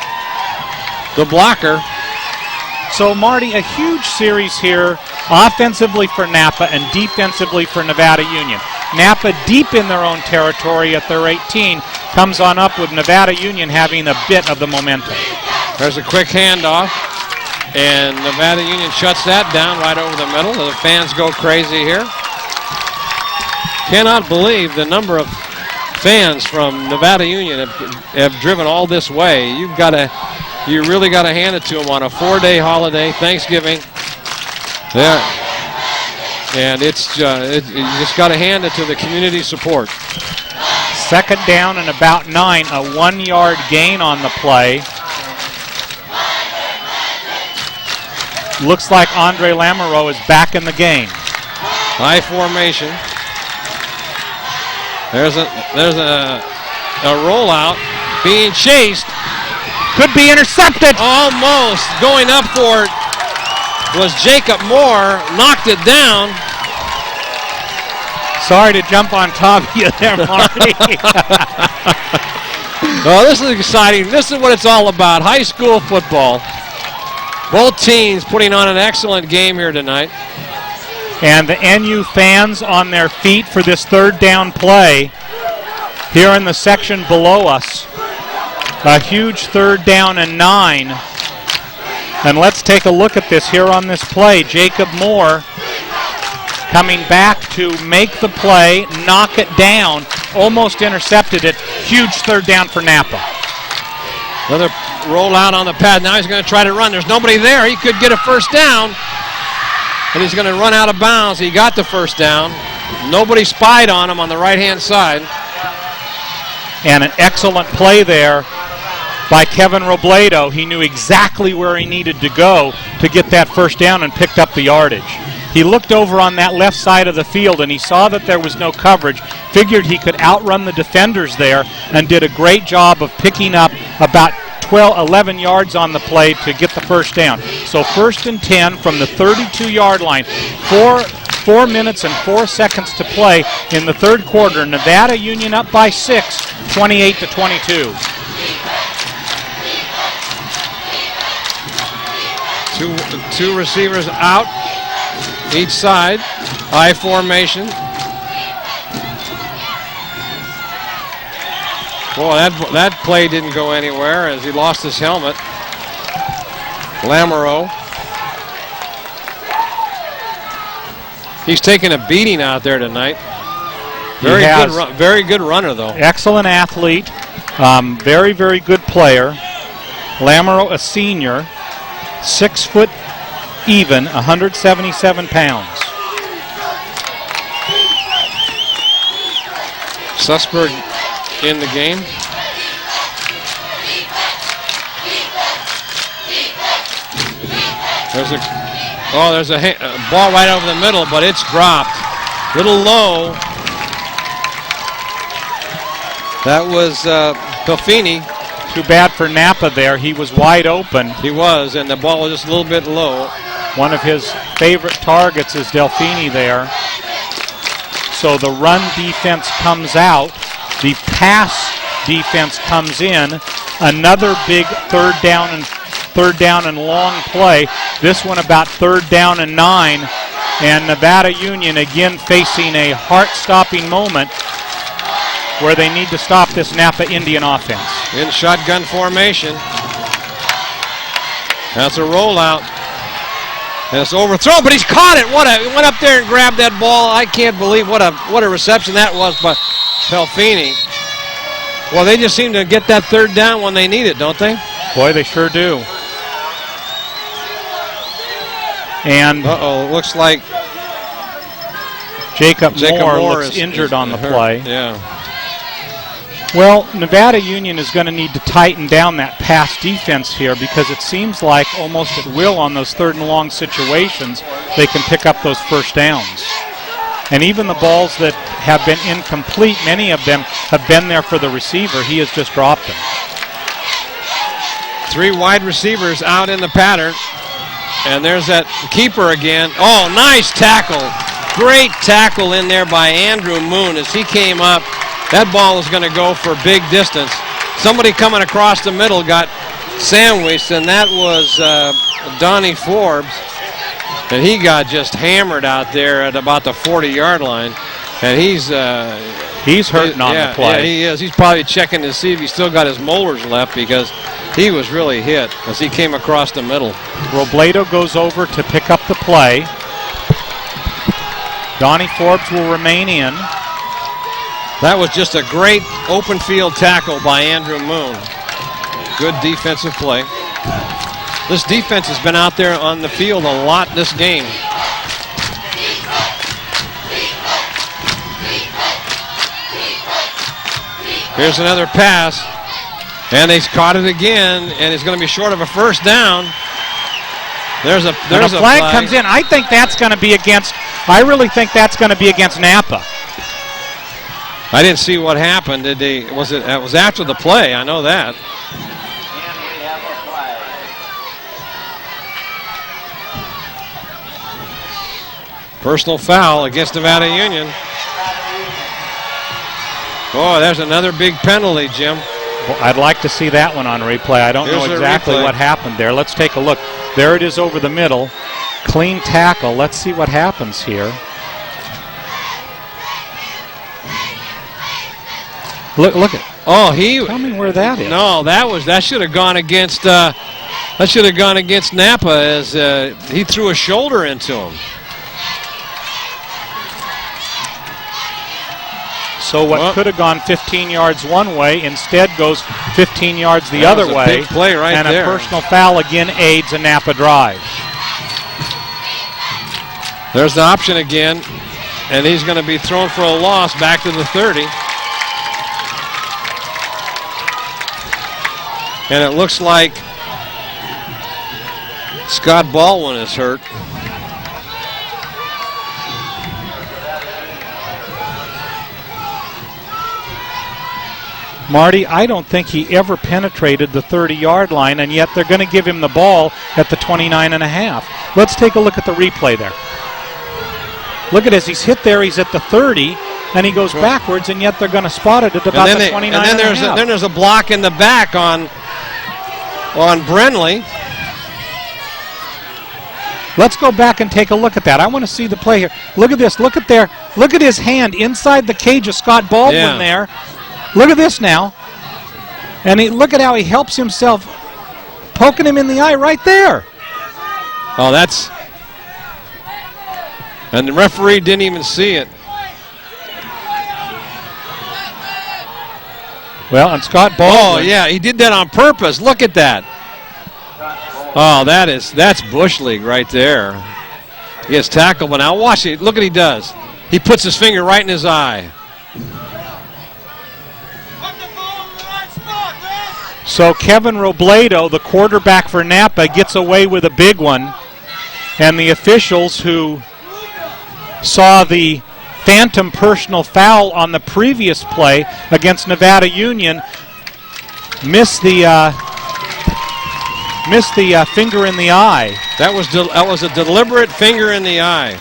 the blocker. So, Marty, a huge series here, offensively for Napa and defensively for Nevada Union. Napa deep in their own territory at their 18, comes on up with Nevada Union having a bit of the momentum. There's a quick handoff, and Nevada Union shuts that down right over the middle. The fans go crazy here. Cannot believe the number of fans from Nevada Union have driven all this way. You really got to hand it to them on a 4-day holiday, Thanksgiving. There, and you just got to hand it to the community support. Second down and about 9, a 1-yard gain on the play. Looks like Andre Lamoureux is back in the game. High formation. There's a rollout being chased. Could be intercepted. Almost going up for it was Jacob Moore. Knocked it down. Sorry to jump on top of you there, Marty. Oh, this is exciting. This is what it's all about. High school football. Both teams putting on an excellent game here tonight. And the NU fans on their feet for this third down play here in the section below us. A huge third down and 9. And let's take a look at this here on this play. Jacob Moore coming back to make the play, knock it down, almost intercepted it. Huge third down for Napa. Another rollout on the pad. Now he's going to try to run. There's nobody there. He could get a first down. And he's going to run out of bounds. He got the first down. Nobody spied on him on the right-hand side. And an excellent play there by Kevin Robledo. He knew exactly where he needed to go to get that first down and picked up the yardage. He looked over on that left side of the field and he saw that there was no coverage, figured he could outrun the defenders there, and did a great job of picking up about 11 yards on the play to get the first down. So 1st and 10 from the 32-yard line. 4 minutes and 4 seconds to play in the third quarter. Nevada Union up by 6, 28-22. Two receivers out each side. High formation. Boy, that play didn't go anywhere as he lost his helmet. Lamoureux. He's taking a beating out there tonight. Very good runner, though. Excellent athlete. Very, very good player. Lamoureux, a senior. 6 foot even, 177 pounds. Sussberg in the game. There's a ball right over the middle, but it's dropped. Little low. That was Pelfini. Too bad for Napa there. He was wide open. He was, and the ball was just a little bit low. One of his favorite targets is Delfini there. So the run defense comes out. The pass defense comes in. Another big third down and long play. This one about 3rd down and 9. And Nevada Union again facing a heart-stopping moment where they need to stop this Napa Indian offense. In shotgun formation. That's a rollout. And it's overthrown, but he's caught it. He went up there and grabbed that ball. I can't believe what a reception that was by Pelfini. Well, they just seem to get that third down when they need it, don't they? Boy, they sure do. And looks like Jacob Moore looks is injured on the hurt. play. Yeah. Well, Nevada Union is going to need to tighten down that pass defense here because it seems like almost at will on those 3rd and long situations they can pick up those first downs. And even the balls that have been incomplete, many of them have been there for the receiver. He has just dropped them. 3 wide receivers out in the pattern. And there's that keeper again. Oh, nice tackle. Great tackle in there by Andrew Moon as he came up. That ball is going to go for big distance. Somebody coming across the middle got sandwiched, and that was Donnie Forbes. And he got just hammered out there at about the 40-yard line. And he's hurting on the play. Yeah, he is. He's probably checking to see if he's still got his molars left because he was really hit as he came across the middle. Robledo goes over to pick up the play. Donnie Forbes will remain in. That was just a great open field tackle by Andrew Moon. Good defensive play. This defense has been out there on the field a lot this game. Here's another pass, and they caught it again, and it's going to be short of a first down. There's a flag comes in. I think that's going to be against. I really think that's going to be against Napa. I didn't see what happened. Did they? It was after the play. I know that. Personal foul against Nevada Union. Oh, there's another big penalty, Jim. Well, I'd like to see that one on replay. I don't know exactly what happened there. Let's take a look. There it is over the middle. Clean tackle. Let's see what happens here. Look at. Oh, tell me where that is. No, that should have gone against Napa as he threw a shoulder into him. So what could have gone 15 yards one way instead goes 15 yards the other way. Big play right and there. A personal foul again aids a Napa drive. There's the option again, and he's going to be thrown for a loss back to the 30. And it looks like Scott Baldwin is hurt. Marty, I don't think he ever penetrated the 30-yard line, and yet they're going to give him the ball at the 29.5. Let's take a look at the replay there. Look at this. He's hit there. He's at the 30, and he goes backwards, and yet they're going to spot it at about the 29.5. And then there's a block in the back on Brenly. Let's go back and take a look at that. I want to see the play here. Look at this. Look at his hand inside the cage of Scott Baldwin there. Look at this now. And look at how he helps himself, poking him in the eye right there. Oh, that's... And the referee didn't even see it. Well, and Scott Baldwin... Oh, yeah, he did that on purpose. Look at that. Oh, that's Bush League right there. He gets tackled, but now watch it. Look what he does. He puts his finger right in his eye. So Kevin Robledo, the quarterback for Napa, gets away with a big one. And the officials who saw the phantom personal foul on the previous play against Nevada Union missed the finger in the eye. That was a deliberate finger in the eye.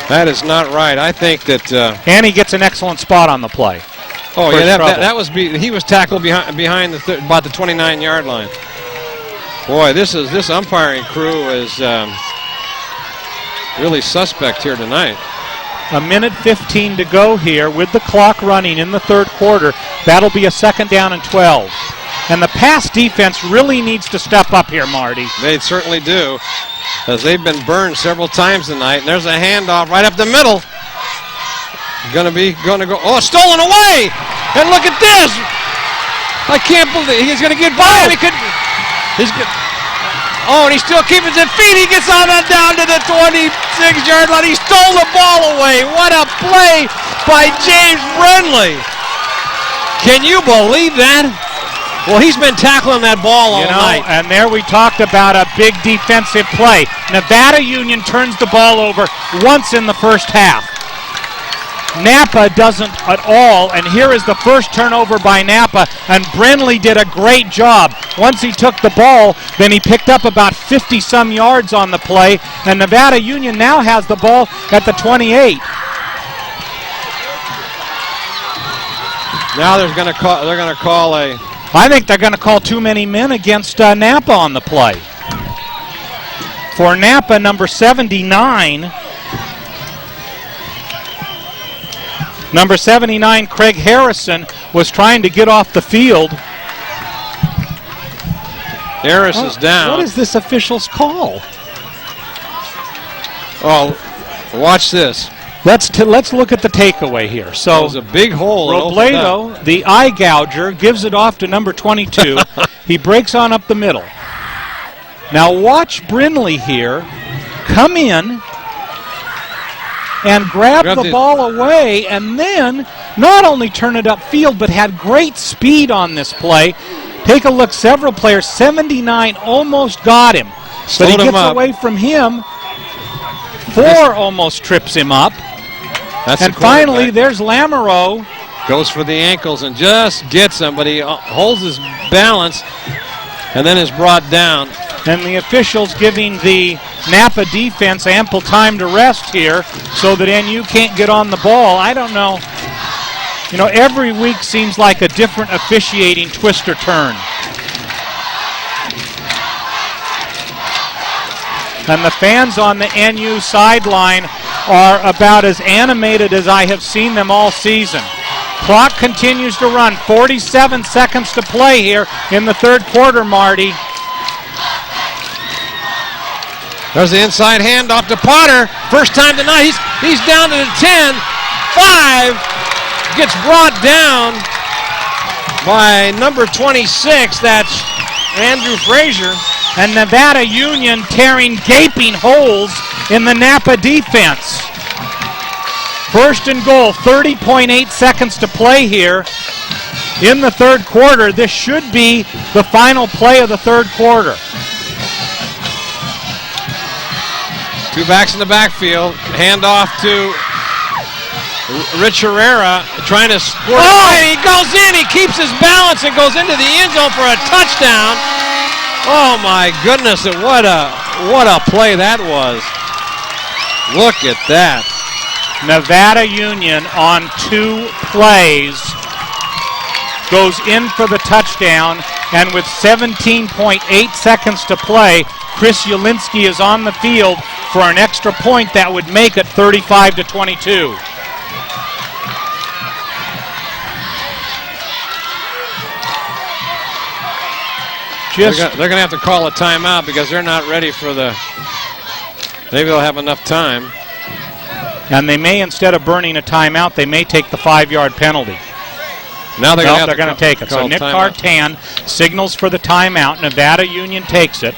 That is not right. I think that... and he gets an excellent spot on the play. Oh, yeah, that was he was tackled behind about the 29-yard line. Boy, this umpiring crew is really suspect here tonight. A minute 15 to go here with the clock running in the third quarter. That'll be a 2nd down and 12. And the pass defense really needs to step up here, Marty. They certainly do, as they've been burned several times tonight. And there's a handoff right up the middle. Going to go. Oh, stolen away! And look at this. I can't believe he's going to get by. And and he still keeps his feet. He gets on that down to the 26-yard line. He stole the ball away. What a play by James Brindley. Can you believe that? Well, he's been tackling that ball all night. And there we talked about a big defensive play. Nevada Union turns the ball over once in the first half. Napa doesn't at all, and here is the first turnover by Napa, and Brindley did a great job. Once he took the ball, then he picked up about 50-some yards on the play, and Nevada Union now has the ball at the 28. Now they're going to call a... I think they're going to call too many men against Napa on the play. For Napa, number 79... Number 79, Craig Harrison, was trying to get off the field. Harris is down. What is this official's call? Oh, watch this. Let's look at the takeaway here. So it was a big hole. Robledo, the eye gouger, gives it off to number 22. He breaks on up the middle. Now watch Brindley here come in and grab the ball away, and then not only turn it upfield, but had great speed on this play. Take a look, several players, 79 almost got him, but he gets away from him. 4 almost trips him up. And finally, there's Lamoureux. Goes for the ankles and just gets him, but he holds his balance and then is brought down. And the officials giving the Napa defense ample time to rest here so that NU can't get on the ball. I don't know. You know, every week seems like a different officiating twist or turn. And the fans on the NU sideline are about as animated as I have seen them all season. Clock continues to run. 47 seconds to play here in the third quarter, Marty. There's the inside handoff to Potter. First time tonight. He's down to the 10. 5. Gets brought down by number 26. That's Andrew Frazier. And Nevada Union tearing gaping holes in the Napa defense. First and goal. 30.8 seconds to play here in the third quarter. This should be the final play of the third quarter. 2 backs in the backfield. Handoff to Rich Herrera trying to score. Oh! He goes in. He keeps his balance and goes into the end zone for a touchdown. Oh my goodness! What a play that was. Look at that. Nevada Union on 2 plays goes in for the touchdown, and with 17.8 seconds to play, Chris Ulinski is on the field for an extra point that would make it 35-22. They're going to have to call a timeout because they're not ready for the... Maybe they'll have enough time. And they may, instead of burning a timeout, they may take the 5-yard penalty. Now they're going to take it. So Nick Cartan signals for the timeout. Nevada Union takes it.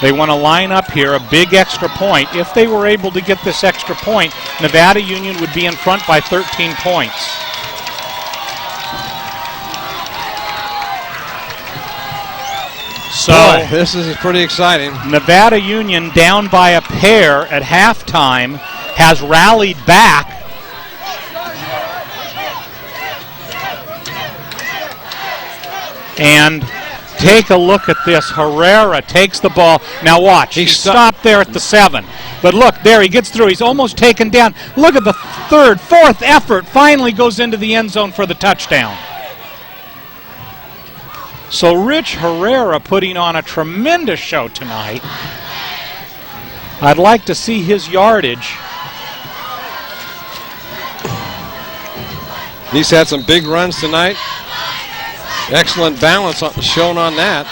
They want to line up here a big extra point. If they were able to get this extra point, Nevada Union would be in front by 13 points. So boy, this is pretty exciting. Nevada Union down by a pair at halftime has rallied back. And take a look at this. Herrera takes the ball. Now watch. He stopped there at the 7. But look, there he gets through. He's almost taken down. Look at the third, fourth effort. Finally goes into the end zone for the touchdown. So Rich Herrera putting on a tremendous show tonight. I'd like to see his yardage. He's had some big runs tonight. Excellent balance shown on that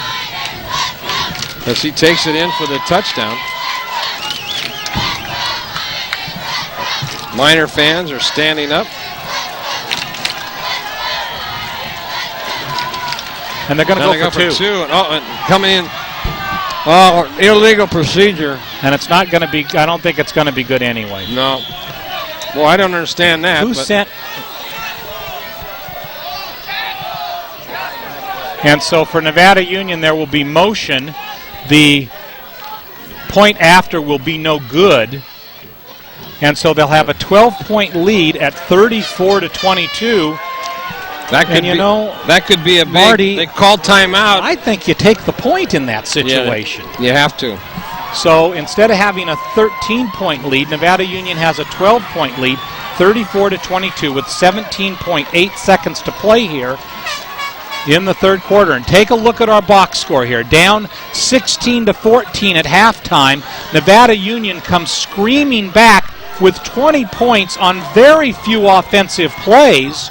as he takes it in for the touchdown. Miner fans are standing up. And they're going to go for two. And coming in. Oh, illegal procedure. And it's not going to be, I don't think it's going to be good anyway. No. Well, I don't understand that. Who sent? And so for Nevada Union, there will be motion. The point after will be no good. And so they'll have a 12-point lead at 34-22. That could be a big. Marty, they called timeout. I think you take the point in that situation. Yeah, you have to. So instead of having a 13-point lead, Nevada Union has a 12-point lead, 34-22, with 17.8 seconds to play here in the third quarter. And take a look at our box score here. Down 16-14 at halftime. Nevada Union comes screaming back with 20 points on very few offensive plays,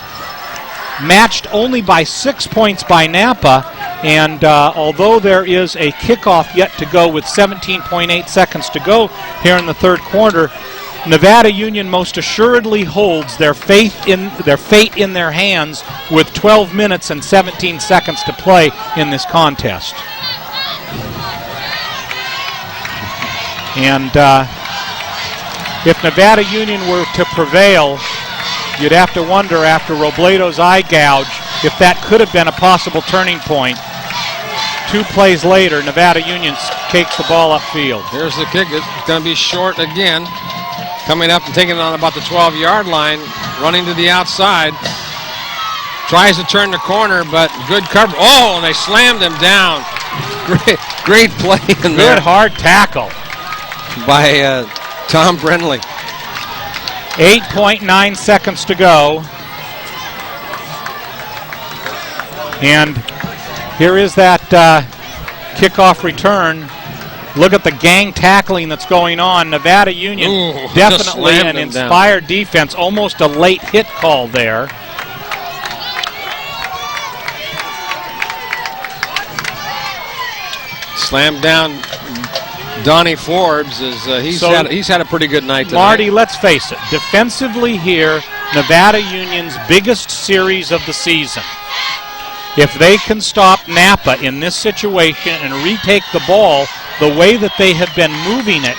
matched only by 6 points by Napa. And although there is a kickoff yet to go with 17.8 seconds to go here in the third quarter, Nevada Union most assuredly holds their fate in their hands with 12 minutes and 17 seconds to play in this contest. And if Nevada Union were to prevail, you'd have to wonder after Robledo's eye gouge if that could have been a possible turning point. 2 plays later, Nevada Union takes the ball upfield. Here's the kick. It's going to be short again. Coming up and taking it on about the 12-yard line, running to the outside. Tries to turn the corner, but good cover. Oh, and they slammed him down. Great play in there. Good hard tackle by Tom Brenly. 8.9 seconds to go. And here is that kickoff return. Look at the gang tackling that's going on. Nevada Union definitely an inspired defense. Almost a late hit call there. Slammed down Donnie Forbes. He's had a pretty good night tonight. Marty, let's face it. Defensively here, Nevada Union's biggest series of the season. If they can stop Napa in this situation and retake the ball the way that they have been moving it,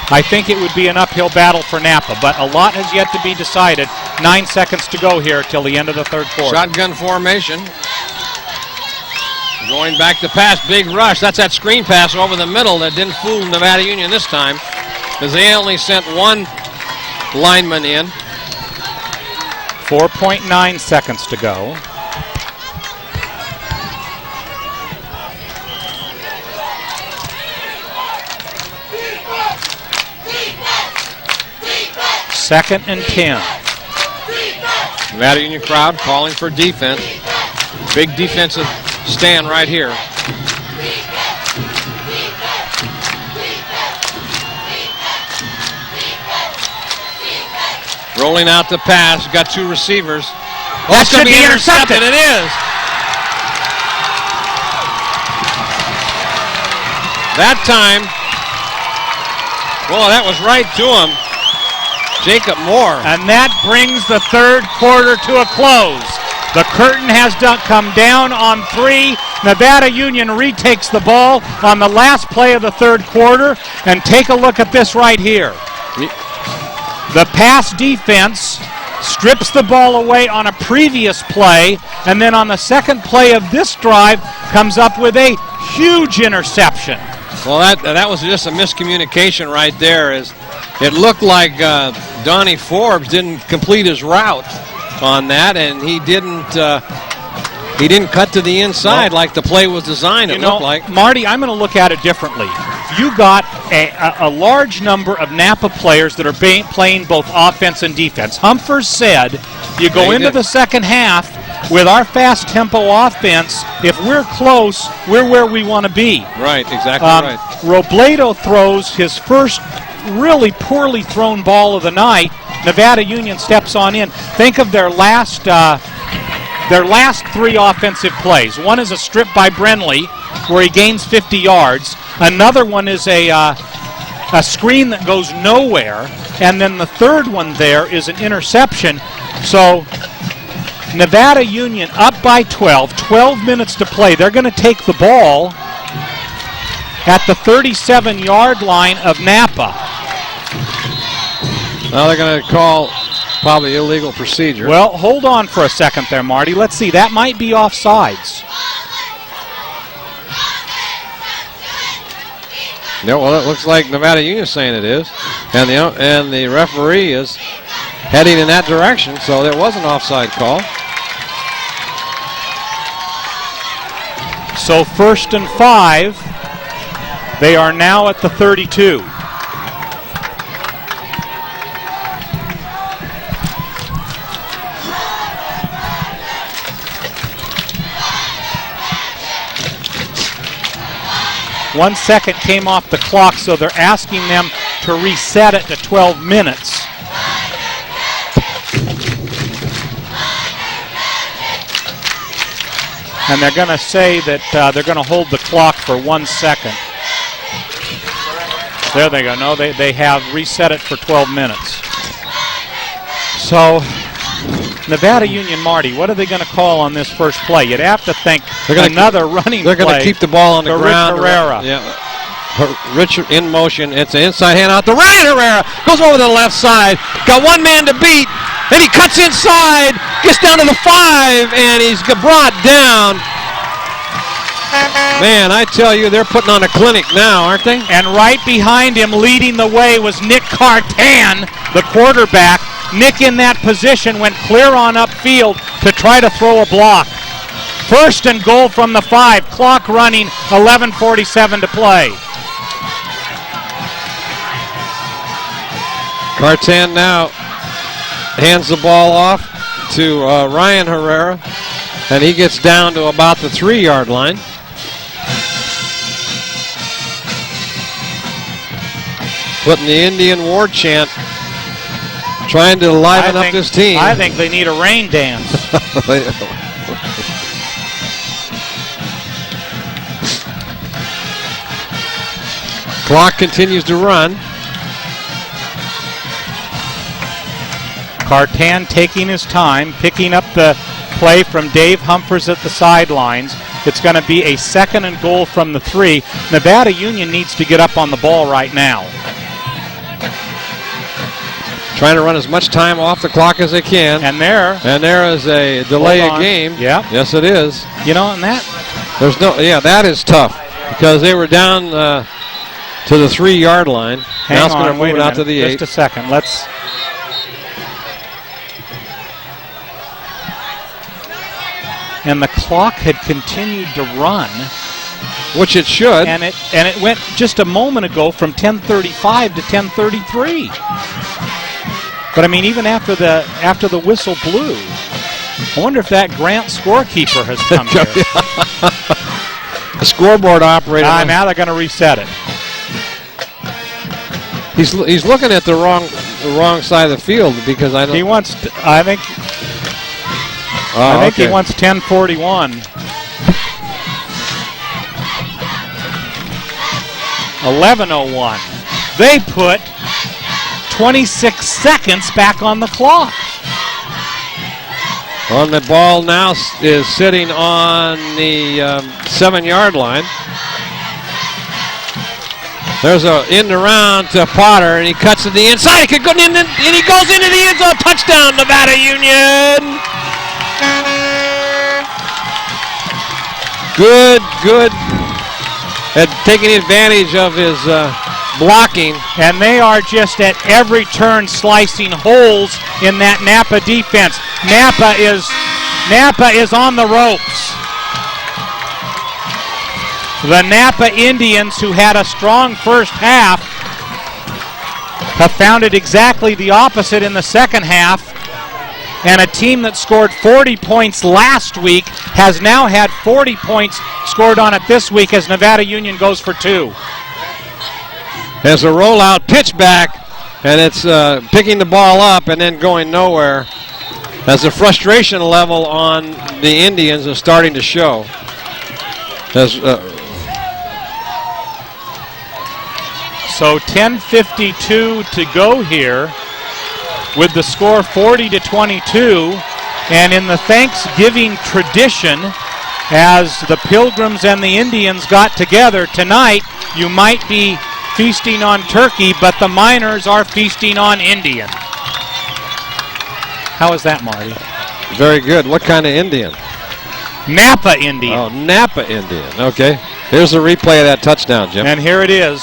I think it would be an uphill battle for Napa. But a lot has yet to be decided. 9 seconds to go here till the end of the third quarter. Shotgun formation. Going back to pass, big rush. That's that screen pass over the middle that didn't fool Nevada Union this time, because they only sent one lineman in. 4.9 seconds to go. Second and 10. Nevada Union crowd calling for defense. Big defensive stand right here. Rolling out the pass. Got 2 receivers. Oh, that should be intercepted. It is. That time, well, that was right to him. Jacob Moore. And that brings the third quarter to a close. The curtain has come down on 3. Nevada Union retakes the ball on the last play of the third quarter. And take a look at this right here. The pass defense strips the ball away on a previous play, and then on the second play of this drive comes up with a huge interception. Well, that was just a miscommunication right there. It looked like Donnie Forbes didn't complete his route on that, and he didn't cut to the inside like the play was designed. It looked like. Marty, I'm going to look at it differently. You got a large number of Napa players that are playing both offense and defense. Humphers said you go into the second half with our fast tempo offense. If we're close, we're where we want to be. Right, exactly right. Robledo throws his first really poorly thrown ball of the night. Nevada Union steps on in. Think of their last 3 offensive plays. One is a strip by Brenly where he gains 50 yards. Another one is a screen that goes nowhere. And then the third one there is an interception. So Nevada Union up by 12, 12 minutes to play. They're going to take the ball at the 37-yard line of Napa. Now they're going to call probably illegal procedure. Well, hold on for a second there, Marty. Let's see. That might be offsides. No, well, it looks like Nevada Union saying it is, and the referee is heading in that direction, so there was an offside call. So 1st and 5. They are now at the 32. One second came off the clock, so they're asking them to reset it to 12 minutes. And they're going to say that they're going to hold the clock for 1 second. There they go. No, they have reset it for 12 minutes. So, Nevada Union, Marty, what are they going to call on this first play? You'd have to think another running play. They're going to keep the ball on the ground. Rich Herrera. Yeah. Richard in motion. It's an inside hand out to Ryan Herrera. Goes over to the left side. Got one man to beat. Then he cuts inside. Gets down to the 5, and he's brought down. Man, I tell you, they're putting on a clinic now, aren't they? And right behind him, leading the way, was Nick Cartan, the quarterback. Nick in that position went clear on upfield to try to throw a block. 1st and goal from the 5. Clock running, 11:47 to play. Cartan now hands the ball off to Ryan Herrera, and he gets down to about the 3-yard line. Putting the Indian war chant, trying to liven up this team. I think they need a rain dance. Clock continues to run. Cartan taking his time, picking up the play from Dave Humphreys at the sidelines. It's going to be a 2nd and goal from the 3. Nevada Union needs to get up on the ball right now. Trying to run as much time off the clock as they can. And there is a delay of game. Yeah. Yes, it is. You know, and that. That is tough because they were down to the 3-yard line. Now it's going to move it out to the 8. Just a second. Let's. And the clock had continued to run, which it should. And it went just a moment ago from 10:35 to 10:33. But I mean, even after the whistle blew, I wonder if that Grant scorekeeper has come here. The scoreboard operator. Now they're going to reset it. He's looking at the wrong side of the field because I don't. He wants. I think he wants 10:41. 11:01. They put 26 seconds back on the clock. Well, the ball now is sitting on the 7-yard line. There's a in around to Potter, and he cuts to the inside. He could go in, and he goes into the end zone. Touchdown, Nevada Union. Good at taking advantage of his blocking. And they are just at every turn slicing holes in that Napa defense. Napa is on the ropes. The Napa Indians, who had a strong first half, have found it exactly the opposite in the second half. And a team that scored 40 points last week has now had 40 points scored on it this week as Nevada Union goes for 2. There's a rollout pitch back, and it's picking the ball up and then going nowhere as the frustration level on the Indians is starting to show. So 10:52 to go here with the score 40-22, And in the Thanksgiving tradition, as the Pilgrims and the Indians got together tonight, you might be feasting on turkey, but the Miners are feasting on Indian. How is that, Marty? Very good. What kind of Indian? Napa Indian. Oh, Napa Indian. Okay. Here's a replay of that touchdown, Jim. And here it is.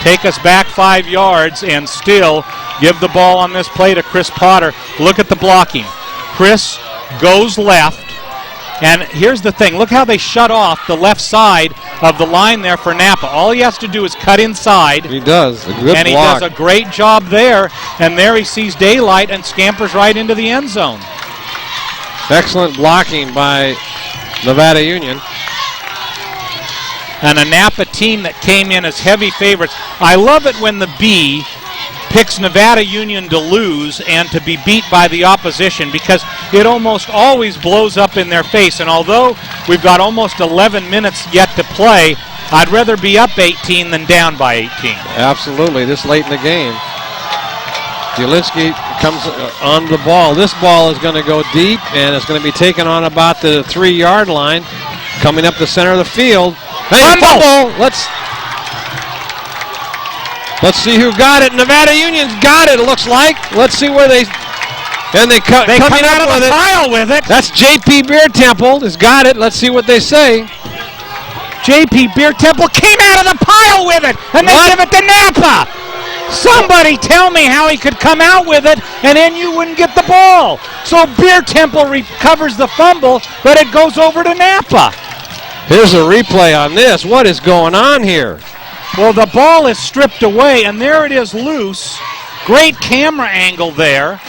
Take us back 5 yards and still give the ball on this play to Chris Potter. Look at the blocking. Chris goes left. And here's the thing. Look how they shut off the left side of the line there for Napa. All he has to do is cut inside. He does. A good and block. He does a great job there. And there he sees daylight and scampers right into the end zone. Excellent blocking by Nevada Union. And a Napa team that came in as heavy favorites. I love it when the B picks Nevada Union to lose and to be beat by the opposition, because it almost always blows up in their face. And although we've got almost 11 minutes yet to play, I'd rather be up 18 than down by 18. Absolutely, this late in the game. Zielinski comes on the ball. This ball is going to go deep, and it's going to be taken on about the 3-yard line. Coming up the center of the field. And fumble! Let's see who got it. Nevada Union's got it, looks like. Let's see where they coming out of the pile with it. That's J.P. Beer Temple has got it. Let's see what they say. J.P. Beer Temple came out of the pile with it, and they give it to Napa. Somebody tell me how he could come out with it, and then you wouldn't get the ball. So Beer Temple recovers the fumble, but it goes over to Napa. Here's a replay on this. What is going on here? Well, the ball is stripped away, and there it is loose. Great camera angle there.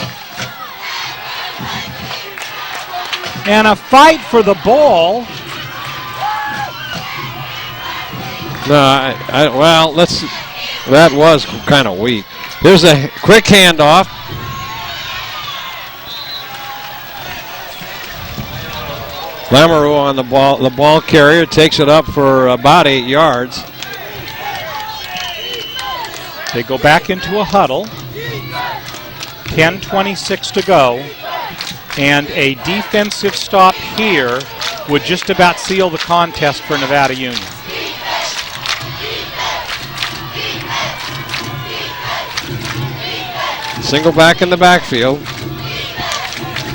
And a fight for the ball. No, that was kind of weak. There's a quick handoff. Lamoureux on the ball carrier takes it up for about 8 yards. They go back into a huddle. 10:26 to go. And a defensive stop here would just about seal the contest for Nevada Union. Single back in the backfield.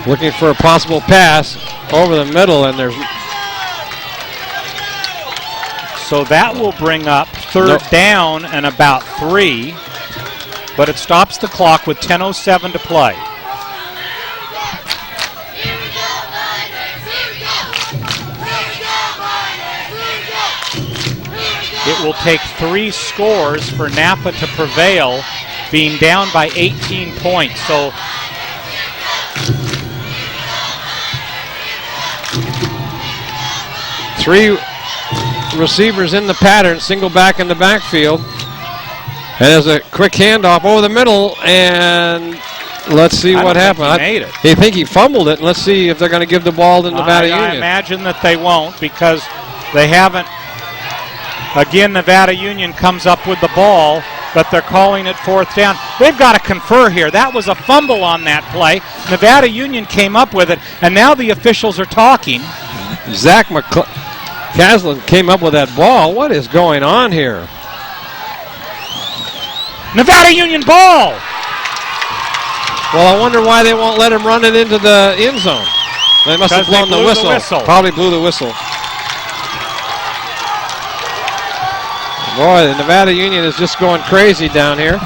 Looking for a possible pass over the middle, and there's... So that will bring up third down and about 3, but it stops the clock with 10:07 to play. It will take 3 scores for Napa to prevail, being down by 18 points. So three receivers in the pattern, single back in the backfield. And there's a quick handoff over the middle, and let's see what happened. He made it. I think he fumbled it, and let's see if they're going to give the ball to Nevada Union. I imagine that they won't, because they haven't. Again, Nevada Union comes up with the ball, but they're calling it fourth down. They've got to confer here. That was a fumble on that play. Nevada Union came up with it, and now the officials are talking. Zach Caslin came up with that ball. What is going on here? Nevada Union ball! Well, I wonder why they won't let him run it into the end zone. They must have blown the whistle. Probably blew the whistle. Boy, the Nevada Union is just going crazy down here.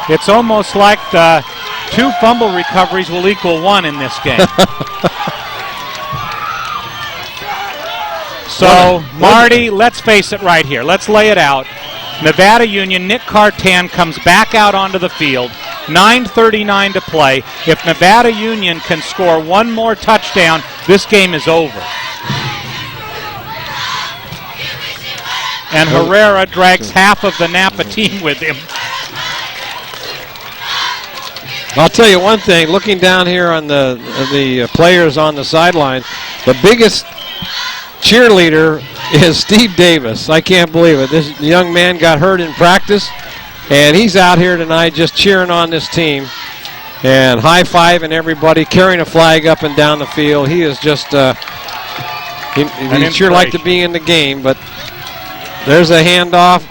It's almost like the 2 fumble recoveries will equal 1 in this game. So, Marty, let's face it right here. Let's lay it out. Nevada Union, Nick Cartan comes back out onto the field. 9:39 to play. If Nevada Union can score 1 more touchdown, this game is over. And Herrera drags half of the Napa team with him. I'll tell you one thing, looking down here on the players on the sideline, the biggest cheerleader is Steve Davis. I can't believe it. This young man got hurt in practice, and he's out here tonight just cheering on this team. and high-fiving everybody, carrying a flag up and down the field. He is just, he'd sure like to be in the game, but there's a handoff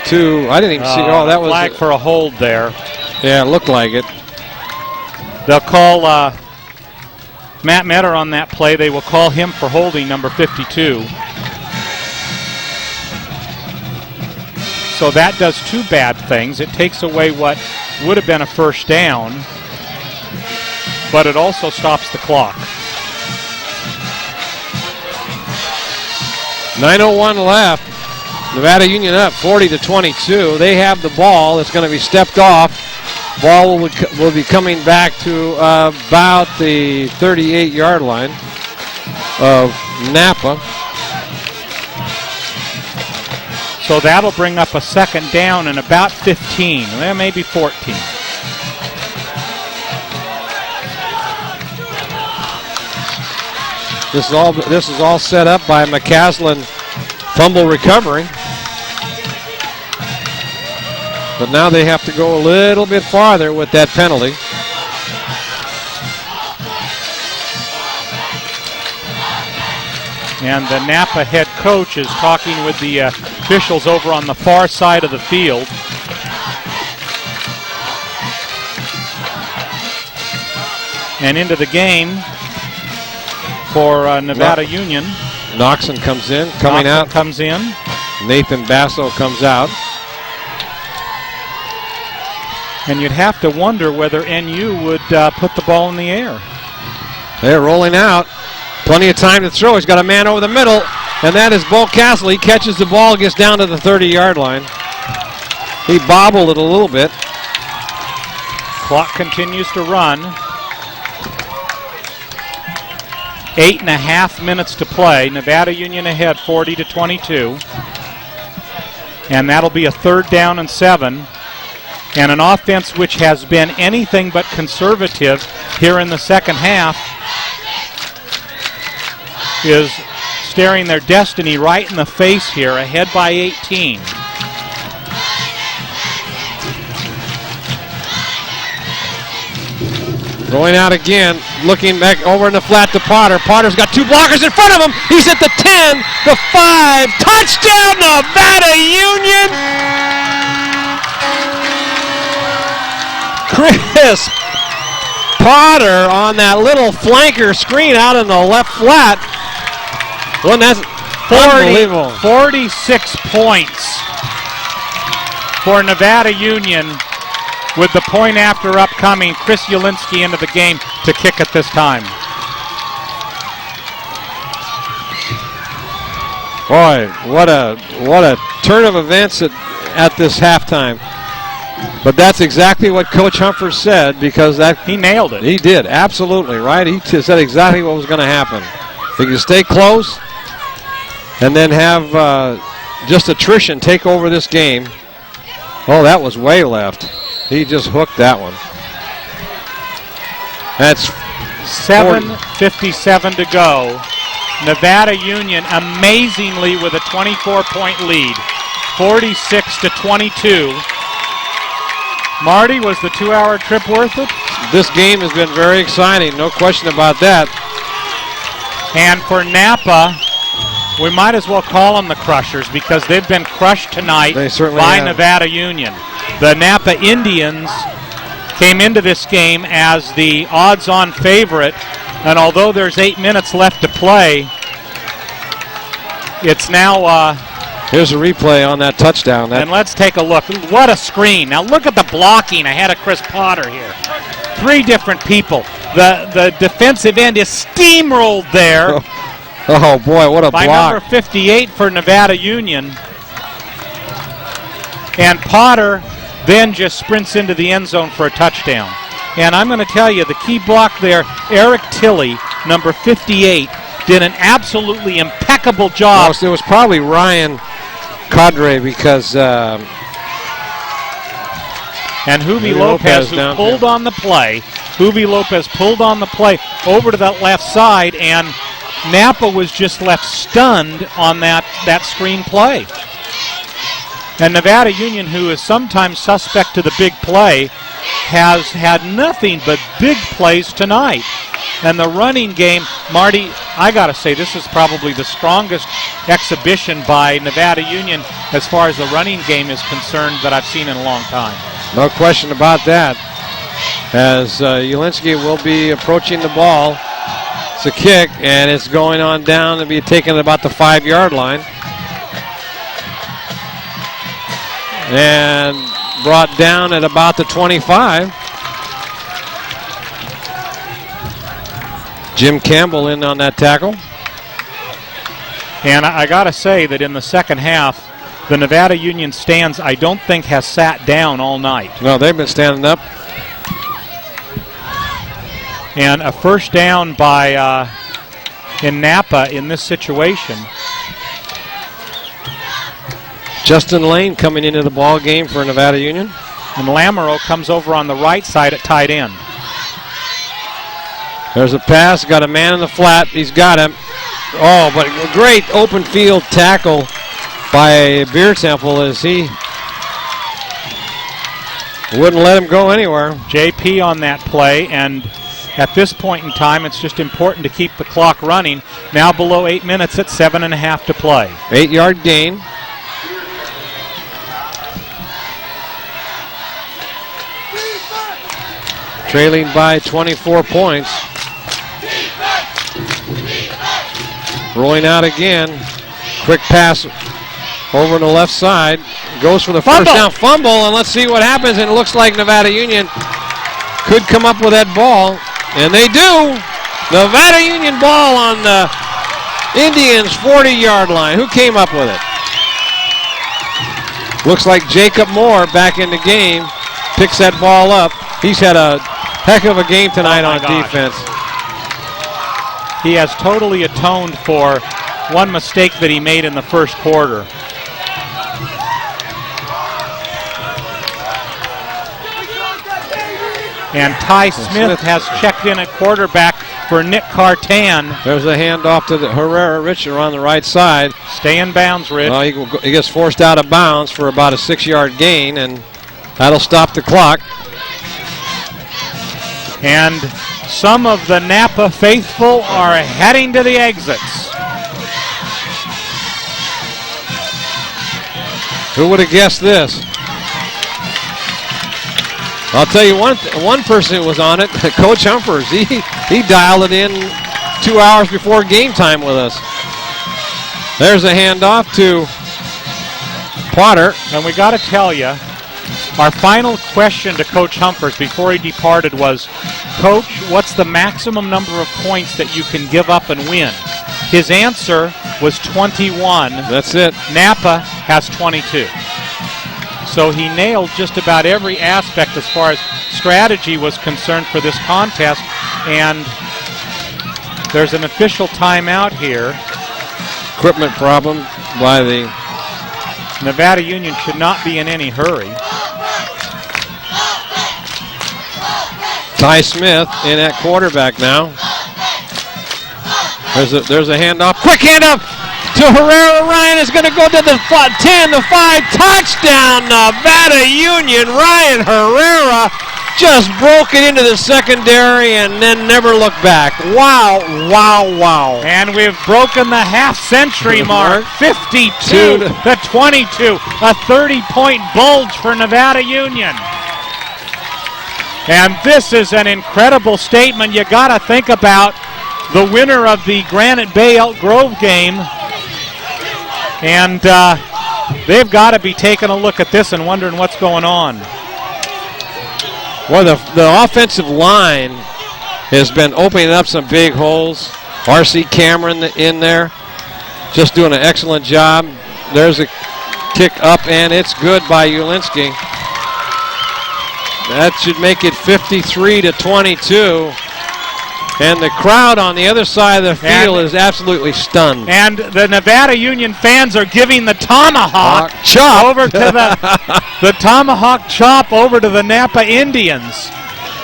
to, I didn't even see, that was flag for a hold there. Yeah, it looked like it. They'll call Matt Metter on that play. They will call him for holding number 52. So that does two bad things. It takes away what would have been a first down, but it also stops the clock. 9:01 left. Nevada Union up 40-22. They have the ball. It's going to be stepped off. Ball will be coming back to about the 38-yard line of Napa. So that'll bring up a second down and about 15, well, maybe 14. This is all set up by McCaslin fumble recovery. But now they have to go a little bit farther with that penalty. And the Napa head coach is talking with the officials over on the far side of the field. And into the game for Nevada Union. Noxon comes in, out. Comes in. Nathan Basso comes out. And you'd have to wonder whether NU would put the ball in the air. They're rolling out. Plenty of time to throw. He's got a man over the middle, and that is Bo Castle. He catches the ball, gets down to the 30-yard line. He bobbled it a little bit. Clock continues to run. 8.5 minutes to play. Nevada Union ahead 40-22. And that'll be a 3rd down and 7. And an offense which has been anything but conservative here in the second half is staring their destiny right in the face here, ahead by 18. Going out again, looking back over in the flat to Potter. Potter's got two blockers in front of him. He's at the 10, the 5. Touchdown, Nevada Union! Chris Potter on that little flanker screen out in the left flat. Well, that's unbelievable. 46 points for Nevada Union with the point after upcoming. Chris Ulinski into the game to kick at this time. Boy, what a turn of events at this halftime. But that's exactly what Coach Humphers said, because he nailed it. He did, absolutely, right? He said exactly what was going to happen. They can stay close and then have just attrition take over this game. Oh, that was way left. He just hooked that one. That's 7:57 to go. Nevada Union amazingly with a 24-point lead, 46-22. Marty, was the 2-hour trip worth it? This game has been very exciting, no question about that. And for Napa, we might as well call them the Crushers, because they've been crushed tonight by Nevada Union. The Napa Indians came into this game as the odds-on favorite, and although there's 8 minutes left to play, it's now here's a replay on that touchdown. And let's take a look. What a screen. Now look at the blocking ahead of Chris Potter here. 3 different people. The defensive end is steamrolled there. Oh boy, what a by block. Number 58 for Nevada Union. And Potter then just sprints into the end zone for a touchdown. And I'm going to tell you, the key block there, Eric Tilley, number 58, did an absolutely impeccable job. It was probably Ryan Cadre, because and Juvi Lopez who pulled on the play. Juvi Lopez pulled on the play over to that left side, and Napa was just left stunned on that screen play. And Nevada Union, who is sometimes suspect to the big play, has had nothing but big plays tonight. And the running game, Marty, I got to say, this is probably the strongest exhibition by Nevada Union as far as the running game is concerned that I've seen in a long time. No question about that. As Ulinski will be approaching the ball. It's a kick, and it's going on down to be taken at about the 5-yard line. And brought down at about the 25. Jim Campbell in on that tackle. And I got to say that in the second half, the Nevada Union stands, I don't think, has sat down all night. No, they've been standing up. And a first down by in Napa in this situation. Justin Lane coming into the ball game for Nevada Union. And Lamoureux comes over on the right side at tight end. There's a pass, got a man in the flat, he's got him. Oh, but a great open field tackle by Beer Temple as he wouldn't let him go anywhere. JP on that play, and at this point in time, it's just important to keep the clock running. Now below 8 minutes at 7.5 to play. 8-yard gain. Trailing by 24 points. Rolling out again. Quick pass over to the left side. Goes for the first down fumble, and let's see what happens. And it looks like Nevada Union could come up with that ball, and they do. Nevada Union ball on the Indians' 40-yard line. Who came up with it? Looks like Jacob Moore back in the game. Picks that ball up. He's had a heck of a game tonight on defense. He has totally atoned for one mistake that he made in the first quarter. And Ty Smith has checked in at quarterback for Nick Cartan. There's a handoff to the Herrera Richer on the right side. Stay in bounds, Rich. Well, he gets forced out of bounds for about a 6-yard gain, and that'll stop the clock. And some of the Napa faithful are heading to the exits. Who would have guessed this? I'll tell you one person who was on it, Coach Humphers. He dialed it in 2 hours before game time with us. There's a handoff to Potter. And we got to tell you, our final question to Coach Humphers before he departed was, Coach, what's the maximum number of points that you can give up and win? His answer was 21. That's it. Napa has 22. So he nailed just about every aspect as far as strategy was concerned for this contest. And there's an official timeout here. Equipment problem by the Nevada Union should not be in any hurry. Ty Smith in at quarterback now. There's a handoff. Quick handoff to Herrera. Ryan is going to go to the 10, the 5. Touchdown, Nevada Union. Ryan Herrera just broke it into the secondary and then never looked back. Wow, wow, wow. And we've broken the half-century mark. 52 to 22. A 30-point bulge for Nevada Union. And this is an incredible statement. You got to think about the winner of the Granite Bay Elk Grove game. And they've got to be taking a look at this and wondering what's going on. Well, the offensive line has been opening up some big holes. R.C. Cameron in there, just doing an excellent job. There's a kick up, and it's good by Ulinski. That should make it 53 to 22. And the crowd on the other side of the field is absolutely stunned. And the Nevada Union fans are giving the tomahawk chop over to the tomahawk chop over to the Napa Indians.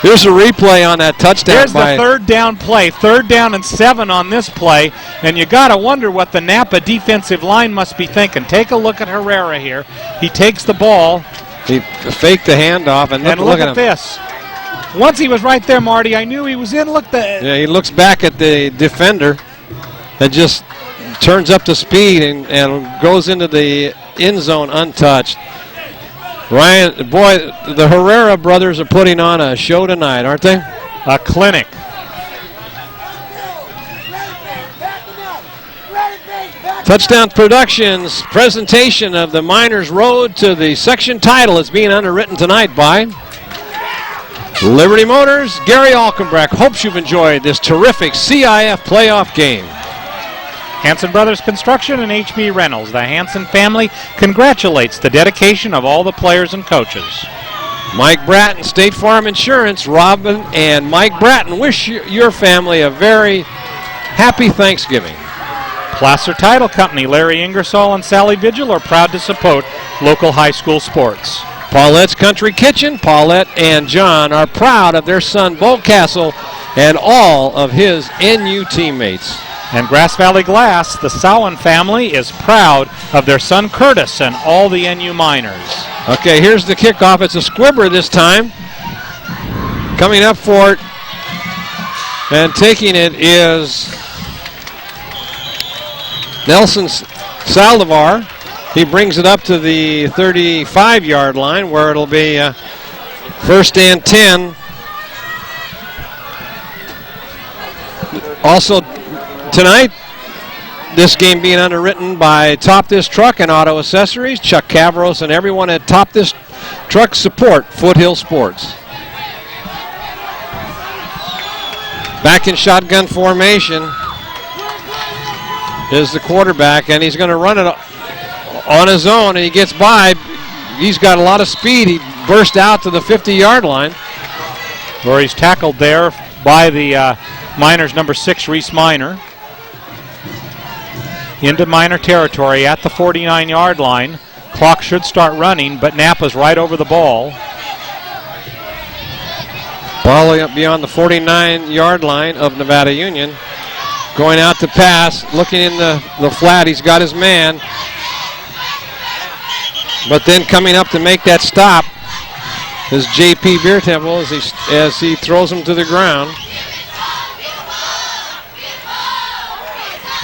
Here's a replay on that touchdown. Here's the third down play. 3rd down and 7 on this play. And you got to wonder what the Napa defensive line must be thinking. Take a look at Herrera here. He takes the ball. He faked the handoff, and look at him. this. once he was right there, Marty, I knew he was in. Look, yeah, he looks back at the defender and just turns up the speed and goes into the end zone untouched. Ryan, boy, the Herrera brothers are putting on a show tonight, aren't they? A clinic. Touchdown Productions presentation of the Miners' Road to the section title is being underwritten tonight by Liberty Motors. Gary Alkenbrecht hopes you've enjoyed this terrific CIF playoff game. Hanson Brothers Construction and HB Reynolds. The Hanson family congratulates the dedication of all the players and coaches. Mike Bratton, State Farm Insurance. Robin and Mike Bratton wish your family a very happy Thanksgiving. Placer Title Company, Larry Ingersoll and Sally Vigil are proud to support local high school sports. Paulette's Country Kitchen. Paulette and John are proud of their son Bo Castle and all of his NU teammates. And Grass Valley Glass, the Sowen family is proud of their son Curtis and all the NU Miners. Okay, here's the kickoff. It's a squibber this time. Coming up for it and taking it is Nelson Saldivar. He brings it up to the 35-yard line where it'll be first and 10. Also tonight, this game being underwritten by Top This Truck and Auto Accessories. Chuck Cavros and everyone at Top This Truck support Foothill Sports. Back in shotgun formation is the quarterback, and he's going to run it on his own, and he gets by. He's got a lot of speed. He burst out to the 50-yard line. Where he's tackled there by the Miners' number 6, Reese Miner. Into Miner territory at the 49-yard line. Clock should start running, but Napa's right over the ball. Ball up beyond the 49-yard line of Nevada Union. Going out to pass, looking in the flat. He's got his man. But then coming up to make that stop is J.P. Beertemple as he throws him to the ground.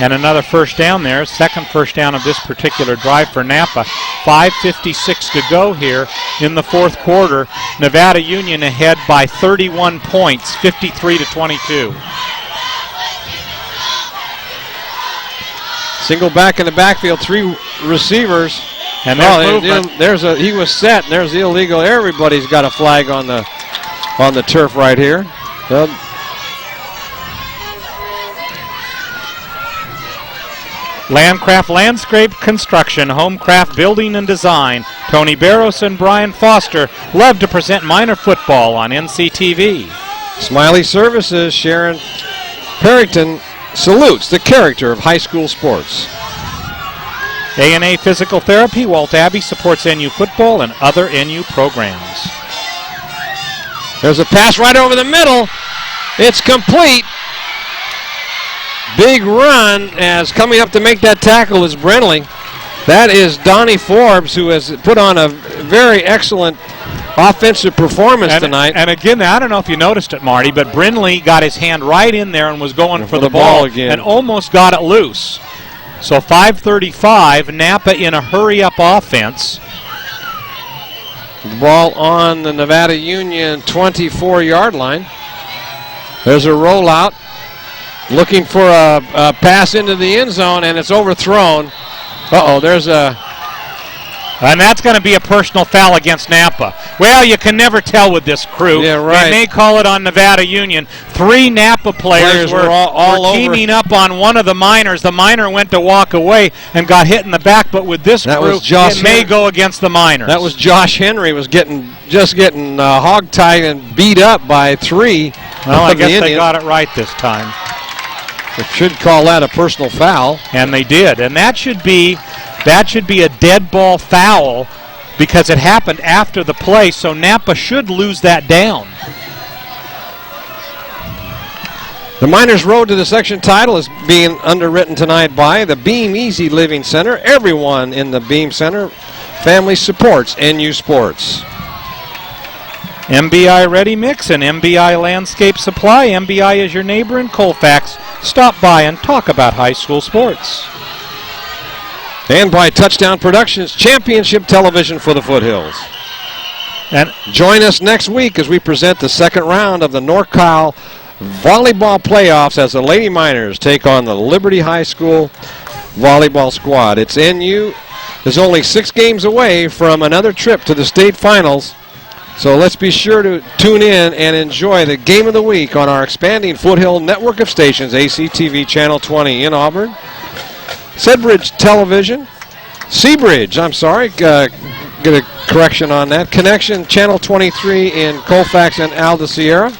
And another first down there, second first down of this particular drive for Napa. 5:56 to go here in the fourth quarter. Nevada Union ahead by 31 points, 53-22. Single back in the backfield, 3 receivers. And he was set. There's the illegal. Everybody's got a flag on the turf right here. Landcraft Landscape Construction, Homecraft Building and Design. Tony Barros and Brian Foster love to present minor football on NCTV. Smiley Services, Sharon Perrington salutes the character of high school sports. A&A Physical Therapy, Walt Abbey supports NU football and other NU programs. There's a pass right over the middle. It's complete. Big run as coming up to make that tackle is Brentley. That is Donnie Forbes, who has put on a very excellent offensive performance tonight. And again, I don't know if you noticed it, Marty, but Brinley got his hand right in there and was going for the ball again and almost got it loose. So 5:35, Napa in a hurry-up offense. The ball on the Nevada Union 24-yard line. There's a rollout. Looking for a pass into the end zone, and it's overthrown. There's a... And that's going to be a personal foul against Napa. Well, you can never tell with this crew. Yeah, right. They may call it on Nevada Union. 3 Napa players were all teaming up on one of the Miners. The Miner went to walk away and got hit in the back, but with this crew, it may go against the Miners. That was Josh Henry, was getting hog-tied and beat up by 3. Well, I guess they got it right this time. They should call that a personal foul. And they did. And that should be a dead ball foul because it happened after the play, so Napa should lose that down. The Miners' Road to the section title is being underwritten tonight by the Beam Easy Living Center. Everyone in the Beam Center family supports NU Sports. MBI Ready Mix and MBI Landscape Supply. MBI is your neighbor in Colfax. Stop by and talk about high school sports. And by Touchdown Productions, championship television for the Foothills. And join us next week as we present the second round of the NorCal volleyball playoffs as the Lady Miners take on the Liberty High School volleyball squad. It's NU is only 6 games away from another trip to the state finals. So let's be sure to tune in and enjoy the game of the week on our expanding Foothill network of stations, ACTV Channel 20 in Auburn, Sedbridge Television, Seabridge, I'm sorry, get a correction on that, Connection Channel 23 in Colfax and Alta Sierra,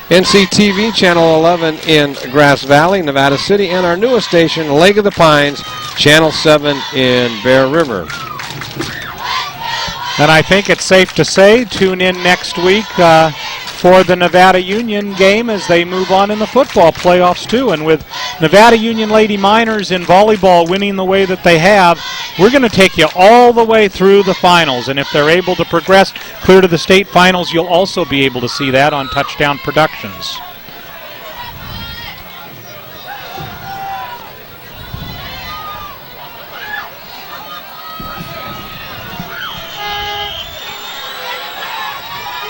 NCTV Channel 11 in Grass Valley, Nevada City, and our newest station, Lake of the Pines, Channel 7 in Bear River. And I think it's safe to say, tune in next week for the Nevada Union game as they move on in the football playoffs too. And with Nevada Union Lady Miners in volleyball winning the way that they have, we're going to take you all the way through the finals. And if they're able to progress clear to the state finals, you'll also be able to see that on Touchdown Productions.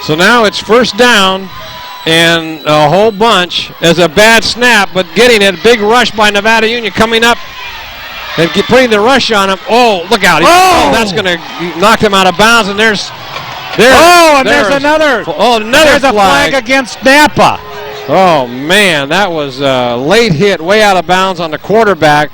So now it's first down and a whole bunch. As a bad snap, but getting it. Big rush by Nevada Union coming up and putting the rush on him. Oh, look out. Oh, that's going to knock him out of bounds. And there's another. There's a flag against Napa. Oh, man, that was a late hit way out of bounds on the quarterback.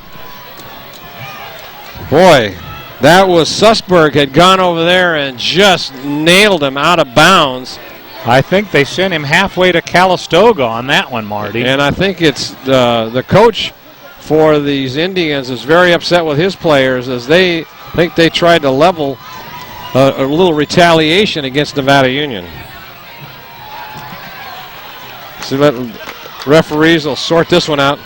Boy. That was Sussberg had gone over there and just nailed him out of bounds. I think they sent him halfway to Calistoga on that one, Marty. And I think it's the coach for these Indians is very upset with his players as they think they tried to level a little retaliation against Nevada Union. So referees will sort this one out.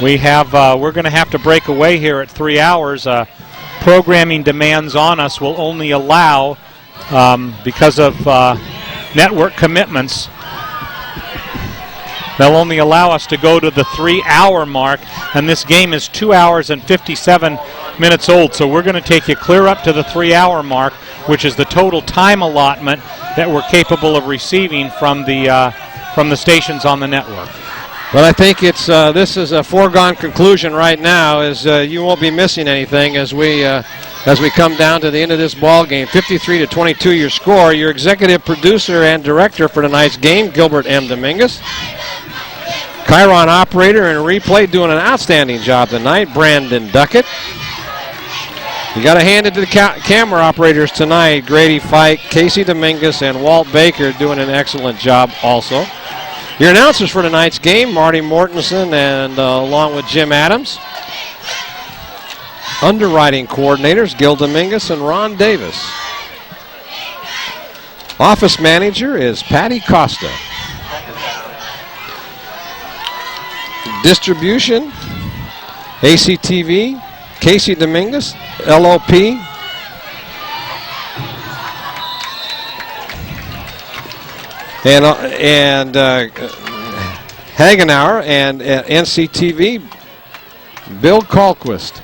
We're going to have to break away here at 3 hours. Programming demands on us will only allow, because of network commitments, they'll only allow us to go to the 3-hour mark, and this game is 2 hours and 57 minutes old. So we're going to take you clear up to the 3-hour mark, which is the total time allotment that we're capable of receiving from the stations on the network. But I think it's this is a foregone conclusion right now, as you won't be missing anything as we come down to the end of this ball game. 53-22 your score. Your executive producer and director for tonight's game, Gilbert M. Dominguez. Chiron operator and replay doing an outstanding job tonight, Brandon Duckett. You got to hand it to the camera operators tonight, Grady Fike, Casey Dominguez, and Walt Baker doing an excellent job also. Your announcers for tonight's game, Marty Mortensen and along with Jim Adams. Underwriting coordinators, Gil Dominguez and Ron Davis. Office manager is Patty Costa. Distribution, ACTV, Casey Dominguez, LOP. And Hagenauer and NCTV, Bill Colquist.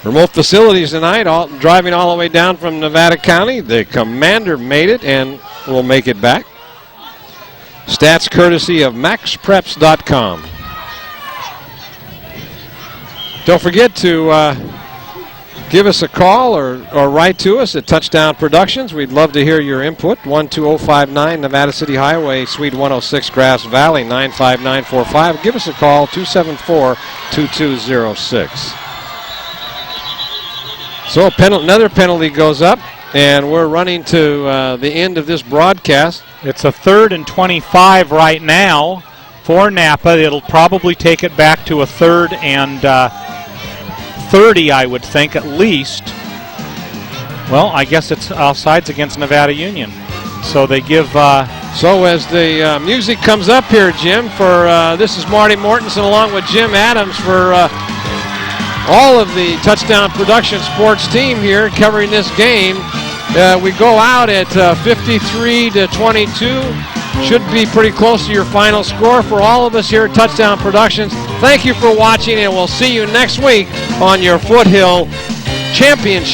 Remote facilities tonight, driving all the way down from Nevada County. The commander made it and will make it back. Stats courtesy of MaxPreps.com. Don't forget to give us a call or write to us at Touchdown Productions. We'd love to hear your input. 12059 Nevada City Highway, Suite 106, Grass Valley, 95945. Give us a call, 274-2206. So another penalty goes up, and we're running to the end of this broadcast. It's a 3rd and 25 right now for Napa. It'll probably take it back to a 3rd and 30, I would think, at least. Well, I guess it's offsides against Nevada Union. So they give... So as the music comes up here, Jim, for this is Marty Mortensen along with Jim Adams for all of the Touchdown Production Sports team here covering this game. We go out at 53-22. Should be pretty close to your final score for all of us here at Touchdown Productions. Thank you for watching, and we'll see you next week on your Foothill Championship.